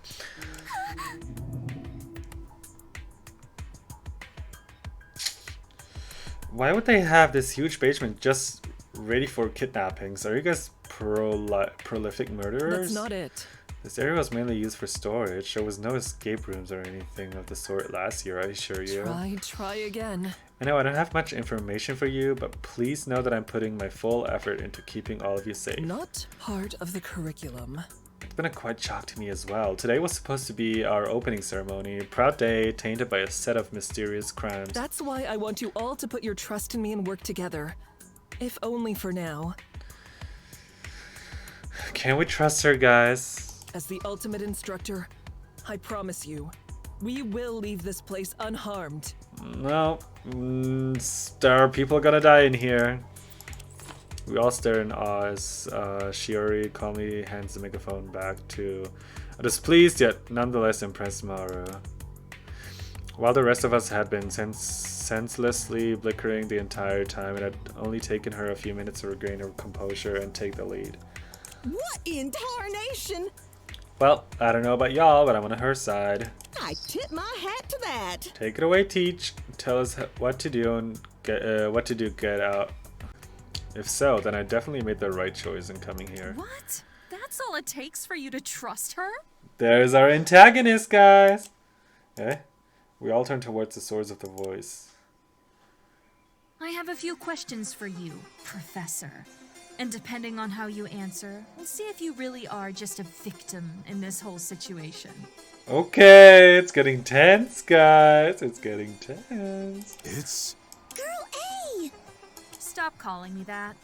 Why would they have this huge basement just ready for kidnappings? Are you guys prolific murderers? That's not it. This area was mainly used for storage. There was no escape rooms or anything of the sort last year, I assure you. Try again. I know I don't have much information for you, but please know that I'm putting my full effort into keeping all of you safe. Not part of the curriculum. It's been a quite shock to me as well. Today was supposed to be our opening ceremony. A proud day tainted by a set of mysterious crimes. That's why I want you all to put your trust in me and work together. If only for now. Can we trust her, guys? As the ultimate instructor, I promise you, we will leave this place unharmed. No. There are people gonna die in here. We all stare in awe as Shiori calmly hands the megaphone back to a displeased yet nonetheless impressed Maru. While the rest of us had been senselessly bickering the entire time, it had only taken her a few minutes to regain her composure and take the lead. What in tarnation? Well, I don't know about y'all, but I'm on her side. I tip my hat to that. Take it away, Teach. Tell us what to do and get out. If so, then I definitely made the right choice in coming here. What? That's all it takes for you to trust her? There's our antagonist, guys. Eh? We all turn towards the source of the voice. I have a few questions for you, Professor. And depending on how you answer, we'll see if you really are just a victim in this whole situation. Okay, it's getting tense, guys. It's getting tense. It's... Girl A! Stop calling me that.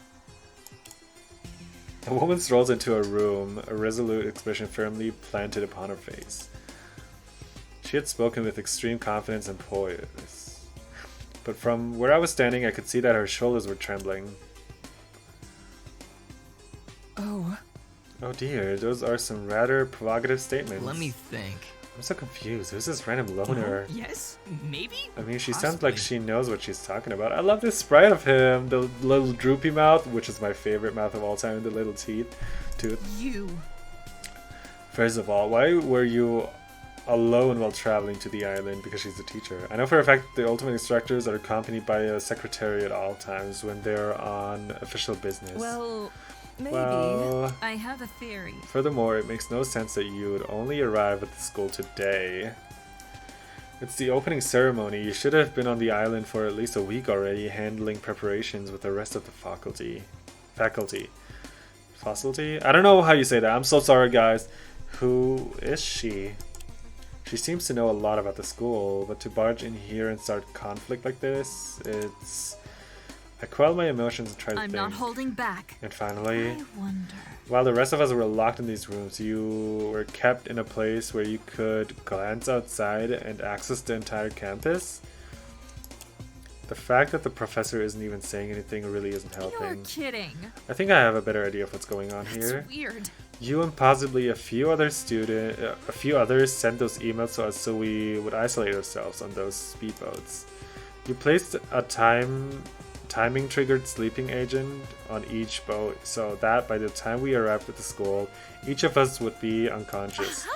A woman strolls into a room, a resolute expression firmly planted upon her face. She had spoken with extreme confidence and poise. But from where I was standing, I could see that her shoulders were trembling. Oh dear, those are some rather provocative statements. Let me think. I'm so confused. Who's this random loner? Yes, maybe? I mean, she sounds like she knows what she's talking about. I love this sprite of him. The little droopy mouth, which is my favorite mouth of all time, the little tooth. You. First of all, why were you alone while traveling to the island? Because she's a teacher. I know for a fact the ultimate instructors are accompanied by a secretary at all times when they're on official business. Well, maybe. Well, I have a theory. Furthermore, it makes no sense that you would only arrive at the school today. It's the opening ceremony. You should have been on the island for at least a week already, handling preparations with the rest of the faculty. Faculty? I don't know how you say that. I'm so sorry, guys. Who is she? She seems to know a lot about the school, but to barge in here and start conflict like this, it's... I quell my emotions and try to think. I'm not holding back. And finally, I wonder. While the rest of us were locked in these rooms, you were kept in a place where you could glance outside and access the entire campus. The fact that the professor isn't even saying anything really isn't helping. You're kidding. I think I have a better idea of what's going on here. That's weird. You and possibly a few others sent those emails to us so we would isolate ourselves on those speedboats. You placed a time timing triggered sleeping agent on each boat so that by the time we arrived at the school, each of us would be unconscious.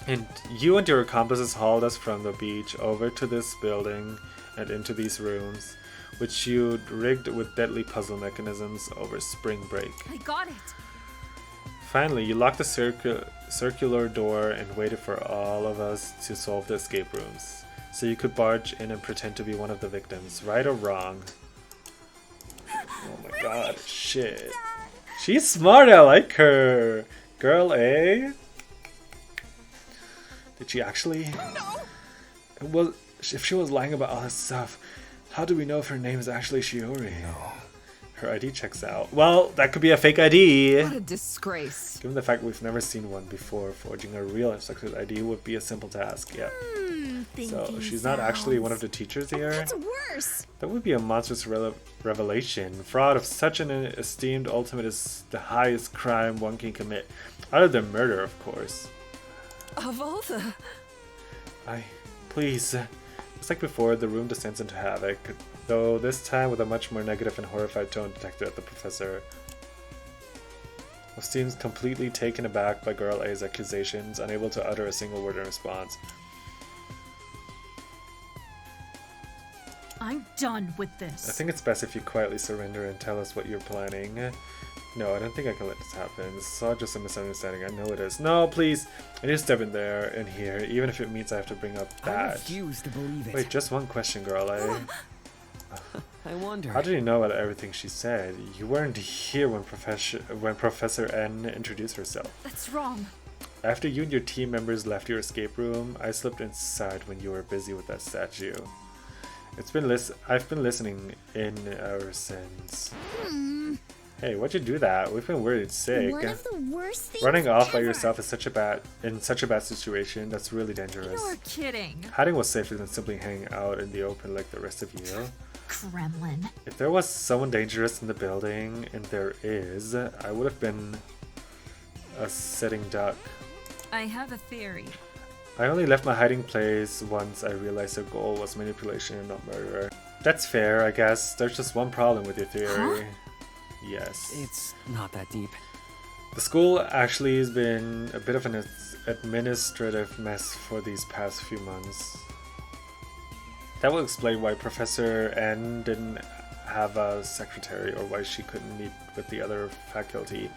And you and your accomplices hauled us from the beach over to this building and into these rooms, which you'd rigged with deadly puzzle mechanisms over spring break. I got it. Finally, you locked the circular door and waited for all of us to solve the escape rooms, so you could barge in and pretend to be one of the victims, right or wrong. Oh my god, shit. She's smart, I like her. Girl A. Did she actually? No. Well, if she was lying about all this stuff, how do we know if her name is actually Shiori? No. Her ID checks out. Well, that could be a fake ID. What a disgrace. Given the fact we've never seen one before, forging a real instructor's ID would be a simple task. Yeah. So she's not actually one of the teachers here? That's worse. That would be a monstrous revelation. Fraud of such an esteemed ultimate is the highest crime one can commit. Other than murder, of course. Of all the... Please. Just like before, the room descends into havoc, though this time with a much more negative and horrified tone detected at the professor. Who seems completely taken aback by Girl A's accusations, unable to utter a single word in response. I'm done with this. I think it's best if you quietly surrender and tell us what you're planning. No, I don't think I can let this happen. This is all just a misunderstanding. I know it is. No, please. I need to step in there and here, even if it means I have to bring up that. I refuse to believe it. Wait, just one question, Girl A. I wonder. How did you know about everything she said? You weren't here when Professor N introduced herself. That's wrong. After you and your team members left your escape room, I slipped inside when you were busy with that statue. I've been listening in ever since. Hey, why'd you do that? We've been worried sick. One of the worst things Running off by ever. yourself is such a bad situation. That's really dangerous. You're kidding. Hiding was safer than simply hanging out in the open like the rest of you. Kremlin. If there was someone dangerous in the building, and there is, I would have been a sitting duck. I have a theory. I only left my hiding place once I realized the goal was manipulation and not murder. That's fair, I guess. There's just one problem with your theory. Yes. It's not that deep. The school actually has been a bit of an administrative mess for these past few months. That will explain why Professor N didn't have a secretary, or why she couldn't meet with the other faculty,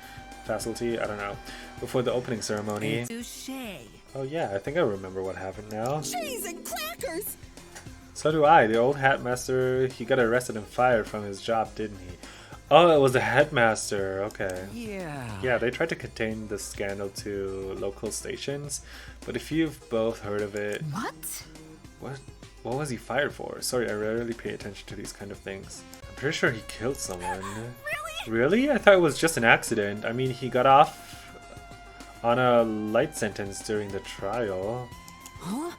I don't know, before the opening ceremony. Touché. Oh yeah, I think I remember what happened now. Cheese and crackers! So do I. The old headmaster, he got arrested and fired from his job, didn't he? Oh, it was the headmaster. Okay. Yeah. Yeah, they tried to contain the scandal to local stations, but if you've both heard of it... What? What was he fired for? Sorry, I rarely pay attention to these kind of things. I'm pretty sure he killed someone. Really? I thought it was just an accident. I mean, he got off on a light sentence during the trial. Huh?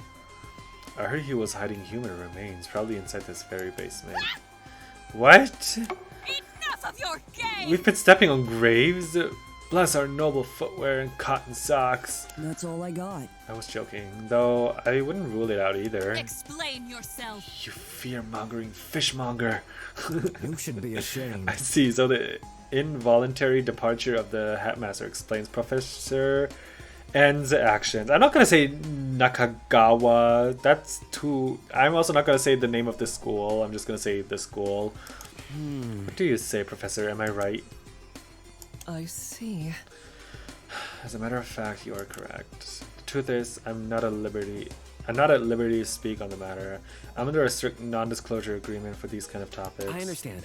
I heard he was hiding human remains, probably inside this very basement. What? Enough of your game! We've been stepping on graves? Bless our noble footwear and cotton socks. That's all I got. I was joking, though I wouldn't rule it out either. Explain yourself. You fear-mongering fishmonger. You should be ashamed. I see, so the involuntary departure of the headmaster explains Professor N's actions. I'm not gonna say Nakagawa. That's too... I'm also not gonna say the name of the school. I'm just gonna say the school. What do you say, Professor? Am I right? I see. As a matter of fact, you are correct. The truth is, I'm not at liberty to speak on the matter. I'm under a strict non-disclosure agreement for these kind of topics. I understand.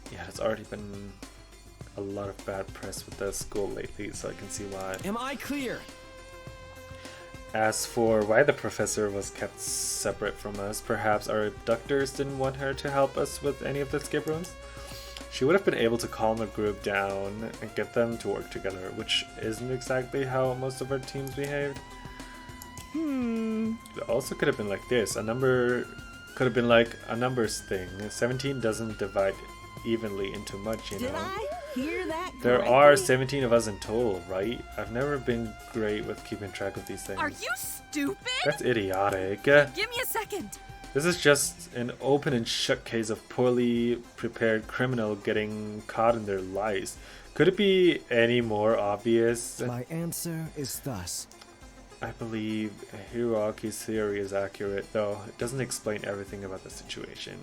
Yeah, there's already been a lot of bad press with the school lately, so I can see why. Am I clear? As for why the professor was kept separate from us, perhaps our abductors didn't want her to help us with any of the escape rooms? She would have been able to calm the group down and get them to work together, which isn't exactly how most of our teams behaved. It also could have been like this. A number could have been like a numbers thing. 17 doesn't divide evenly into much, you know. Did I hear that There correctly? are 17 of us in total, right? I've never been great with keeping track of these things. Are you stupid? That's idiotic. Give me a second. This is just an open and shut case of poorly prepared criminal getting caught in their lies. Could it be any more obvious? My answer is thus. I believe Hiroki's theory is accurate, though it doesn't explain everything about the situation.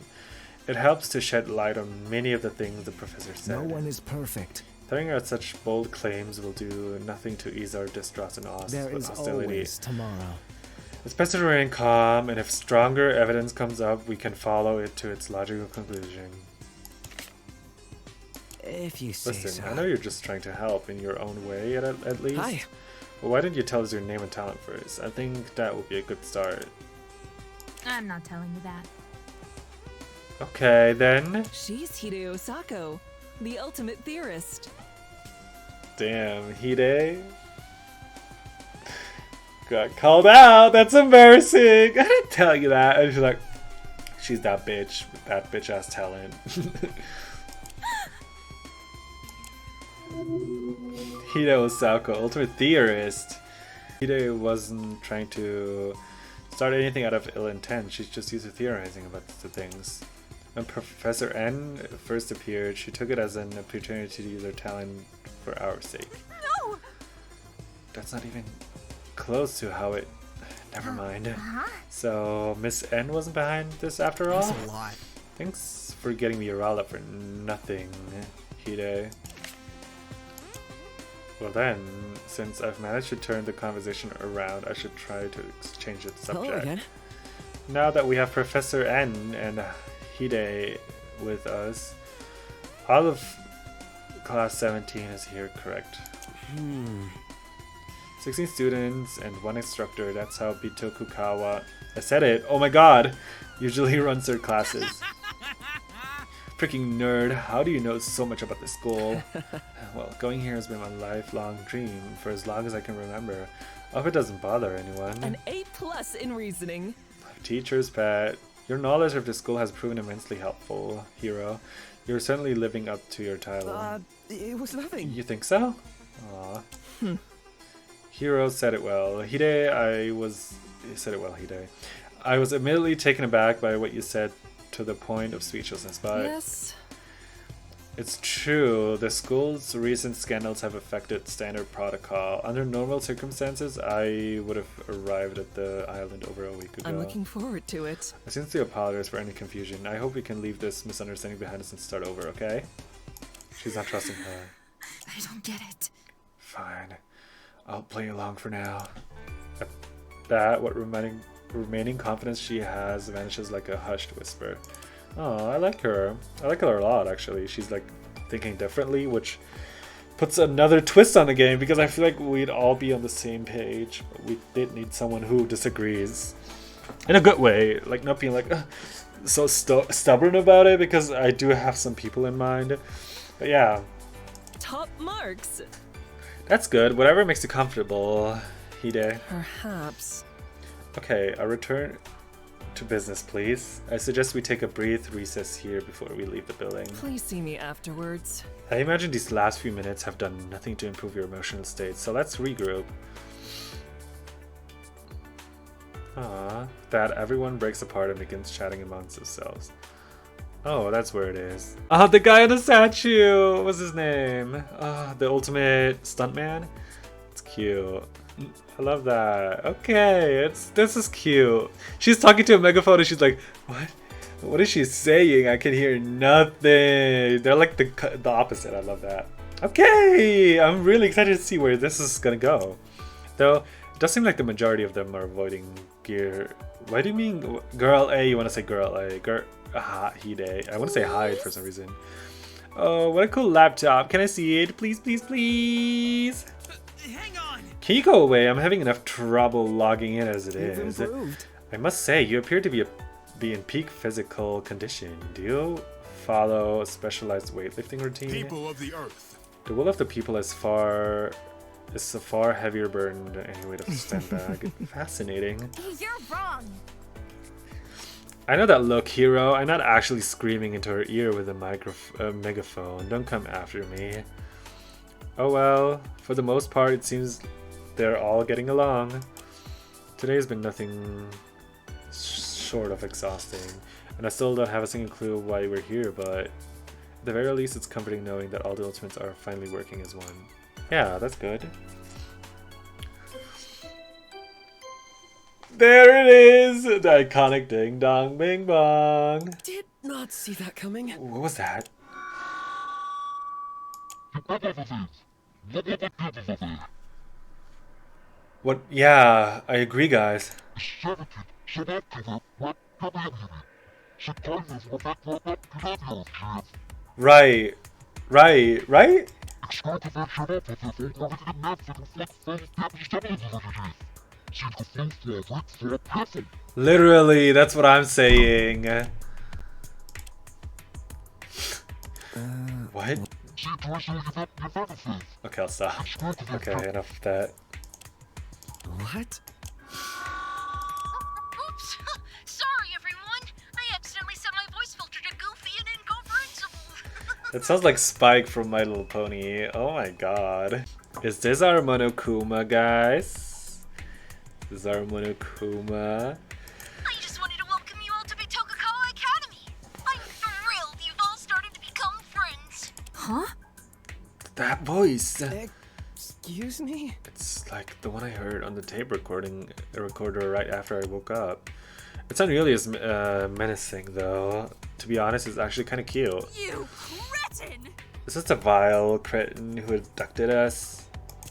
It helps to shed light on many of the things the professor said. No one is perfect. Throwing out such bold claims will do nothing to ease our distrust and There is hostility. always tomorrow. It's best to remain calm, and if stronger evidence comes up, we can follow it to its logical conclusion. If you say Listen, so. I know you're just trying to help in your own way, at least. Hi. Well, why didn't you tell us your name and talent first? I think that would be a good start. I'm not telling you that. Okay, then. She's Hideo Sako, the ultimate theorist. Damn, Hide. Got called out. That's embarrassing. I didn't tell you that. And she's like, she's that bitch with that bitch ass talent. Hideo Sako, ultimate theorist. Hide wasn't trying to start anything out of ill intent. She's just used to theorizing about the things. When Professor N first appeared, she took it as an opportunity to use her talent for our sake. No! That's not even close to how it... Never mind. So, Miss N wasn't behind this after all? That's a lot. Thanks for getting me riled up for nothing, Hide. Well then, since I've managed to turn the conversation around, I should try to exchange the subject. Hello again. Now that we have Professor N and Hide with us, all of class 17 is here, correct? 16 students and 1 instructor. That's how Bitokukawa, I said it, oh my god, usually runs their classes. Freaking nerd, how do you know so much about this school? Well, going here has been my lifelong dream for as long as I can remember. I hope it doesn't bother anyone. An A+ in reasoning. Teacher's pet. Your knowledge of the school has proven immensely helpful, Hiro. You're certainly living up to your title. It was nothing. You think so? Aw. Hiro said it well. Hide, You said it well, Hide. I was immediately taken aback by what you said to the point of speechlessness, but... Yes. It's true, the school's recent scandals have affected standard protocol. Under normal circumstances, I would have arrived at the island over a week ago. I'm looking forward to it. I sincerely apologize for any confusion. I hope we can leave this misunderstanding behind us and start over, okay? She's not trusting her. I don't get it. Fine. I'll play along for now. At that, what remaining confidence she has vanishes like a hushed whisper. Oh, I like her. I like her a lot, actually. She's like thinking differently, which puts another twist on the game because I feel like we'd all be on the same page. But we did need someone who disagrees in a good way, like not being like so stubborn about it, because I do have some people in mind. But yeah, Top marks. that's good. Whatever makes you comfortable, Hide. Perhaps. Okay, I'll return to business, please. I suggest we take a brief recess here before we leave the building. Please see me afterwards. I imagine these last few minutes have done nothing to improve your emotional state, so let's regroup. That everyone breaks apart and begins chatting amongst themselves. Oh, that's where it is. Oh, the guy on the statue! What's his name? Oh, the ultimate stuntman? It's cute. I love that. Okay, this is cute. She's talking to a megaphone and she's like, what? What is she saying? I can hear nothing. They're like the opposite. I love that. Okay, I'm really excited to see where this is gonna go. Though, it does seem like the majority of them are avoiding gear. Why do you mean girl A? You want to say girl A? Hide. I want to say hide for some reason. Oh, what a cool laptop. Can I see it? Please, please, please. Hang on. Can you go away? I'm having enough trouble logging in as it You've is. improved. I must say, you appear to be in peak physical condition. Do you follow a specialized weightlifting routine? People of the earth. The will of the people is a far heavier burden than any weight of a sandbag. Fascinating. You're wrong. I know that look, Hiro. I'm not actually screaming into her ear with a megaphone. Don't come after me. Oh well, for the most part, it seems they're all getting along. Today has been nothing short of exhausting, and I still don't have a single clue why we're here, but at the very least it's comforting knowing that all the Ultimates are finally working as one. Yeah, that's good. There it is! The iconic ding dong bing bong! Did not see that coming. What was that? What? Yeah, I agree, guys. Right. Right. Right? Literally, that's what I'm saying. What? Okay, I'll stop. Okay, enough of that. What? Oops! Sorry, everyone. I accidentally set my voice filter to goofy and incomprehensible. That sounds like Spike from My Little Pony. Oh my god. Is this our Monokuma, guys? This is our Monokuma. I just wanted to welcome you all to Bitokakawa Academy. I'm thrilled you've all started to become friends. Huh? That voice. Excuse me? It's like the one I heard on the tape recorder right after I woke up. It's not nearly as menacing though. To be honest, it's actually kind of cute. You cretin! Is this the vile cretin who abducted us?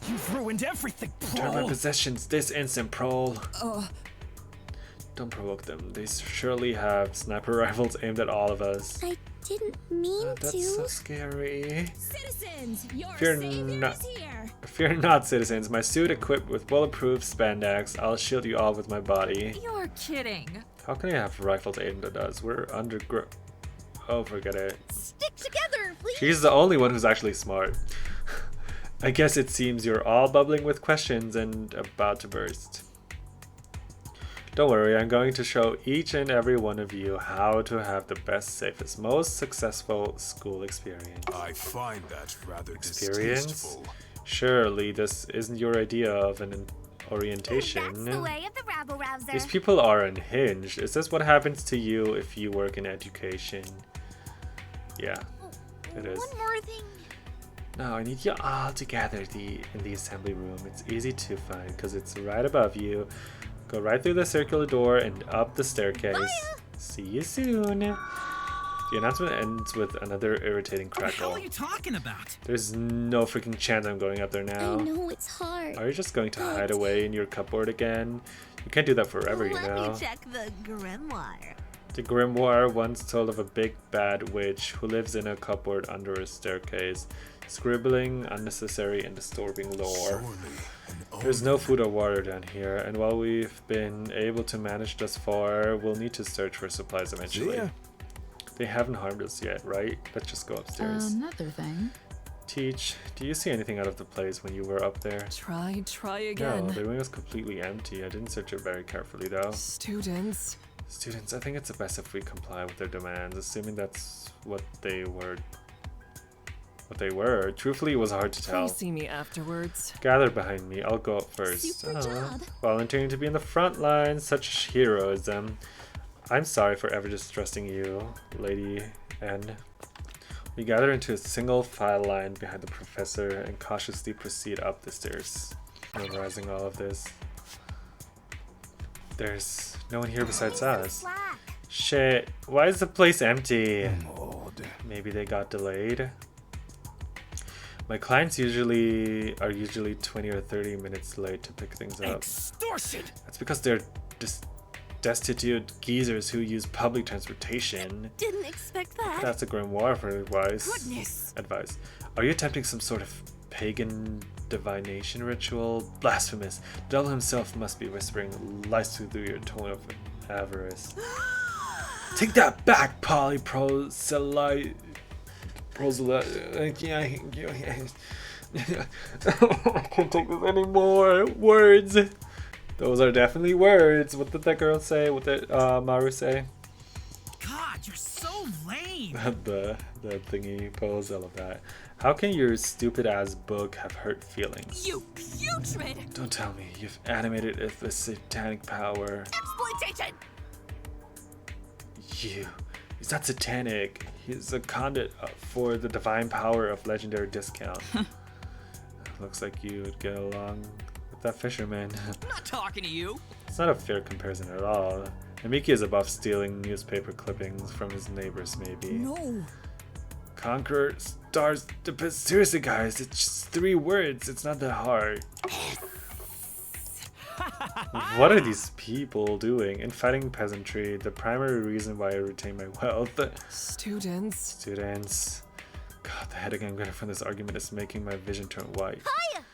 You've ruined everything, Return my Prol! possessions this instant, Prol. Don't provoke them. They surely have sniper rifles aimed at all of us. I didn't mean That's to. so scary. Citizens, your Fear savior not. is here. Fear not, citizens. My suit equipped with bulletproof spandex. I'll shield you all with my body. You're kidding. How can I have rifles aimed at us? We're underground. Oh, forget it. Stick together, please. She's the only one who's actually smart. I guess it seems you're all bubbling with questions and about to burst. Don't worry, I'm going to show each and every one of you how to have the best, safest, most successful school experience. I find that rather Experience? distasteful. Surely this isn't your idea of an orientation. That's the way of the rabble-rouser. These people are unhinged. Is this what happens to you if you work in education? Yeah, it is. One more thing. No, I need you all together in the assembly room. It's easy to find because it's right above you. Go right through the circular door and up the staircase. Bye. See you soon. The announcement ends with another irritating What the hell crackle. are you talking about? There's no freaking chance I'm going up there now. I know it's hard. Are you just going to hide away in your cupboard again? You can't do that forever, you know. Let me check the grimoire. The grimoire once told of a big bad witch who lives in a cupboard under a staircase, scribbling unnecessary and disturbing lore. There's no food or water down here, and while we've been able to manage thus far, we'll need to search for supplies eventually. They haven't harmed us yet, right? Let's just go upstairs. Another thing. Teach, do you see anything out of the place when you were up there? Try No, again. the room was completely empty. I didn't search it very carefully though. Students. Students, I think it's best if we comply with their demands, assuming that's what they were. Truthfully, it was hard to tell. Please see me afterwards. Gather behind me. I'll go up first. Super job. Volunteering to be in the front line, such heroism. I'm sorry for ever distrusting you, Lady N. We gather into a single file line behind the professor and cautiously proceed up the stairs, memorizing all of this. There's no one here besides us. Shit, why is the place empty? Maybe they got delayed? My clients are usually 20 or 30 minutes late to pick things up. Extortion! That's because they're just destitute geezers who use public transportation. Didn't expect that. That's a grimoire for Goodness. advice. Are you attempting some sort of pagan divination ritual? Blasphemous. The devil himself must be whispering lies through your tone of avarice. Take that back, proselyte. I can't take this anymore. Words. Those are definitely words. What did that girl say? What did Maru say? God, you're so lame. the thingy pose. I love that. How can your stupid ass book have hurt feelings? You putrid! Don't tell me you've animated it with satanic power. Exploitation! you. He's not satanic. He's a conduit for the divine power of legendary discount. Looks like you would get along with that fisherman. I'm not talking to you. It's not a fair comparison at all. Miki is above stealing newspaper clippings from his neighbors, maybe. No. Conqueror stars. But seriously, guys, it's just 3 words. It's not that hard. What are these people doing? In fighting peasantry, the primary reason why I retain my wealth. Students. God, the headache I'm getting from this argument is making my vision turn white. Hiya!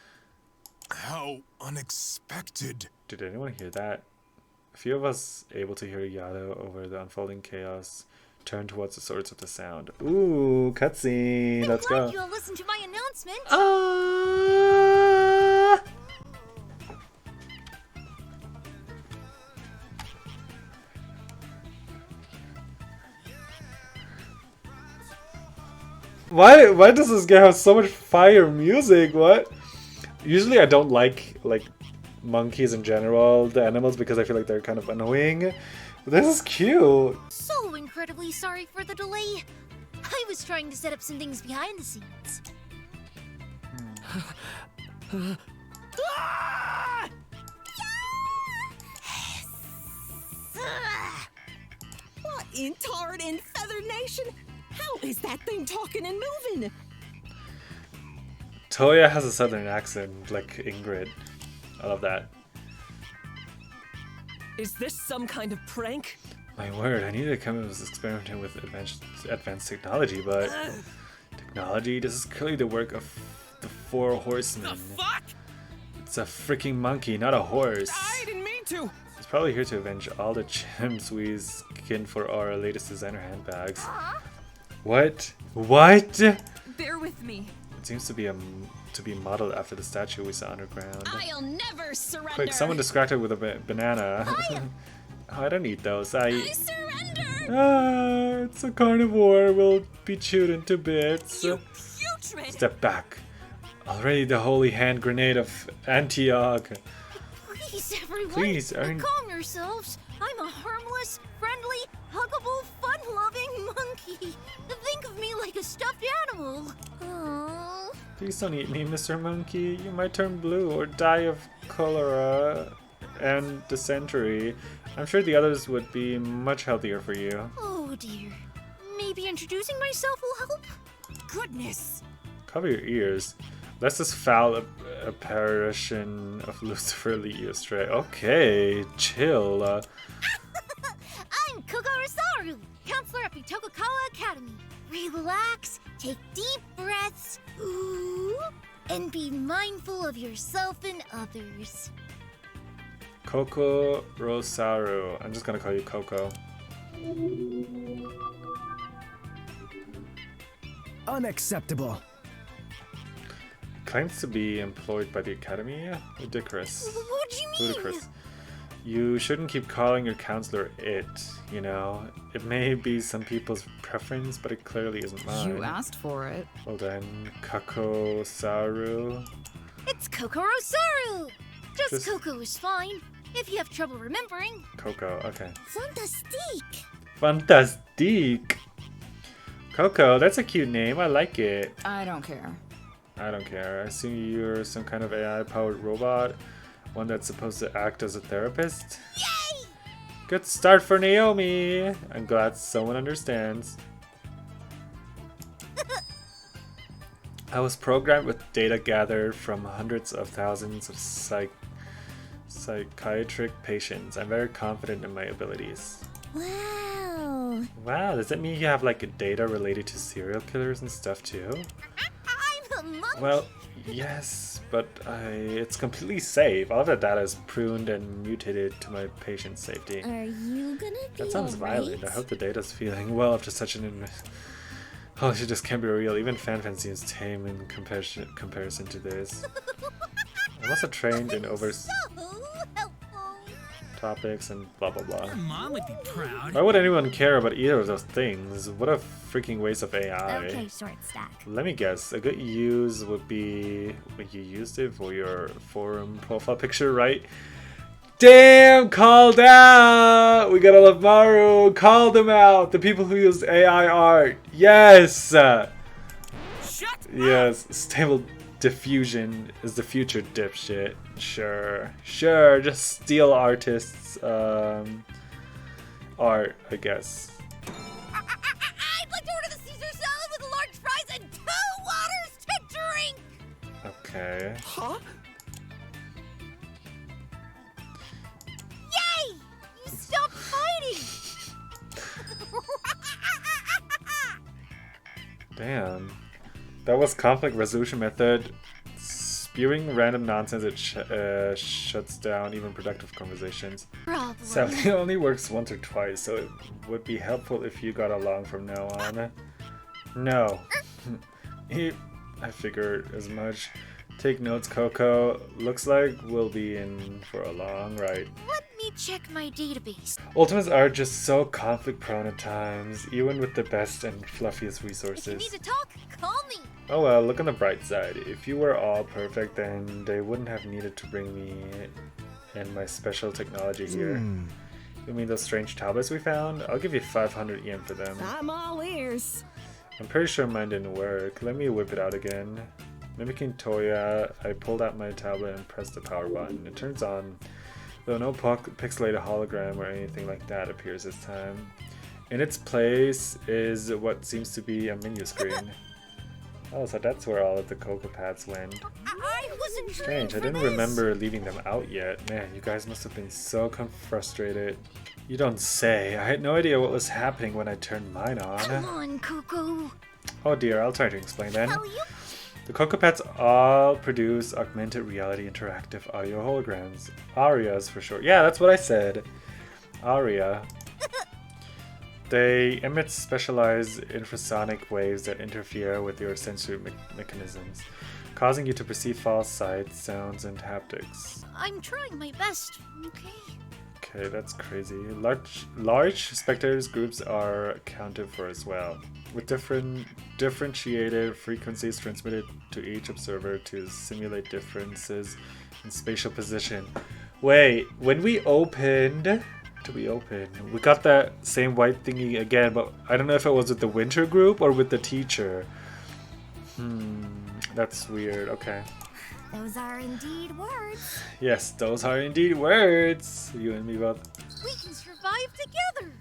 How unexpected. Did anyone hear that? A few of us able to hear Yato over the unfolding chaos turn towards the source of the sound. Ooh, cutscene. Let's go. You'll listen to my announcement. Why does this game have so much fire music? What? Usually I don't like monkeys in general, the animals, because I feel like they're kind of annoying. But this is cute. So incredibly sorry for the delay. I was trying to set up some things behind the scenes. What in Tarred and Feather Nation? How is that thing talking and moving? Toya has a southern accent, like Ingrid. I love that. Is this some kind of prank? My word, I knew the Kami was experimenting with advanced technology, but technology? This is clearly the work of the 4 horsemen. The fuck? It's a freaking monkey, not a horse. I didn't mean to. He's probably here to avenge all the gems we skinned for our latest designer handbags. What? What? Bear with me. It seems to be modeled after the statue we saw underground. I'll never surrender. Quick, someone distracted with a banana. Oh, I don't eat those. I surrender. It's a carnivore. Will be chewed into bits. You putrid. Step back. Already the holy hand grenade of Antioch. Please, everyone, Please, calm yourselves. I'm a harmless, friendly, huggable, fun-loving monkey. Think of me like a stuffed animal. Aww. Please don't eat me, Mr. Monkey. You might turn blue or die of cholera and dysentery. I'm sure the others would be much healthier for you. Oh dear. Maybe introducing myself will help? Goodness. Cover your ears. Lest this foul apparition of Lucifer lead you astray. Okay, chill. I'm Kokorosaru, counselor at Tokugawa Academy. Relax, take deep breaths, ooh, and be mindful of yourself and others. Kokorosaru. I'm just gonna call you Coco. Unacceptable. Claims to be employed by the Academy? Ludicrous. What do you mean? Ludicrous. You shouldn't keep calling your counselor it, you know? It may be some people's preference, but it clearly isn't mine. You asked for it. Well then, Kokosaru. It's Kokorosaru! Just Coco is fine, if you have trouble remembering. Coco, okay. Fantastique! Fantastique! Coco, that's a cute name, I like it. I don't care. I don't care. I assume you're some kind of AI-powered robot. One that's supposed to act as a therapist? Yay! Good start for Naomi! I'm glad someone understands. I was programmed with data gathered from hundreds of thousands of psychiatric patients. I'm very confident in my abilities. Wow. Wow, does that mean you have like data related to serial killers and stuff too? I'm a monkey! Well, yes, but it's completely safe. All of the data is pruned and mutated to my patient's safety. Are you gonna be That sounds violent. I hope the data's feeling well after such an... Oh, she just can't be real. Even Fan seems tame in comparison to this. I must have trained in over topics and blah blah blah. Your mom would be proud. Why would anyone care about either of those things? What a freaking waste of AI. Okay, short stack. Let me guess. A good use would be when you used it for your forum profile picture, right? Damn, called out! We gotta love Maru. Call them out. The people who use AI art. Yes! Yes, stable diffusion is the future, dipshit. Sure. Sure, just steal artists' art, I guess. I'd like to order the Caesar salad with a large fries and 2 waters to drink! Okay. Huh? Yay! You stopped fighting! Damn. That was conflict resolution method. Spewing random nonsense, it shuts down even productive conversations. Problem. Sadly, it only works once or twice, so it would be helpful if you got along from now on. No. I figured as much. Take notes, Coco. Looks like we'll be in for a long ride. Let me check my database. Ultimates are just so conflict-prone at times, even with the best and fluffiest resources. If you need to talk, call me. Oh well, look on the bright side. If you were all perfect, then they wouldn't have needed to bring me and my special technology here. You mean those strange tablets we found? I'll give you 500 yen for them. I'm all ears. I'm pretty sure mine didn't work. Let me whip it out again. Mimicking Toya, I pulled out my tablet and pressed the power button. It turns on, though no pixelated hologram or anything like that appears this time. In its place is what seems to be a menu screen. Oh, so that's where all of the Cocoa Pads went. I wasn't Strange, I didn't remember leaving them out yet. Man, you guys must have been so frustrated. You don't say. I had no idea what was happening when I turned mine on. Come on, Coco. Oh dear, I'll try to explain then. Tell you? The Cocoa Pads all produce augmented reality interactive audio holograms. ARIAs for short. Yeah, that's what I said. ARIA. They emit specialized infrasonic waves that interfere with your sensory mechanisms, causing you to perceive false sights, sounds, and haptics. I'm trying my best, okay? Okay, that's crazy. Large spectators groups are accounted for as well, with differentiated frequencies transmitted to each observer to simulate differences in spatial position. Wait, when we opened... we got that same white thingy again, but I don't know if it was with the winter group or with the teacher. That's weird. Okay. Those are indeed words. Yes, those are indeed words. You and me both. We can survive together.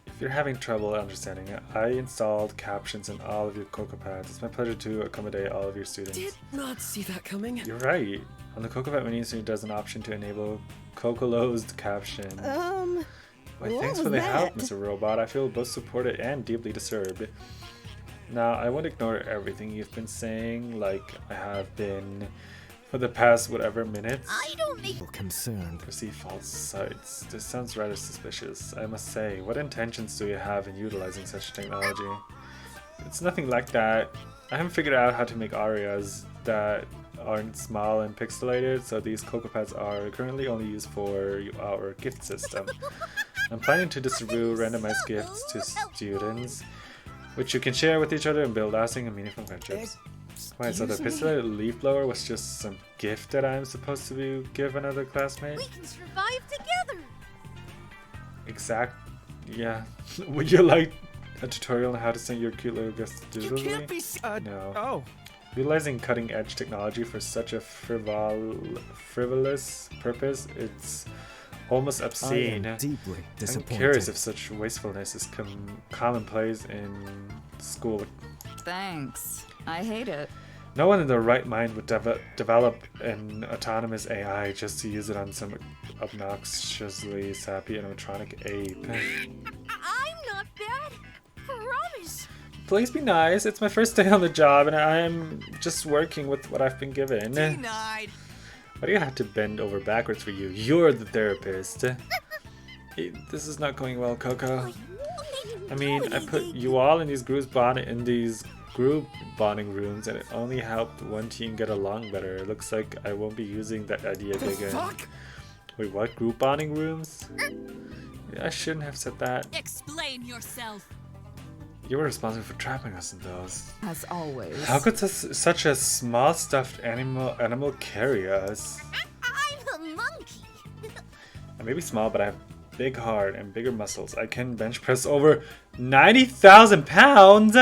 If you're having trouble understanding it, I installed captions in all of your Cocoa Pads. It's my pleasure to accommodate all of your students. Did not see that coming. You're right. On the Cocoa Pad menu screen, there's an option to enable Cocolosed caption. Why, thanks for the help, Mr. Robot. I feel both supported and deeply disturbed. Now, I won't ignore everything you've been saying, like I have been for the past whatever minutes. I don't make concerned. Perceive false sights. This sounds rather suspicious, I must say. What intentions do you have in utilizing such technology? It's nothing like that. I haven't figured out how to make arias that aren't small and pixelated, so these Cocoa Pads are currently only used for our gift system. I'm planning to distribute randomized gifts to students, which you can share with each other and build lasting and meaningful friendships. Wait, so the pixelated leaf blower was just some gift that I'm supposed to give another classmate? We can survive together. Yeah. Would you like a tutorial on how to send your cute little gifts digitally? You can't be. No. Oh. Utilizing cutting-edge technology for such a frivolous purpose, it's almost obscene. I am deeply disappointed. I'm curious if such wastefulness is commonplace in school. Thanks. I hate it. No one in their right mind would develop an autonomous AI just to use it on some obnoxiously sappy animatronic ape. I'm not bad. Promise. Please be nice. It's my first day on the job and I'm just working with what I've been given. Denied. Why do you have to bend over backwards for you? You're the therapist. This is not going well, Coco. I mean, I put you all in these group bonding rooms and it only helped one team get along better. It looks like I won't be using that idea again. Wait, what? Group bonding rooms? I shouldn't have said that. Explain yourself. You were responsible for trapping us in those. As always. How could such a small stuffed animal carry us? I'm a monkey. I may be small, but I have big heart and bigger muscles. I can bench press over 90,000 pounds!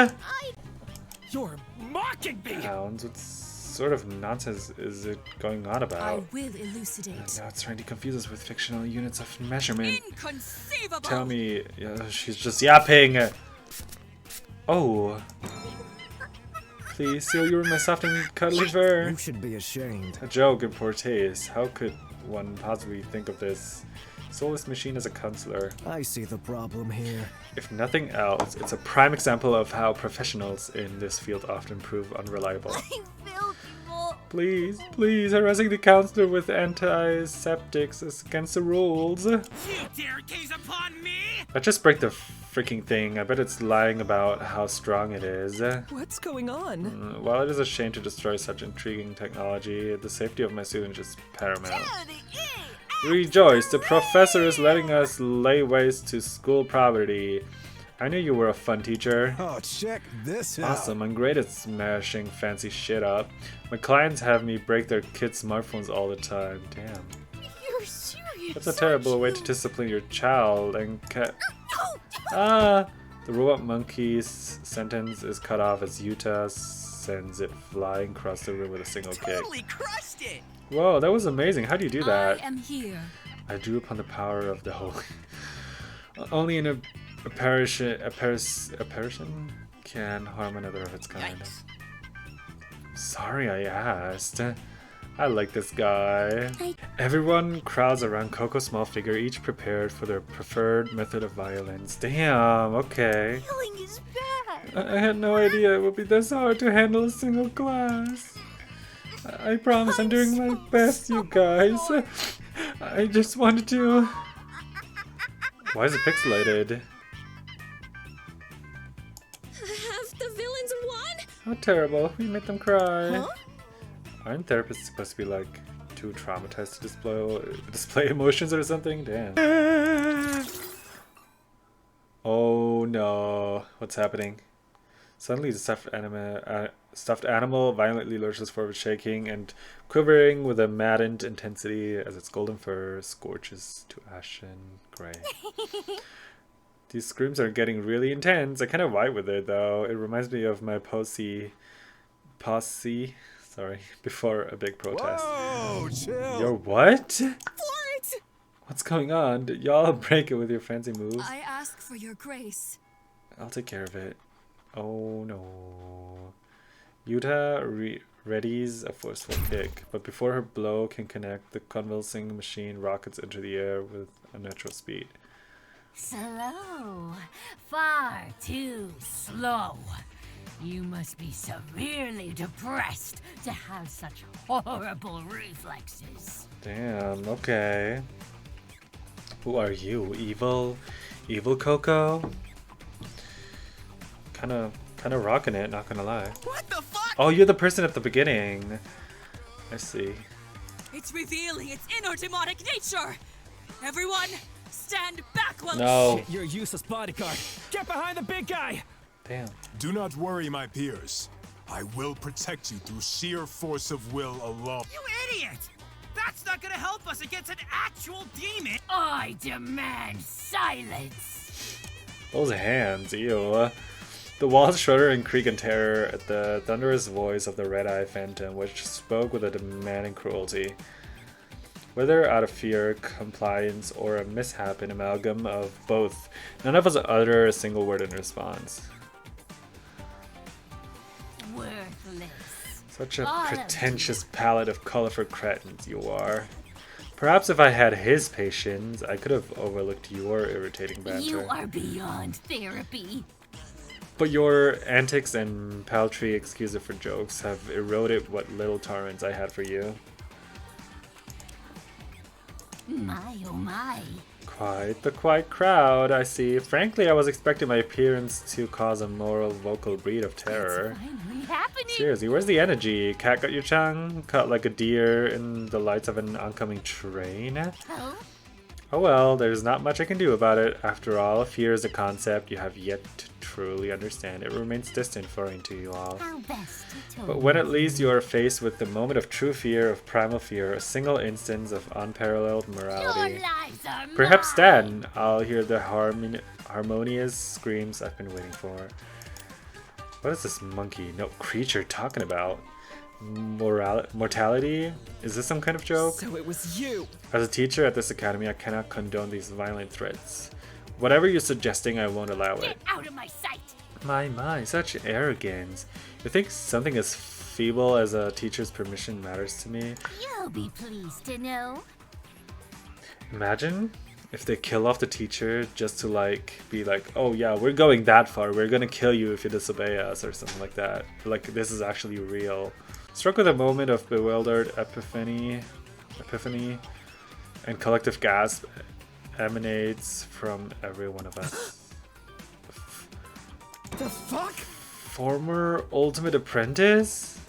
You're mocking me! Pounds? What sort of nonsense is it going on about? I will elucidate. Now it's trying to confuse us with fictional units of measurement. Inconceivable! Tell me, she's just yapping! Oh. Please seal you in my soft and cuddly fur. You should be ashamed. A joke in poor taste. How could one possibly think of this? Soulless machine as a counselor. I see the problem here. If nothing else, it's a prime example of how professionals in this field often prove unreliable. Please, please, harassing the counselor with antiseptics is against the rules. You dare gaze upon me? I just break the freaking thing. I bet it's lying about how strong it is. What's going on? While it is a shame to destroy such intriguing technology, the safety of my students is paramount. Rejoice! The professor is letting us lay waste to school property. I knew you were a fun teacher. Oh, check this out. Awesome, I'm great at smashing fancy shit up. My clients have me break their kids' smartphones all the time. Damn. You're serious? That's a terrible way to discipline your child and Ah! The robot monkey's sentence is cut off as Utah sends it flying across the room with a single kick. Totally crushed it! Whoa, that was amazing. How do you do that? I am here. I drew upon the power of the holy. Only in a apparition can harm another of its kind. Yikes. Sorry I asked. I like this guy. Everyone crowds around Coco's small figure, each prepared for their preferred method of violence. Damn, okay. Killing is bad. I had no idea it would be this hard to handle a single class. I promise I'm doing my best, you guys. I just wanted to... Why is it pixelated? Have the villains won? How terrible. We made them cry. Huh? Aren't therapists supposed to be like too traumatized to display emotions or something? Damn. Oh no. What's happening? Suddenly the stuffed animal violently lurches forward, shaking and quivering with a maddened intensity as its golden fur scorches to ashen gray. These screams are getting really intense. I kind of vibe with it though. It reminds me of my posse, before a big protest. Whoa, chill. Yo, what? Florence! What's going on? Did y'all break it with your fancy moves? I ask for your grace. I'll take care of it. Oh no. Utah readies a forceful kick, but before her blow can connect, the convulsing machine rockets into the air with unnatural speed. Slow. Far too slow. You must be severely depressed to have such horrible reflexes. Damn, okay. Who are you? Evil? Evil Coco? Kinda rocking it, not gonna lie. What the fuck? Oh, you're the person at the beginning. I see. It's revealing its inner demonic nature. Everyone, stand back while No. You're a useless bodyguard. Get behind the big guy. Damn. Do not worry, my peers. I will protect you through sheer force of will alone. You idiot! That's not gonna help us against an actual demon! I demand silence. Those hands, ew. The walls shudder and creak in terror at the thunderous voice of the red-eye phantom, which spoke with a demanding cruelty. Whether out of fear, compliance, or a mishap, an amalgam of both, none of us utter a single word in response. Worthless. Such a pretentious palette of colorful cretins you are. Perhaps if I had his patience, I could have overlooked your irritating banter. You are beyond therapy. But your antics and paltry excuses for jokes have eroded what little tolerance I had for you. My oh my. Quite the quiet crowd, I see. Frankly, I was expecting my appearance to cause a moral vocal breed of terror. Finally happening. Seriously, where's the energy? Cat got your tongue? Cut like a deer in the lights of an oncoming train? Oh? Oh well, there's not much I can do about it. After all, fear is a concept you have yet to truly understand. It remains distant, foreign to you all. But when at least you are faced with the moment of true fear, of primal fear, a single instance of unparalleled morality, perhaps then I'll hear the harmonious screams I've been waiting for. What is this monkey, no creature talking about? Mortality? Is this some kind of joke? So it was you! As a teacher at this academy, I cannot condone these violent threats. Whatever you're suggesting, I won't allow it. Get out of my sight! My, such arrogance. You think something as feeble as a teacher's permission matters to me? You'll be pleased to know. Imagine if they kill off the teacher just to be like, oh yeah, we're going that far, we're gonna kill you if you disobey us, or something like that. Like, this is actually real. Struck with a moment of bewildered epiphany and collective gasp emanates from every one of us. The fuck? Former Ultimate Apprentice?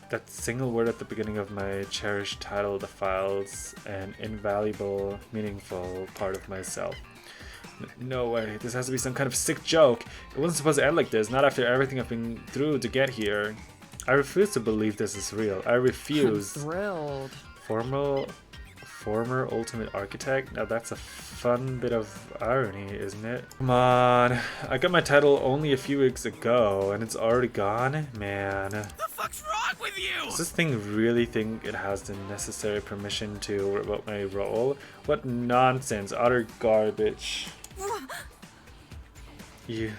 That single word at the beginning of my cherished title defiles an invaluable, meaningful part of myself. No way, this has to be some kind of sick joke. It wasn't supposed to end like this, not after everything I've been through to get here. I refuse to believe this is real. I refuse. I'm thrilled. Former Ultimate Architect? Now that's a fun bit of irony, isn't it? Come on, I got my title only a few weeks ago and it's already gone? Man. The fuck's wrong with you? Does this thing really think it has the necessary permission to revoke my role? What nonsense, utter garbage. You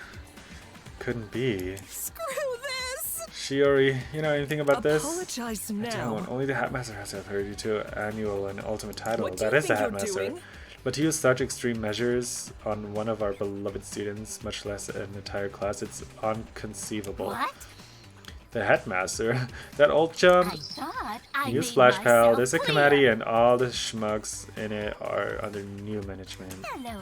couldn't be. Screw this! Shiori, you know anything about this? Apologize now. I don't. Only the Hatmaster has the authority to annual and ultimate title. What do That you is the think you're Hatmaster. doing? But to use such extreme measures on one of our beloved students, much less an entire class, it's inconceivable. What? The Headmaster, that old chum. I thought I New made Splash Pal, myself there's a clear. committee and all the schmucks in it are under new management. Hello,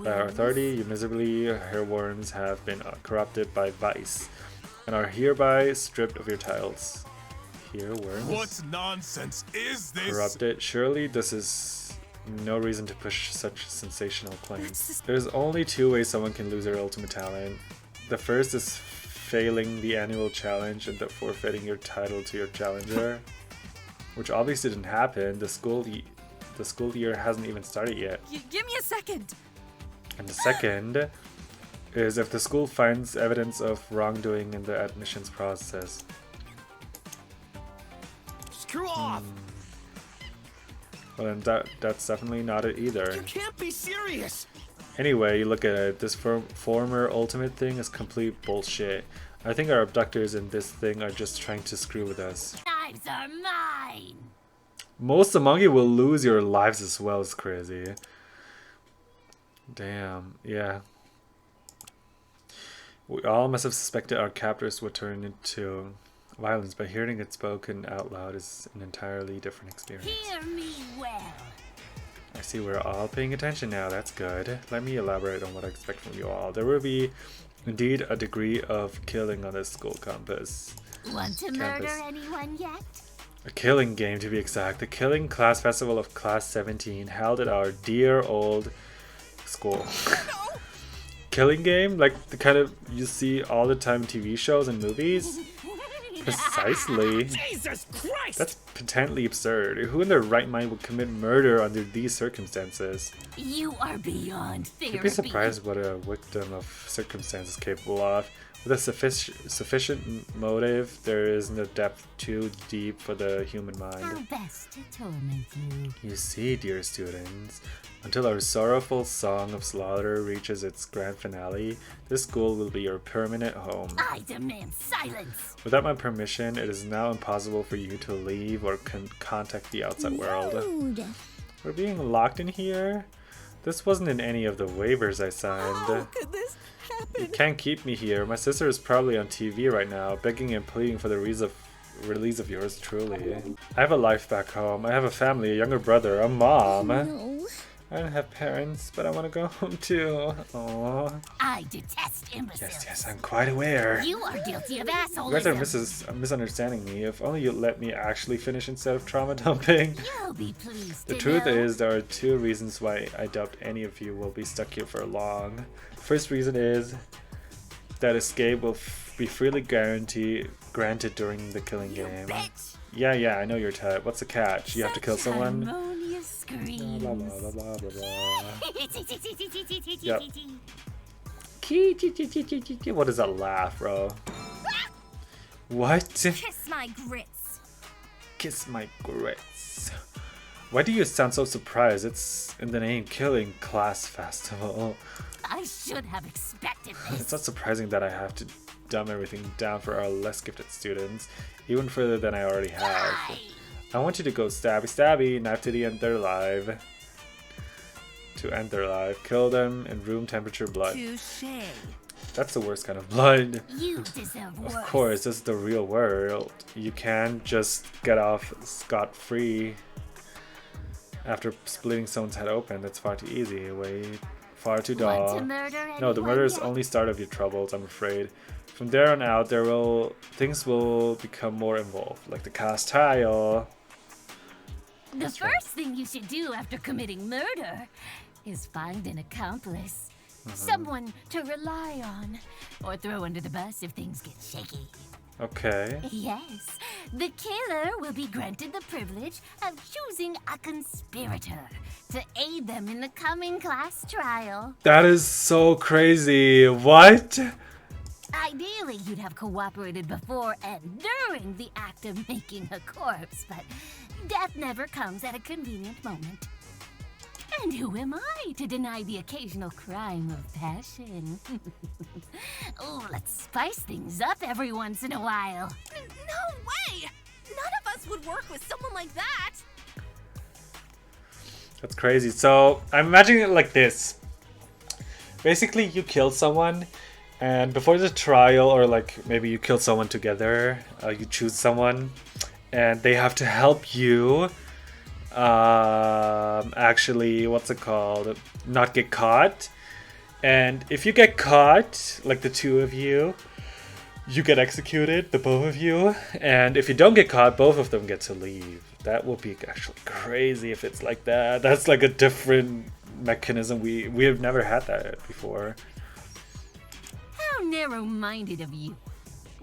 By our airworms. authority, you miserably hairworms have been corrupted by vice and are hereby stripped of your titles. Hairworms? What nonsense is this? Corrupted? Surely this is no reason to push such sensational claims. There's only two ways someone can lose their ultimate talent. The first is failing the annual challenge and forfeiting your title to your challenger, which obviously didn't happen. The school year hasn't even started yet. Give me a second. And the second is if the school finds evidence of wrongdoing in the admissions process. Screw off! Well, then that's definitely not it either. You can't be serious! Anyway, you look at it, this former ultimate thing is complete bullshit. I think our abductors in this thing are just trying to screw with us. Knives are mine. Most among you will lose your lives as well. It's crazy. Damn, yeah. We all must have suspected our captors would turn into violence, but hearing it spoken out loud is an entirely different experience. Hear me well. I see we're all paying attention now, that's good. Let me elaborate on what I expect from you all. There will be indeed a degree of killing on this school campus. Want to murder anyone yet? A killing game to be exact. The Killing Class Festival of Class 17 held at our dear old school. Killing game? Like the kind of you see all the time in TV shows and movies? Precisely. Jesus Christ! That's patently absurd. Who in their right mind would commit murder under these circumstances? You are beyond therapy. You'd be surprised what a victim of circumstance is capable of. With a sufficient motive, there is no depth too deep for the human mind. How best to torment you. You see, dear students, until our sorrowful song of slaughter reaches its grand finale, this school will be your permanent home. I demand silence. Without my permission, it is now impossible for you to leave or contact the outside world. We're being locked in here? This wasn't in any of the waivers I signed. How could this happen? You can't keep me here. My sister is probably on TV right now, begging and pleading for the release of yours truly. I have a life back home. I have a family, a younger brother, a mom. No. I don't have parents, but I want to go home too. Aww. I detest imbeciles. Yes, I'm quite aware. You are guilty of You guys assholism. are misunderstanding me. If only you'd let me actually finish instead of trauma dumping. You'll be pleased The to truth know. is, there are two reasons why I doubt any of you will be stuck here for long. The first reason is that escape will be freely granted during the killing game. Bitch. Yeah, I know your type. What's the catch? You have to kill someone? Harmonious screams. Blah, blah, blah, blah, blah, blah. Yep. What is that laugh, bro? What? Kiss my grits. Kiss my grits. Why do you sound so surprised? It's in the name Killing Class Festival. I should have expected this. It's not surprising that I have to dumb everything down for our less gifted students, even further than I already have. I want you to go stabby, knife to the end their life. To end their life. Kill them in room temperature blood. Touché. That's the worst kind of blood. You deserve worse. Of course, this is the real world. You can't just get off scot-free after splitting someone's head open. That's far too easy. Wait, far too dull. Want to murder No, the murder is only start of your troubles, I'm afraid. From there on out, things will become more involved, like the cast tile. The first thing you should do after committing murder is find an accomplice. Someone to rely on, or throw under the bus if things get shaky. Okay. Yes, the killer will be granted the privilege of choosing a conspirator to aid them in the coming class trial. That is so crazy. What? Ideally, you'd have cooperated before and during the act of making a corpse, but death never comes at a convenient moment. And who am I to deny the occasional crime of passion? Oh, let's spice things up every once in a while. No way! None of us would work with someone like that. That's crazy. So, I'm imagining it like this. Basically, you killed someone, and before the trial, or like maybe you killed someone together, you choose someone, and they have to help you actually, what's it called, not get caught. And if you get caught, like the two of you get executed, the both of you. And if you don't get caught, both of them get to leave. That will be actually crazy if it's like that. That's like a different mechanism. We have never had that before. How narrow-minded of you.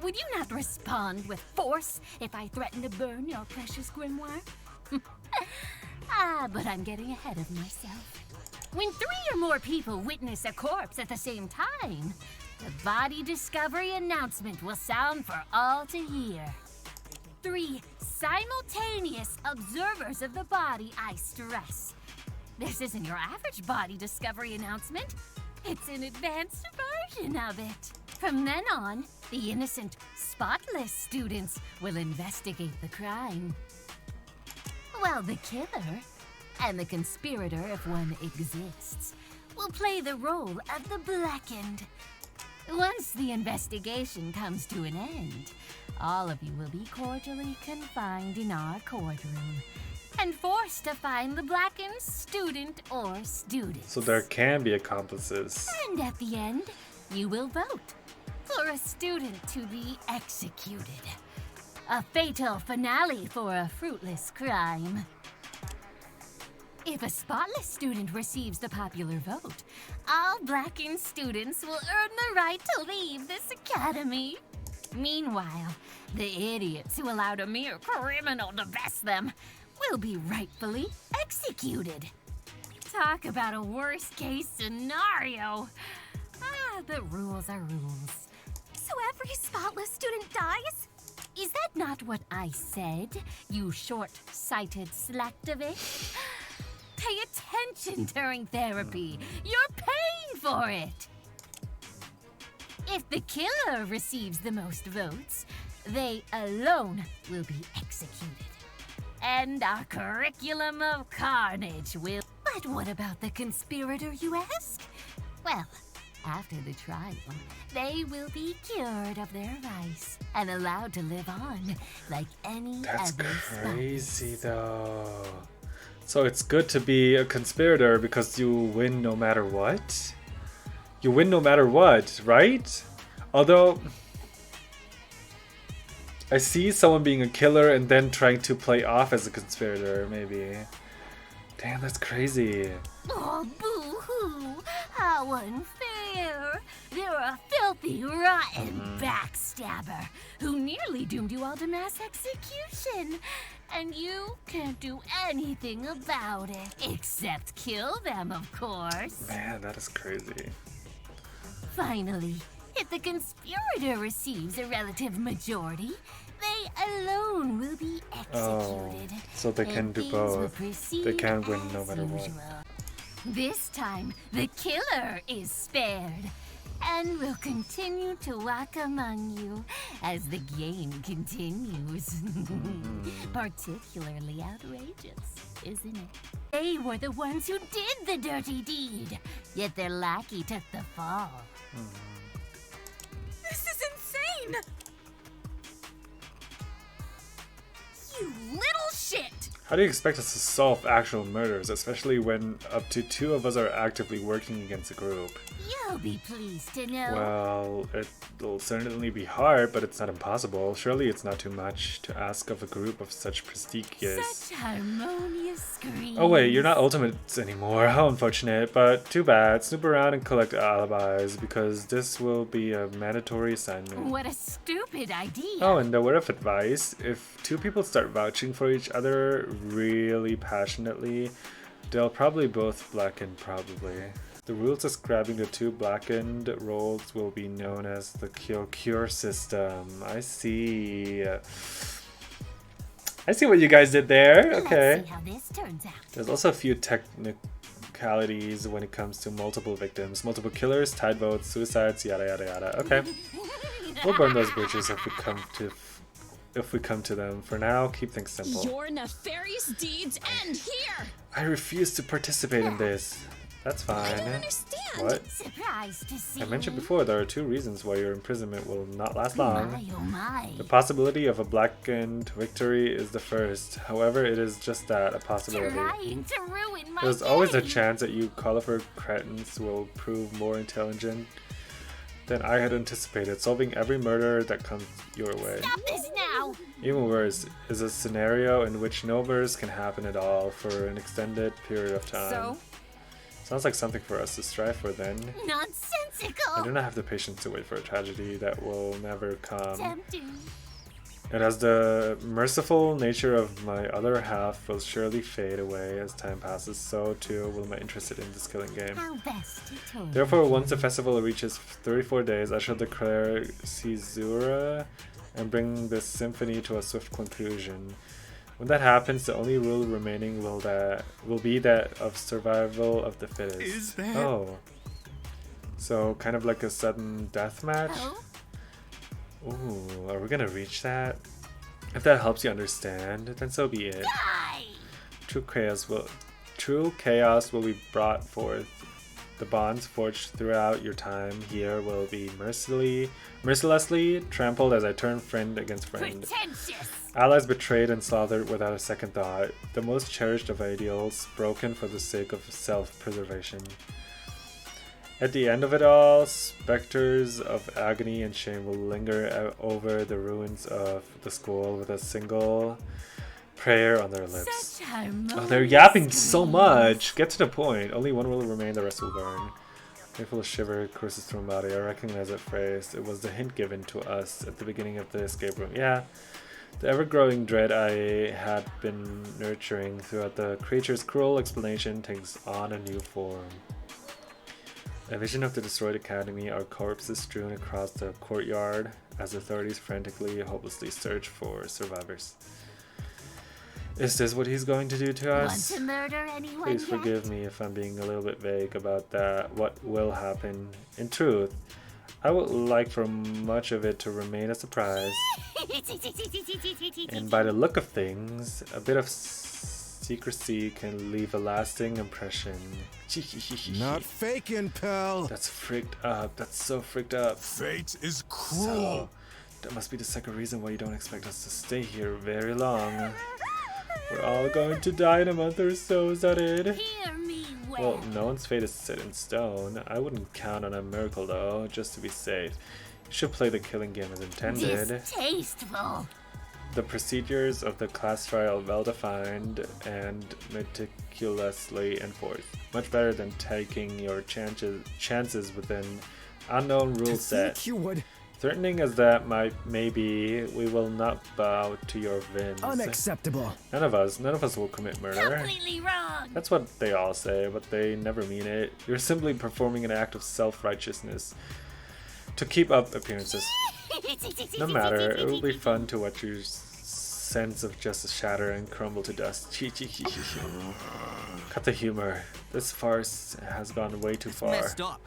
Would you not respond with force if I threatened to burn your precious grimoire? But I'm getting ahead of myself. When 3 or more people witness a corpse at the same time, the body discovery announcement will sound for all to hear. 3 simultaneous observers of the body, I stress. This isn't your average body discovery announcement. It's an advanced version of it. From then on, the innocent, spotless students will investigate the crime. While the killer, and the conspirator if one exists, will play the role of the blackened. Once the investigation comes to an end, all of you will be cordially confined in our courtroom and forced to find the blackened student or students. So there can be accomplices. And at the end, you will vote for a student to be executed. A fatal finale for a fruitless crime. If a spotless student receives the popular vote, all blackened students will earn the right to leave this academy. Meanwhile, the idiots who allowed a mere criminal to best them will be rightfully executed. Talk about a worst-case scenario. The rules are rules. So every spotless student dies? Is that not what I said, you short-sighted slacktivist? Pay attention during therapy. You're paying for it. If the killer receives the most votes, they alone will be executed. And our curriculum of carnage will... But what about the conspirator, you ask? Well, after the trial, they will be cured of their vice and allowed to live on like any That's other crazy though. So it's good to be a conspirator because you win no matter what? You win no matter what, right? Although I see someone being a killer and then trying to play off as a conspirator, maybe. Damn, that's crazy. Oh, boo-hoo! How unfair! You're a filthy, rotten backstabber who nearly doomed you all to mass execution. And you can't do anything about it, except kill them, of course. Man, that is crazy. Finally, if the conspirator receives a relative majority, they alone will be executed. Oh, so they can do both. They can win no matter what. This time, the killer is spared and will continue to walk among you as the game continues. Particularly outrageous, isn't it? They were the ones who did the dirty deed, yet their lackey took the fall. This is insane! You little shit! How do you expect us to solve actual murders, especially when up to 2 of us are actively working against a group? You'll be pleased to know. Well, it'll certainly be hard, but it's not impossible. Surely it's not too much to ask of a group of such prestigious... Such harmonious screams. Oh wait, you're not ultimates anymore. How unfortunate, but too bad. Snoop around and collect alibis, because this will be a mandatory assignment. What a stupid idea. Oh, and a word of advice. If 2 people start vouching for each other really passionately, they'll probably both blacken, probably. The rules describing the 2 blackened roles will be known as the kill-cure system. I see. I see what you guys did there. Okay. Let's see how this turns out. There's also a few technicalities when it comes to multiple victims. Multiple killers, tied votes, suicides, yada yada yada. Okay. We'll burn those bridges if we come to them. For now, keep things simple. Your nefarious deeds end here! I refuse to participate in this. That's fine. I don't understand. What? Surprised to see I mentioned before there are 2 reasons why your imprisonment will not last long. My, oh my. The possibility of a blackened victory is the first. However, it is just that, a possibility. Trying to ruin my There's always a game. chance that you colorful cretins will prove more intelligent than I had anticipated, solving every murder that comes your way. Stop this now! Even worse is a scenario in which no murders can happen at all for an extended period of time. So? Sounds like something for us to strive for then. Nonsensical! I do not have the patience to wait for a tragedy that will never come. Tempting. And as the merciful nature of my other half will surely fade away as time passes, so too will my interest in this killing game. How best to tell you. Therefore, once the festival reaches 34 days, I shall declare caesura and bring this symphony to a swift conclusion. When that happens, the only rule remaining will be that of survival of the fittest. Is that? Oh. So, kind of like a sudden death match? Oh? Ooh, are we gonna reach that? If that helps you understand, then so be it. Die! True chaos will be brought forth. The bonds forged throughout your time here will be mercilessly trampled as I turn friend against friend. Pretentious! Allies betrayed and slaughtered without a second thought. The most cherished of ideals broken for the sake of self-preservation. At the end of it all, specters of agony and shame will linger over the ruins of the school with a single prayer on their lips. Oh, they're yapping so much! Get to the point. Only one will remain, the rest will burn. A painful shiver courses through my body. I recognize that phrase. It was the hint given to us at the beginning of the escape room. Yeah. The ever-growing dread I had been nurturing throughout the creature's cruel explanation takes on a new form. A vision of the destroyed academy, our corpses strewn across the courtyard as authorities frantically, hopelessly search for survivors. Is this what he's going to do to us? Want to murder anyone Please yet? forgive me if I'm being a little bit vague about that. What will happen? In truth, I would like for much of it to remain a surprise. And by the look of things, a bit of secrecy can leave a lasting impression. Not faking, pal. That's freaked up. That's so freaked up. Fate is cruel. So, that must be the second reason why you don't expect us to stay here very long. We're all going to die in a month or so, is that it? Hear me Well, no one's fate is set in stone. I wouldn't count on a miracle though, just to be safe. You should play the killing game as intended. Distasteful. The procedures of the class trial well defined and meticulously enforced. Much better than taking your chances within unknown rule set. You would. Threatening as that may be, we will not bow to your whims. Unacceptable. None of us will commit murder. Completely wrong. That's what they all say, but they never mean it. You're simply performing an act of self-righteousness to keep up appearances. No matter, it will be fun to watch your sense of justice shatter and crumble to dust. Cut the humor. This farce has gone way too far. Messed up.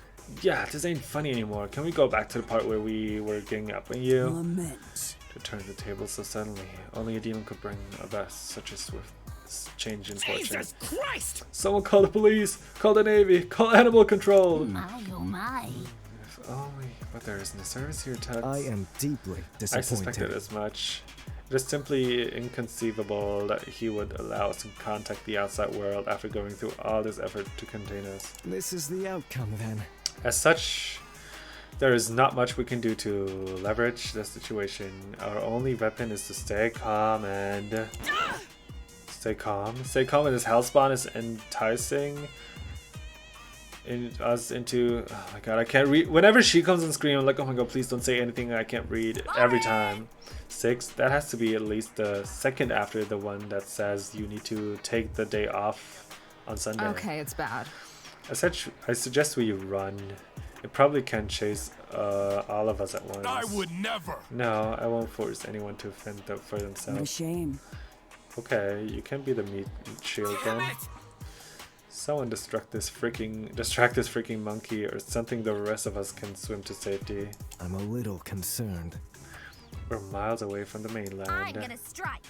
Yeah, this ain't funny anymore. Can we go back to the part where we were ganging up on you? Lament. To turn the table so suddenly. Only a demon could bring about such a swift change in fortune. Jesus Christ! Someone call the police! Call the Navy! Call animal control! My oh my. If only, but there isn't a service here, Tux. I am deeply disappointed. I suspected as much. It is simply inconceivable that he would allow us to contact the outside world after going through all this effort to contain us. This is the outcome then. As such, there is not much we can do to leverage the situation. Our only weapon is to stay calm and... Stay calm? Stay calm in this hellspawn is enticing us into... Oh my god, I can't read. Whenever she comes and screams, I'm like, oh my god, please don't say anything I can't read every time. 6, that has to be at least the second after the one that says you need to take the day off on Sunday. Okay, it's bad. As such, I suggest we run. It probably can chase all of us at once. I would never. No, I won't force anyone to fend for themselves. No shame. Okay, you can be the meat shield then. Someone distract this freaking monkey or something the rest of us can swim to safety. I'm a little concerned. We're miles away from the mainland. I'm gonna strike.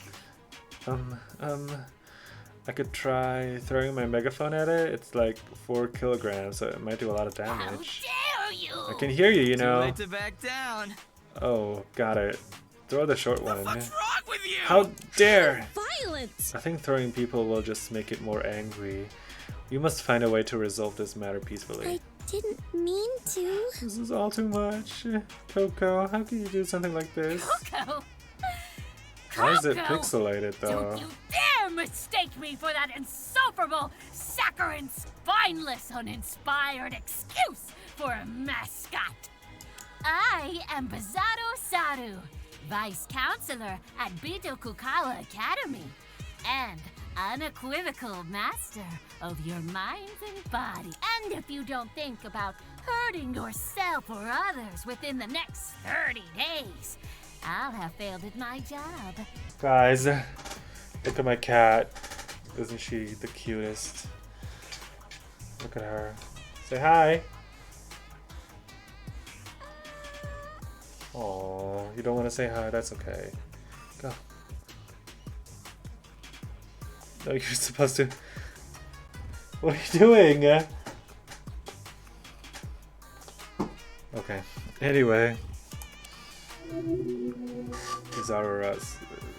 I could try throwing my megaphone at it. It's like 4 kilograms, so it might do a lot of damage. How dare you! I can hear you, you know. Too late to back down. Oh, got it. Throw the short one. What's wrong with you? How dare! Violence! I think throwing people will just make it more angry. We must find a way to resolve this matter peacefully. I didn't mean to. This is all too much. Coco, how can you do something like this? Coco! Why is it Coco! pixelated though? Don't you dare mistake me for that insufferable, saccharine, spineless, uninspired excuse for a mascot. I am Bazado Saru, Vice Counselor at Bitokukawa Academy, and unequivocal master of your minds and body. And if you don't think about hurting yourself or others within the next 30 days, I'll have failed at my job. Guys, look at my cat. Isn't she the cutest? Look at her. Say hi. Oh, you don't want to say hi? That's okay. Go. No, you're supposed to. What are you doing? Okay. Anyway.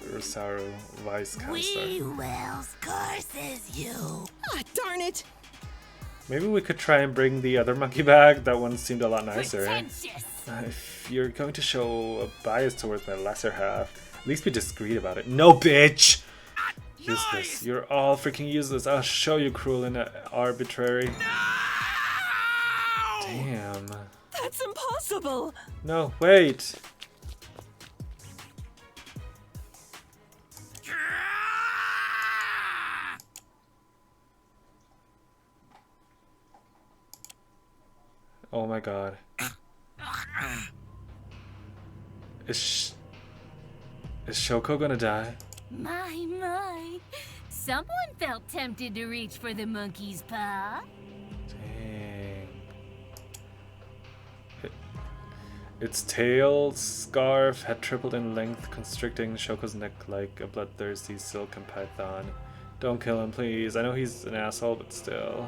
Rosaru, Vice Counselor. We Wells curses you. Ah, darn it! Maybe we could try and bring the other monkey back. That one seemed a lot nicer. Pretentious. If you're going to show a bias towards my lesser half, at least be discreet about it. No, bitch! Useless. You're all freaking useless. I'll show you cruel and arbitrary. No! Damn. That's impossible! No, wait. Oh my god. Is Shoko gonna die? My. Someone felt tempted to reach for the monkey's paw. Dang. Its tail scarf had tripled in length, constricting Shoko's neck like a bloodthirsty silken python. Don't kill him, please. I know he's an asshole, but still.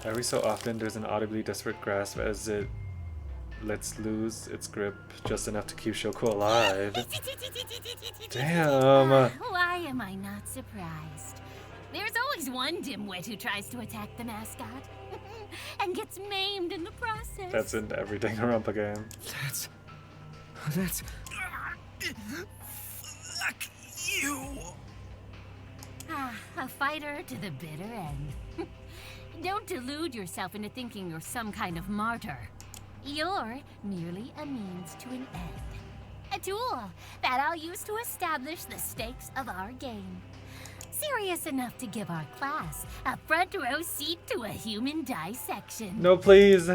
Every so often, there's an audibly desperate grasp as it lets loose its grip just enough to keep Shoko alive. Damn! Why am I not surprised? There's always one dimwit who tries to attack the mascot and gets maimed in the process. That's in every Danganronpa game. That's... Fuck you! A fighter to the bitter end. Don't delude yourself into thinking you're some kind of martyr. You're merely a means to an end. A tool that I'll use to establish the stakes of our game. Serious enough to give our class a front row seat to a human dissection. No, please!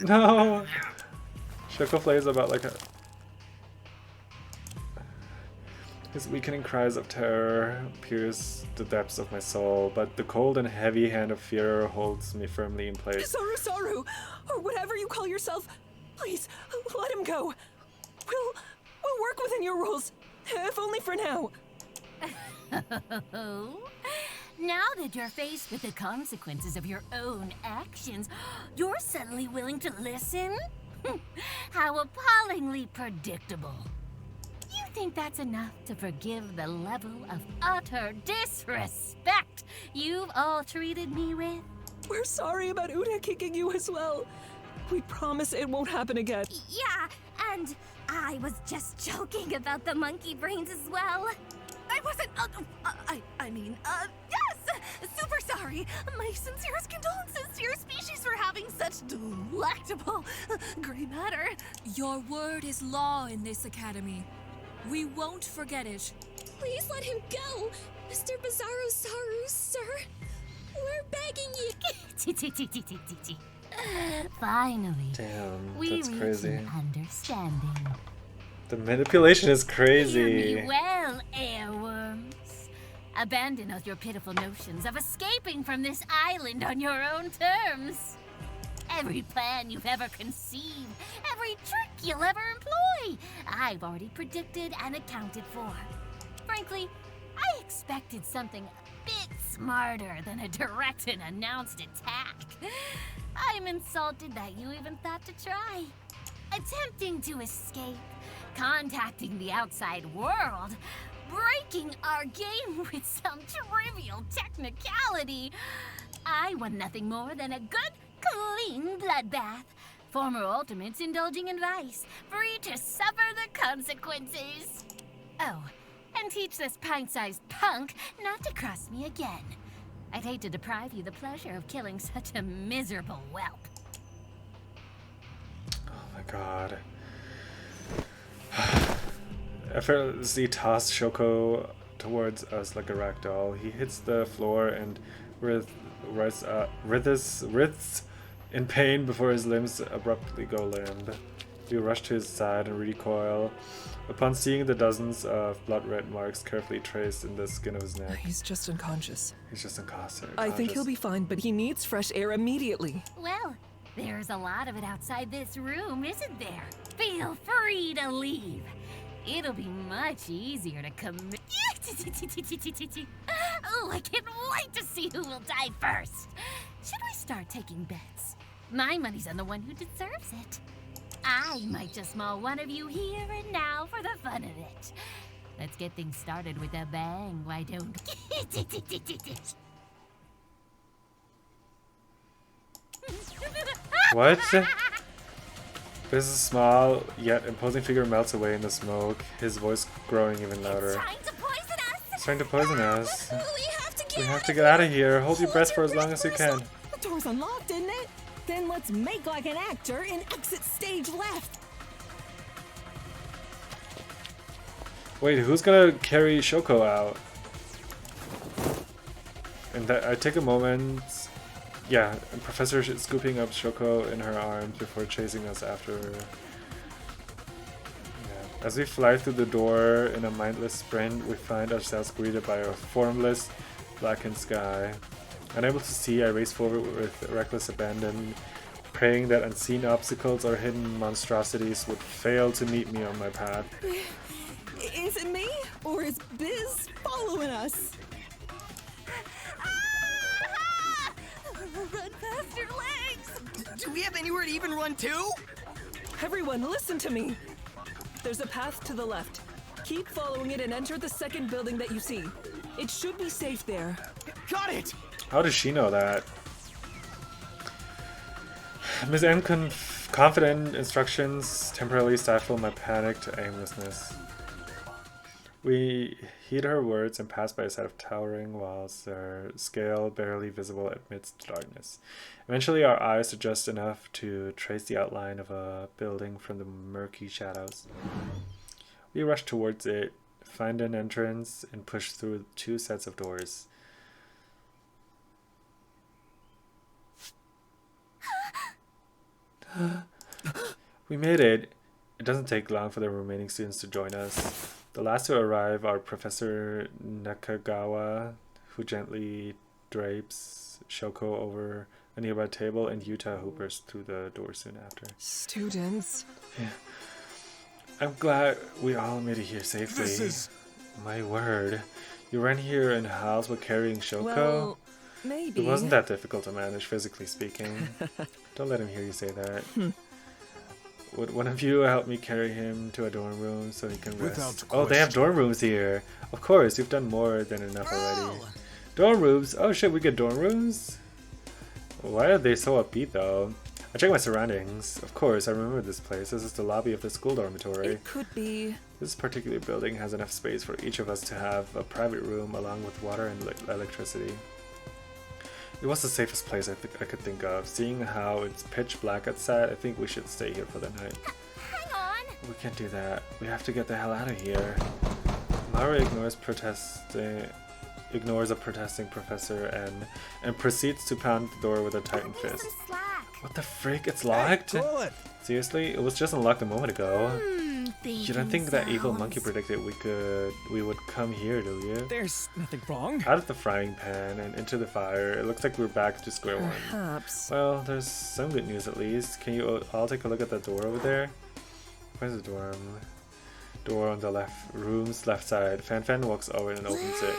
No! Shoko plays about like a... His weakening cries of terror pierce the depths of my soul, but the cold and heavy hand of fear holds me firmly in place. Saru, or whatever you call yourself, please, let him go. We'll work within your rules, if only for now. Now that you're faced with the consequences of your own actions, you're suddenly willing to listen? How appallingly predictable. You think that's enough to forgive the level of utter disrespect you've all treated me with? We're sorry about Uda kicking you as well. We promise it won't happen again. Yeah, and I was just joking about the monkey brains as well. I wasn't, yes! Super sorry. My sincerest condolences to your species for having such delectable gray matter. Your word is law in this academy. We won't forget it. Please let him go, Mr. Bizarro Saru, sir. We're begging you. Finally, Damn, we that's reach crazy. an understanding. The manipulation is Hear crazy. me well, airworms. Abandon all your pitiful notions of escaping from this island on your own terms. Every plan you've ever conceived, every trick you'll ever employ, I've already predicted and accounted for. Frankly, I expected something a bit smarter than a direct and announced attack. I'm insulted that you even thought to try. Attempting to escape, contacting the outside world, breaking our game with some trivial technicality. I want nothing more than a good, clean bloodbath. Former ultimates indulging in vice, free to suffer the consequences. Oh, and teach this pint-sized punk not to cross me again. I'd hate to deprive you the pleasure of killing such a miserable whelp. Oh my god. Effortlessly toss Shoko towards us like a ragdoll. He hits the floor and writhes in pain before his limbs abruptly go limp. We rush to his side and recoil upon seeing the dozens of blood-red marks carefully traced in the skin of his neck. He's just unconscious. He's just unconscious. I think he'll be fine, but he needs fresh air immediately. Well, there's a lot of it outside this room, isn't there? Feel free to leave. It'll be much easier to commit. Oh, I can't wait to see who will die first. Should we start taking bets? My money's on the one who deserves it. I might just maul one of you here and now for the fun of it. Let's get things started with a bang, why don't What? This small yet imposing figure melts away in the smoke, his voice growing even louder. It's trying to poison us. We have to get out of here. Hold your breath for as long as you can. The door's unlocked, isn't it? Then let's make like an actor and exit stage left. Wait, who's gonna carry Shoko out? And that I take a moment. Yeah, and Professor is scooping up Shoko in her arms before chasing us after her. Yeah. As we fly through the door in a mindless sprint, we find ourselves greeted by a formless, blackened sky. Unable to see, I race forward with reckless abandon, praying that unseen obstacles or hidden monstrosities would fail to meet me on my path. Is it me? Or is Biz following us? Run faster, legs! Do we have anywhere to even run to? Everyone, listen to me. There's a path to the left. Keep following it and enter the second building that you see. It should be safe there. Got it! How does she know that? Ms. M confident instructions temporarily stifle my panicked aimlessness. We heed her words and pass by a set of towering walls, their scale barely visible amidst the darkness. Eventually our eyes adjust enough to trace the outline of a building from the murky shadows. We rush towards it, find an entrance, and push through 2 sets of doors. We made it. It doesn't take long for the remaining students to join us. The last to arrive are Professor Nakagawa, who gently drapes Shoko over a nearby table, and Yuta, who bursts through the door soon after. Students. Yeah. I'm glad we all made it here safely. This is... My word. You ran here in a house while carrying Shoko? Well, maybe. It wasn't that difficult to manage, physically speaking. Don't let him hear you say that. Would one of you help me carry him to a dorm room so he can rest? Oh, they have dorm rooms here. Of course, you've done more than enough already. Dorm rooms? Oh shit, we get dorm rooms? Why are they so upbeat though? I checked my surroundings. Of course, I remember this place. This is the lobby of the school dormitory. It could be. This particular building has enough space for each of us to have a private room along with water and electricity. It was the safest place I could think of. Seeing how it's pitch black outside, I think we should stay here for the night. Hang on! We can't do that. We have to get the hell out of here. Mara ignores a protesting professor and proceeds to pound the door with a tightened fist. What the frick? It's locked? Hey, seriously? It was just unlocked a moment ago. You don't think that evil sounds. monkey predicted we would come here, do you? There's nothing wrong. Out of the frying pan and into the fire, it looks like we're back to square one. Perhaps. Well, there's some good news at least. Can you all take a look at that door over there? Where's the dorm? Door on the room's left side. Fan walks over and opens it.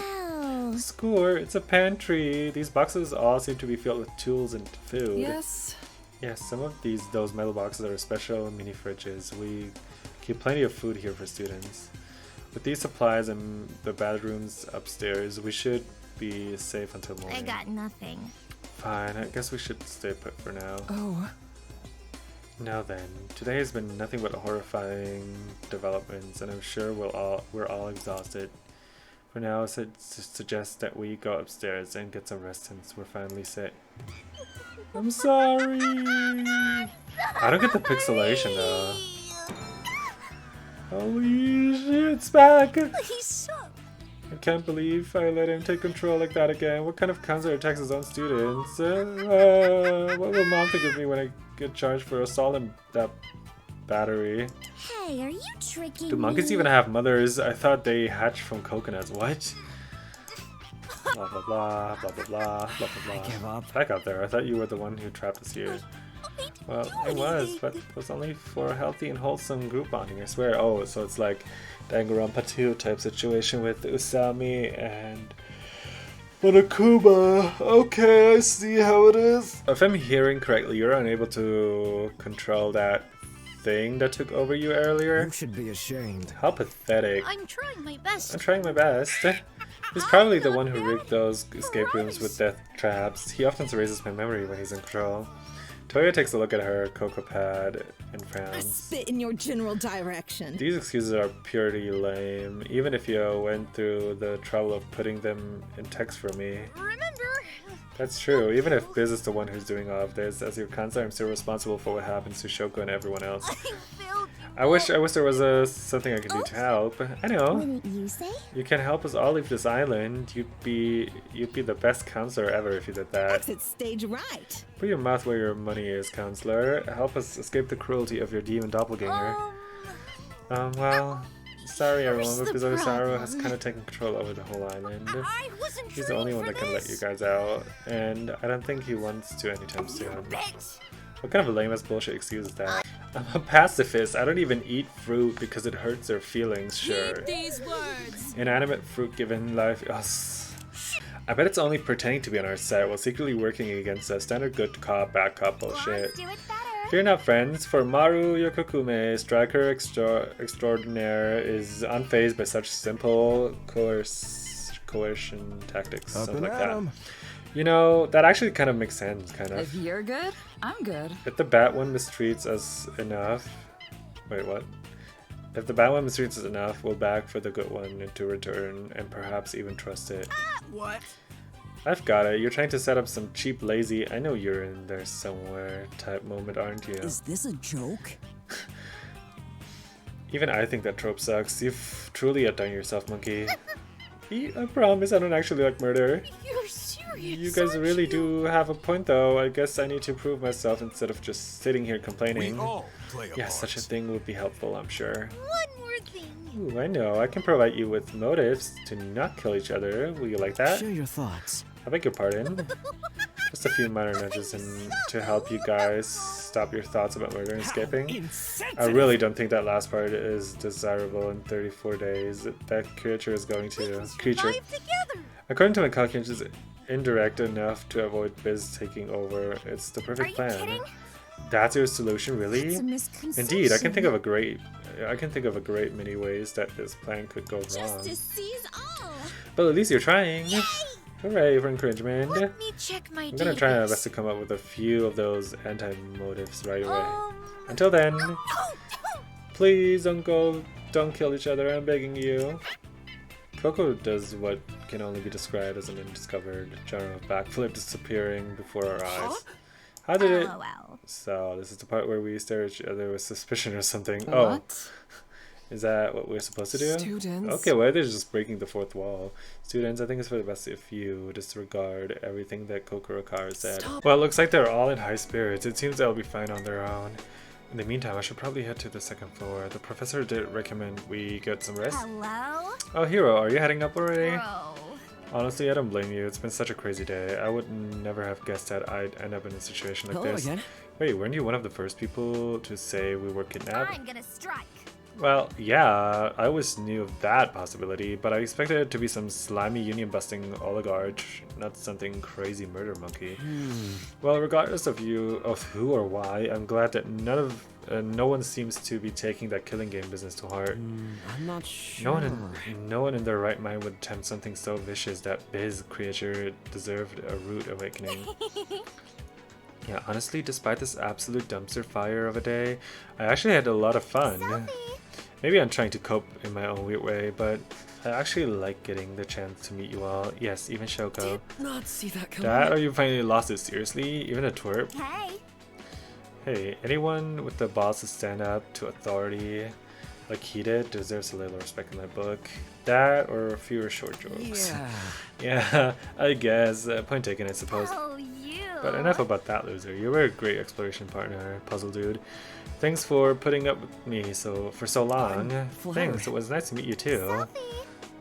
Score! It's a pantry! These boxes all seem to be filled with tools and food. Yes. Yes, some of those metal boxes are special mini fridges. We keep plenty of food here for students. With these supplies and the bedrooms upstairs, we should be safe until morning. I got nothing. Fine, I guess we should stay put for now. Oh. Now then, today has been nothing but horrifying developments, and I'm sure we're all exhausted. For now, I suggest that we go upstairs and get some rest since we're finally set. I'm sorry! I don't get the pixelation though. Holy shit, it's back! He's shook. I can't believe I let him take control like that again. What kind of counselor attacks his own students? What will mom think of me when I get charged for assaulting that battery? Hey, are you tricking Do monkeys me? even have mothers? I thought they hatch from coconuts. What? Blah blah blah, blah blah blah, blah blah blah. I give up. Back up there. I thought you were the one who trapped us here. Well, it was, but it was only for a healthy and wholesome group bonding, I swear. Oh, so it's like Danganronpa 2 type situation with Usami and Monokuma. Okay, I see how it is. If I'm hearing correctly, you're unable to control that thing that took over you earlier. You should be ashamed. How pathetic. I'm trying my best. I'm trying my best. He's probably the one who rigged those escape rooms with death traps. He often erases my memory when he's in control. Toya takes a look at her cocoa pad and frowns. Spit in your general direction. These excuses are purely lame, even if you went through the trouble of putting them in text for me. Remember? That's true, even if Biz is the one who's doing all of this. As your counselor, I'm still responsible for what happens to Shoko and everyone else. I wish there was something I could do to help. I know. Wouldn't you say? You can help us all leave this island. You'd be the best counselor ever if you did that. Exit stage right. Put your mouth where your money is, counselor. Help us escape the cruelty of your demon doppelganger. Well, sorry everyone, but Bizosaru has kind of taken control over the whole island. He's the only one that can let you guys out, and I don't think he wants to anytime soon. What kind of a lame-ass bullshit excuse is that? I'm a pacifist. I don't even eat fruit because it hurts their feelings, sure. These words. Inanimate fruit given life. I bet it's only pretending to be on our side while secretly working against us. Standard good cop, bad cop bullshit. Fear not, friends, for Maru Yokokume, striker extraordinaire, is unfazed by such simple coercion tactics. Something like that. You know, that actually kind of makes sense, kind of. If you're good, I'm good. If the bad one mistreats us enough... Wait, what? If the bad one mistreats us enough, we'll back for the good one to return and perhaps even trust it. What? I've got it. You're trying to set up some cheap, lazy, I know you're in there somewhere type moment, aren't you? Is this a joke? Even I think that trope sucks. You've truly outdone yourself, monkey. I promise I don't actually like murder. You're serious. You guys really do have a point, though. I guess I need to prove myself instead of just sitting here complaining. We all play a Yeah, part. such a thing would be helpful, I'm sure. One more thing. Ooh, I know. I can provide you with motives to not kill each other. Will you like that? Share your thoughts. I beg your pardon. Just a few minor nudges and to help you guys stop your thoughts about murder and escaping. I really don't think that last part is desirable in 34 days. That creature is going to... According to my calculations, it's indirect enough to avoid Biz taking over. It's the perfect plan. That's your solution, really? Indeed, I can think of a great many ways that this plan could go wrong. But at least you're trying. Yay! Hooray for encouragement. Let me check my I'm gonna try my best to come up with a few of those anti-motives right away. Until then, please don't kill each other, I'm begging you. Coco does what can only be described as an undiscovered genre of backflip disappearing before our eyes. How did it? So this is the part where we stare at each other with suspicion or something. What? Oh, is that what we're supposed to do? Students. Okay, well, they're just breaking the fourth wall. Students, I think it's for the best if you disregard everything that Kokorokara said. Stop. Well, it looks like they're all in high spirits. It seems they'll be fine on their own. In the meantime, I should probably head to the second floor. The professor did recommend we get some rest. Hello? Oh, Hiro, are you heading up already? Bro. Honestly, I don't blame you. It's been such a crazy day. I would never have guessed that I'd end up in a situation like Hello this. again. Wait, weren't you one of the first people to say we were kidnapped? I'm gonna strike. Well, yeah, I always knew of that possibility, but I expected it to be some slimy union-busting oligarch, not something crazy murder monkey. Well, regardless of who or why, I'm glad that no one seems to be taking that killing game business to heart. I'm not sure. No one in their right mind would attempt something so vicious. That Biz creature deserved a rude awakening. Yeah, honestly, despite this absolute dumpster fire of a day, I actually had a lot of fun. Maybe I'm trying to cope in my own weird way, but I actually like getting the chance to meet you all. Yes, even Shoko. Did not see that coming. That, or you finally lost it seriously? Even a twerp? Hey. Hey, anyone with the balls to stand up to authority like he did deserves a little respect in my book. That or fewer short jokes. Yeah. Yeah, I guess. Point taken, I suppose. Oh, you. But enough about that, loser. You were a great exploration partner, puzzle dude. Thanks for putting up with me for so long. Thanks, it was nice to meet you too.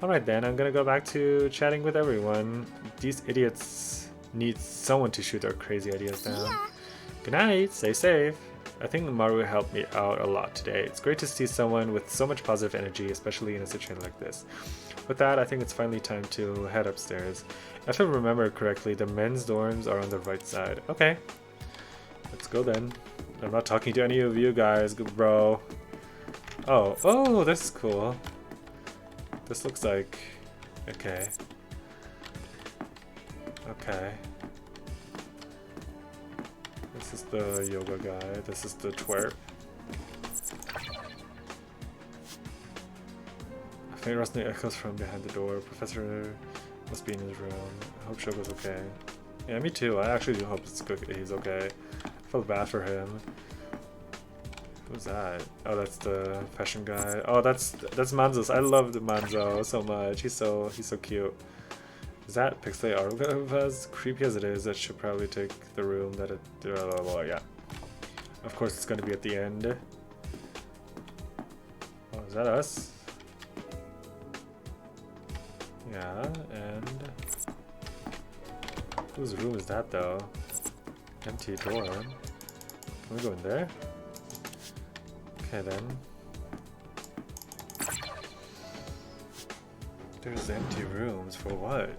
Alright then, I'm gonna go back to chatting with everyone. These idiots need someone to shoot their crazy ideas down. Good night, stay safe. I think Maru helped me out a lot today. It's great to see someone with so much positive energy, especially in a situation like this. With that, I think it's finally time to head upstairs. If I remember correctly, the men's dorms are on the right side. Okay, let's go then. I'm not talking to any of you guys, bro. Oh, this is cool. This looks like... Okay. This is the yoga guy. This is the twerp. A faint rustling echoes from behind the door. Professor must be in his room. I hope Shogo's okay. Yeah, me too. I actually do hope he's okay. I feel bad for him. Who's that? Oh, that's the fashion guy. Oh, that's Manzo's. I love the Manzo so much. He's so cute. Is that Pixley art? As creepy as it is, that should probably take the room that it. Yeah. Of course, it's gonna be at the end. Oh, is that us? Yeah, and whose room is that though? Empty door. Can we go in there? Okay then. There's empty rooms for what?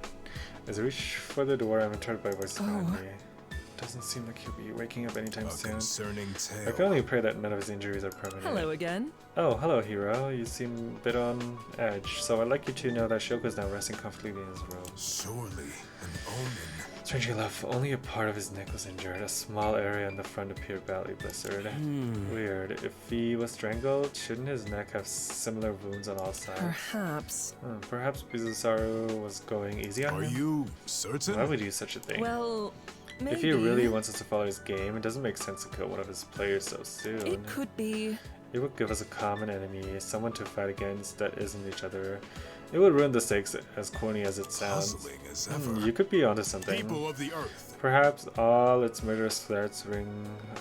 As I reach for the door, I'm interrupted by voices behind me. Doesn't seem like he'll be waking up anytime soon. Concerning tale. I can only pray that none of his injuries are permanent. Hello again. Oh, hello, hero. You seem a bit on edge, so I'd like you to know that Shoko's now resting comfortably in his robe. Surely an omen. Strangely enough, only a part of his neck was injured. A small area in the front appeared badly blistered. Weird. If he was strangled, shouldn't his neck have similar wounds on all sides? Perhaps. Perhaps Bizusaru was going easy on him? Are you certain? Why would he do such a thing? Well, maybe. If he really wants us to follow his game, it doesn't make sense to kill one of his players so soon. It could be. It would give us a common enemy, someone to fight against that isn't each other. It would ruin the stakes, as corny as it sounds. Puzzling as ever. You could be onto something. People of the earth. Perhaps all its murderous threats ring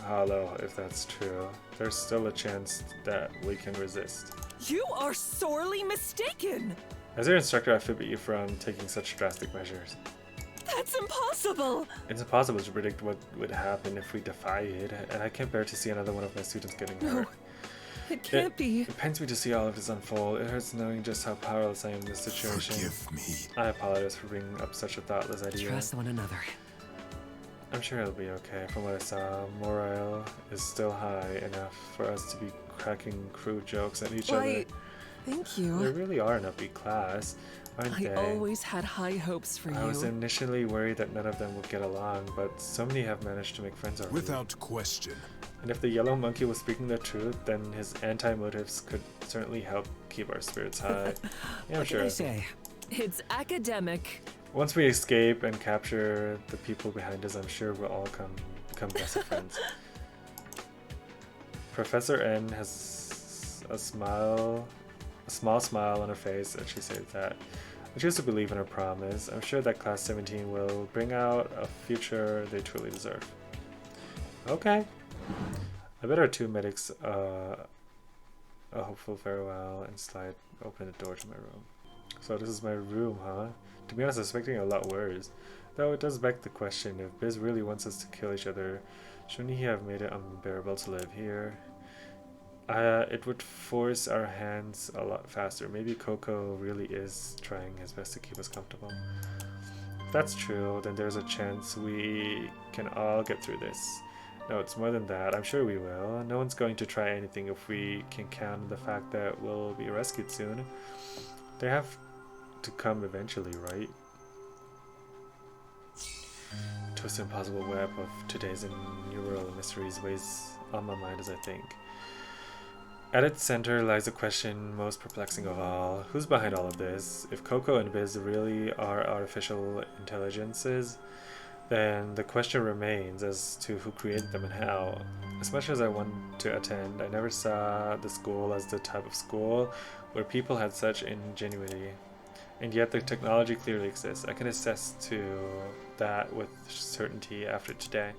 hollow, if that's true. There's still a chance that we can resist. You are sorely mistaken! As your instructor, I forbid you from taking such drastic measures. That's impossible! It's impossible to predict what would happen if we defy it, and I can't bear to see another one of my students getting hurt. It can't be. It pains me to see all of this unfold. It hurts knowing just how powerless I am in this situation. Forgive me. I apologize for bringing up such a thoughtless idea. Trust one another. I'm sure it'll be okay. From what I saw, morale is still high enough for us to be cracking crude jokes at each other. Thank you. They really are an upbeat class, aren't they? I always had high hopes for you. I was initially worried that none of them would get along, but so many have managed to make friends already. Without question. And if the yellow monkey was speaking the truth, then his anti-motives could certainly help keep our spirits high. Yeah, I'm sure. What can I say? It's academic. Once we escape and capture the people behind us, I'm sure we'll all become best of friends. Professor N has a small smile on her face as she says that. I choose to believe in her promise. I'm sure that Class 17 will bring out a future they truly deserve. Okay. I bet our two medics a hopeful farewell and slide open the door to my room. So this is my room, huh? To be honest, I was expecting a lot worse. Though it does beg the question, if Biz really wants us to kill each other, shouldn't he have made it unbearable to live here? It would force our hands a lot faster. Maybe Coco really is trying his best to keep us comfortable. If that's true, then there's a chance we can all get through this. No, it's more than that. I'm sure we will. No one's going to try anything if we can count on the fact that we'll be rescued soon. They have to come eventually, right? Twist impossible web of today's innumerable mysteries weighs on my mind as I think. At its center lies the question most perplexing of all. Who's behind all of this? If Coco and Biz really are artificial intelligences, then the question remains as to who created them and how. As much as I want to attend, I never saw the school as the type of school where people had such ingenuity. And yet the technology clearly exists. I can attest to that with certainty after today.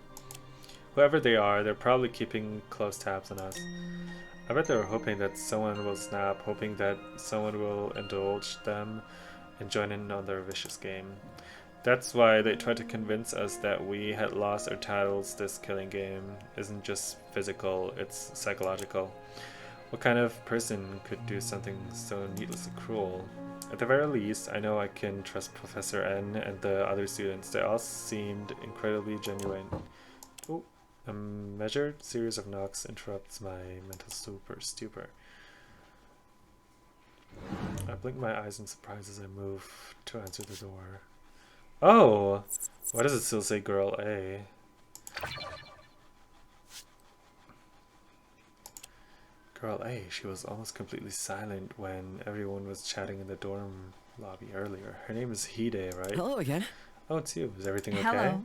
Whoever they are, they're probably keeping close tabs on us. I bet they were hoping that someone will snap, hoping that someone will indulge them and join in on their vicious game. That's why they tried to convince us that we had lost our titles. This killing game isn't just physical, it's psychological. What kind of person could do something so needlessly cruel? At the very least, I know I can trust Professor N and the other students. They all seemed incredibly genuine. Oh, a measured series of knocks interrupts my mental stupor. I blink my eyes in surprise as I move to answer the door. Oh! Why does it still say Girl A? Girl A, she was almost completely silent when everyone was chatting in the dorm lobby earlier. Her name is Hide, right? Hello again. Oh, it's you. Is everything okay? Hello.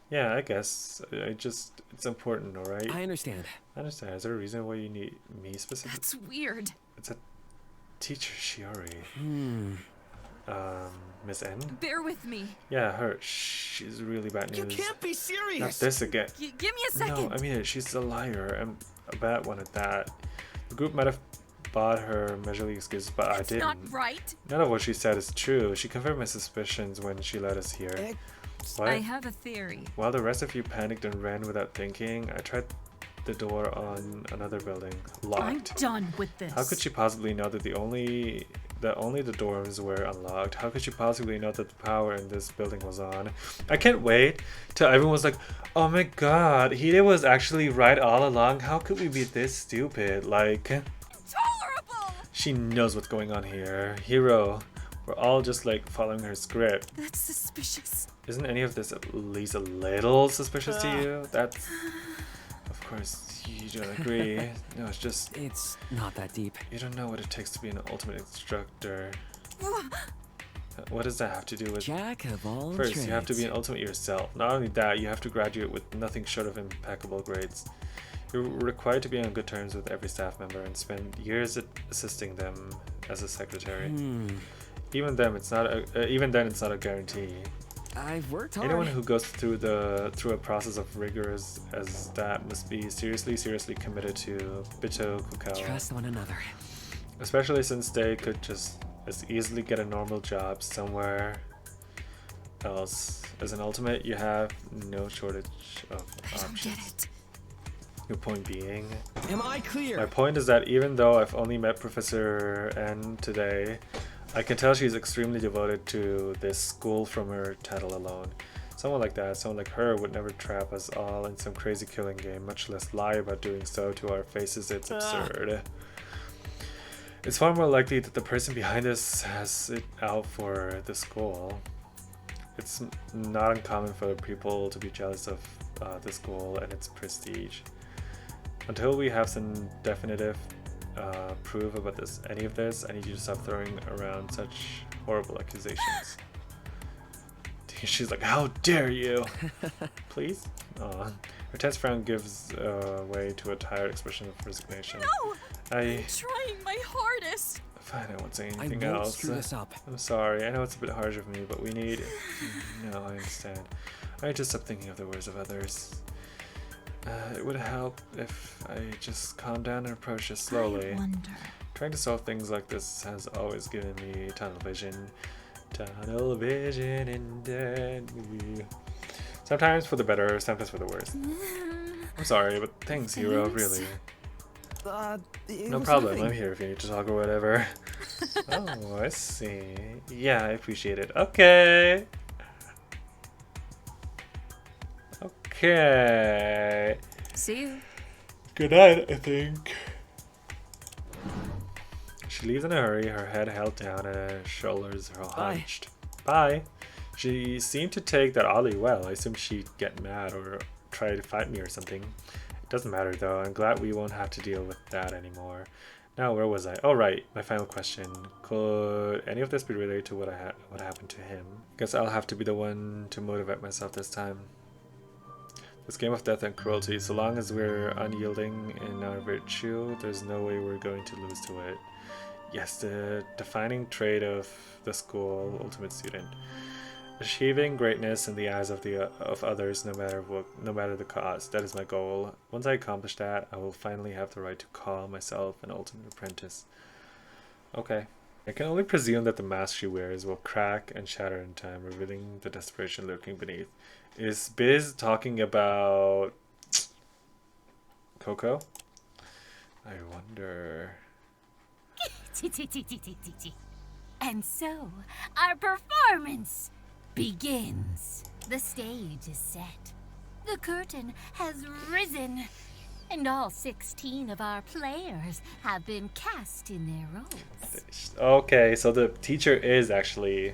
Yeah, I guess. It's important, alright? I understand. I understand. Is there a reason why you need me specifically? That's weird. It's a teacher, Shiori. Miss N? Bear with me. Yeah, her. She's really bad news. You can't be serious! Not this again. Give me a second. No, I mean, she's a liar, and a bad one at that. The group might have bought her measurely excuses, but I didn't. Not right. None of what she said is true. She confirmed my suspicions when she led us here. What? I have a theory. While the rest of you panicked and ran without thinking, I tried the door on another building. Locked. I'm done with this. How could she possibly know that the that only the doors were unlocked. How could she possibly know that the power in this building was on? I can't wait till everyone was like, oh my god, Hide was actually right all along. How could we be this stupid? Like, Intolerable! She knows what's going on here. Hero, we're all just like following her script. That's suspicious. Isn't any of this at least a little suspicious to you? That's... Of course, you don't agree. No, it's just... It's not that deep. You don't know what it takes to be an ultimate instructor. What does that have to do with... Jack of all First, trades. you have to be an ultimate yourself. Not only that, you have to graduate with nothing short of impeccable grades. You're required to be on good terms with every staff member and spend years assisting them as a secretary. Even then, it's not a guarantee. I've worked hard. Anyone who goes through a process of rigorous as that must be seriously committed to Bito Kukao. Trust one another. Especially since they could just as easily get a normal job somewhere else. As an ultimate, you have no shortage of options. I don't get it. Your point being? Am I clear? My point is that even though I've only met Professor N today, I can tell she's extremely devoted to this school from her title alone. Someone like that, someone like her, would never trap us all in some crazy killing game, much less lie about doing so to our faces. It's absurd. It's far more likely that the person behind this has it out for the school. It's not uncommon for people to be jealous of the school and its prestige. Until we have some definitive proof about any of this, I need you to stop throwing around such horrible accusations. She's like, how dare you? Please? Her tense frown gives way to a tired expression of resignation. No! I'm trying my hardest. Fine, I won't say anything I won't else. screw this up. I'm sorry, I know it's a bit harsh of me, but we need... No, I understand. I just stop thinking of the words of others. It would help if I just calm down and approach this slowly. I wonder. Trying to solve things like this has always given me tunnel vision. Tunnel vision indeed. Sometimes for the better, sometimes for the worse. I'm sorry, but thanks, Hero, really. No problem, I'm here if you need to talk or whatever. Oh, I see. Yeah, I appreciate it. Okay. Okay. See you. Good night, I think. She leaves in a hurry, her head held down and her shoulders are hunched. Bye. She seemed to take that oddly well. I assumed she'd get mad or try to fight me or something. It doesn't matter though. I'm glad we won't have to deal with that anymore. Now, where was I? Oh, right. My final question. Could any of this be related to what happened to him? Guess I'll have to be the one to motivate myself this time. This game of death and cruelty, so long as we're unyielding in our virtue, there's no way we're going to lose to it. Yes, the defining trait of the school, ultimate student. Achieving greatness in the eyes of others, no matter the cost. That is my goal. Once I accomplish that, I will finally have the right to call myself an ultimate apprentice. Okay. I can only presume that the mask she wears will crack and shatter in time, revealing the desperation lurking beneath. Is Biz talking about Coco? I wonder. And so, our performance begins. The stage is set. The curtain has risen. And all 16 of our players have been cast in their roles. Okay, so the teacher is actually...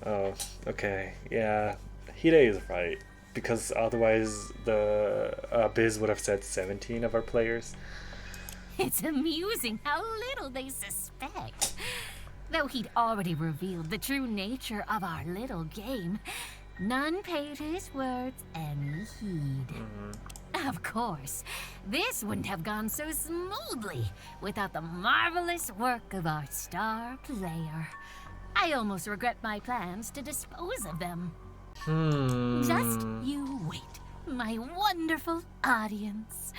Oh, okay. Yeah, Hide is right. Because otherwise the Biz would have said 17 of our players. It's amusing how little they suspect. Though he'd already revealed the true nature of our little game, none paid his words any heed. Of course, this wouldn't have gone so smoothly without the marvelous work of our star player. I almost regret my plans to dispose of them. Just you wait, my wonderful audience.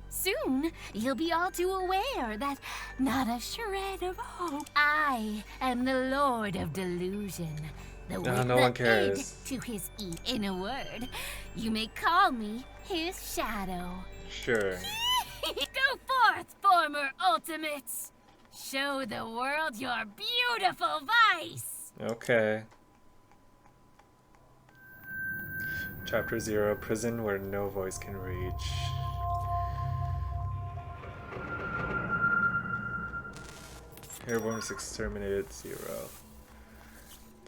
Soon, you'll be all too aware that not a shred of hope. I am the Lord of Delusion. The no one cares. To his E. In a word, you may call me his shadow. Sure. Go forth, former ultimates! Show the world your beautiful voice! Okay. Chapter 0, Prison Where No Voice Can Reach. Airborne is exterminated 0.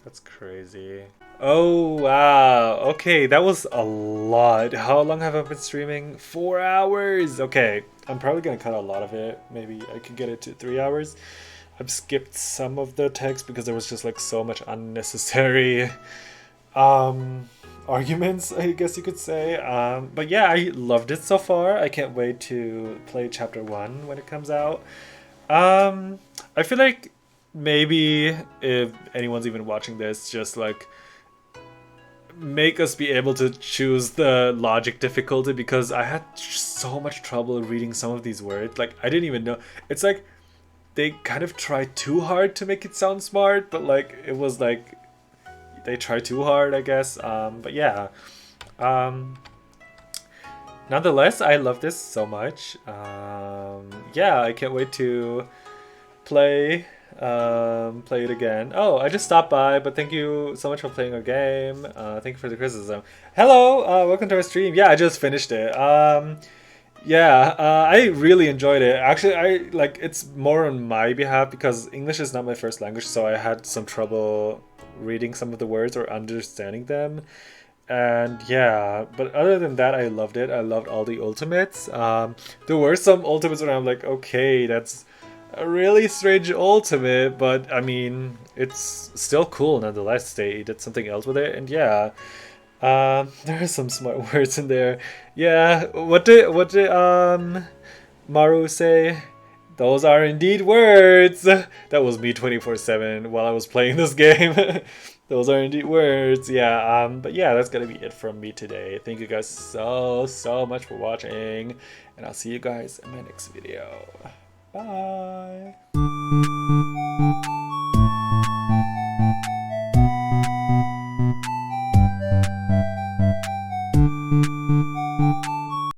That's crazy. Oh, wow. Okay, that was a lot. How long have I been streaming? 4 hours. Okay, I'm probably gonna cut a lot of it. Maybe I could get it to 3 hours. I've skipped some of the text because there was just like so much unnecessary arguments, I guess you could say. But yeah, I loved it so far. I can't wait to play chapter 1 when it comes out. I feel like maybe if anyone's even watching this, just like make us be able to choose the logic difficulty, because I had so much trouble reading some of these words. Like, I didn't even know. It's like they kind of try too hard to make it sound smart, but like it was like they try too hard, I guess. But yeah. Nonetheless, I love this so much. Yeah, I can't wait to play it again. Oh, I just stopped by, but thank you so much for playing our game. Thank you for the criticism. Hello, welcome to our stream. Yeah, I just finished it. Yeah, I really enjoyed it. Actually, I like it's more on my behalf because English is not my first language, so I had some trouble reading some of the words or understanding them. And yeah, but other than that, I loved it. I loved all the ultimates. There were some ultimates where I'm like, okay, that's a really strange ultimate, but I mean, it's still cool nonetheless. They did something else with it, and yeah, there are some smart words in there. Yeah, what did Maru say? Those are indeed words. That was me 24/7 while I was playing this game. Those are indeed words. Yeah, but yeah, that's gonna be it from me today. Thank you guys so much for watching, and I'll see you guys in my next video. Bye.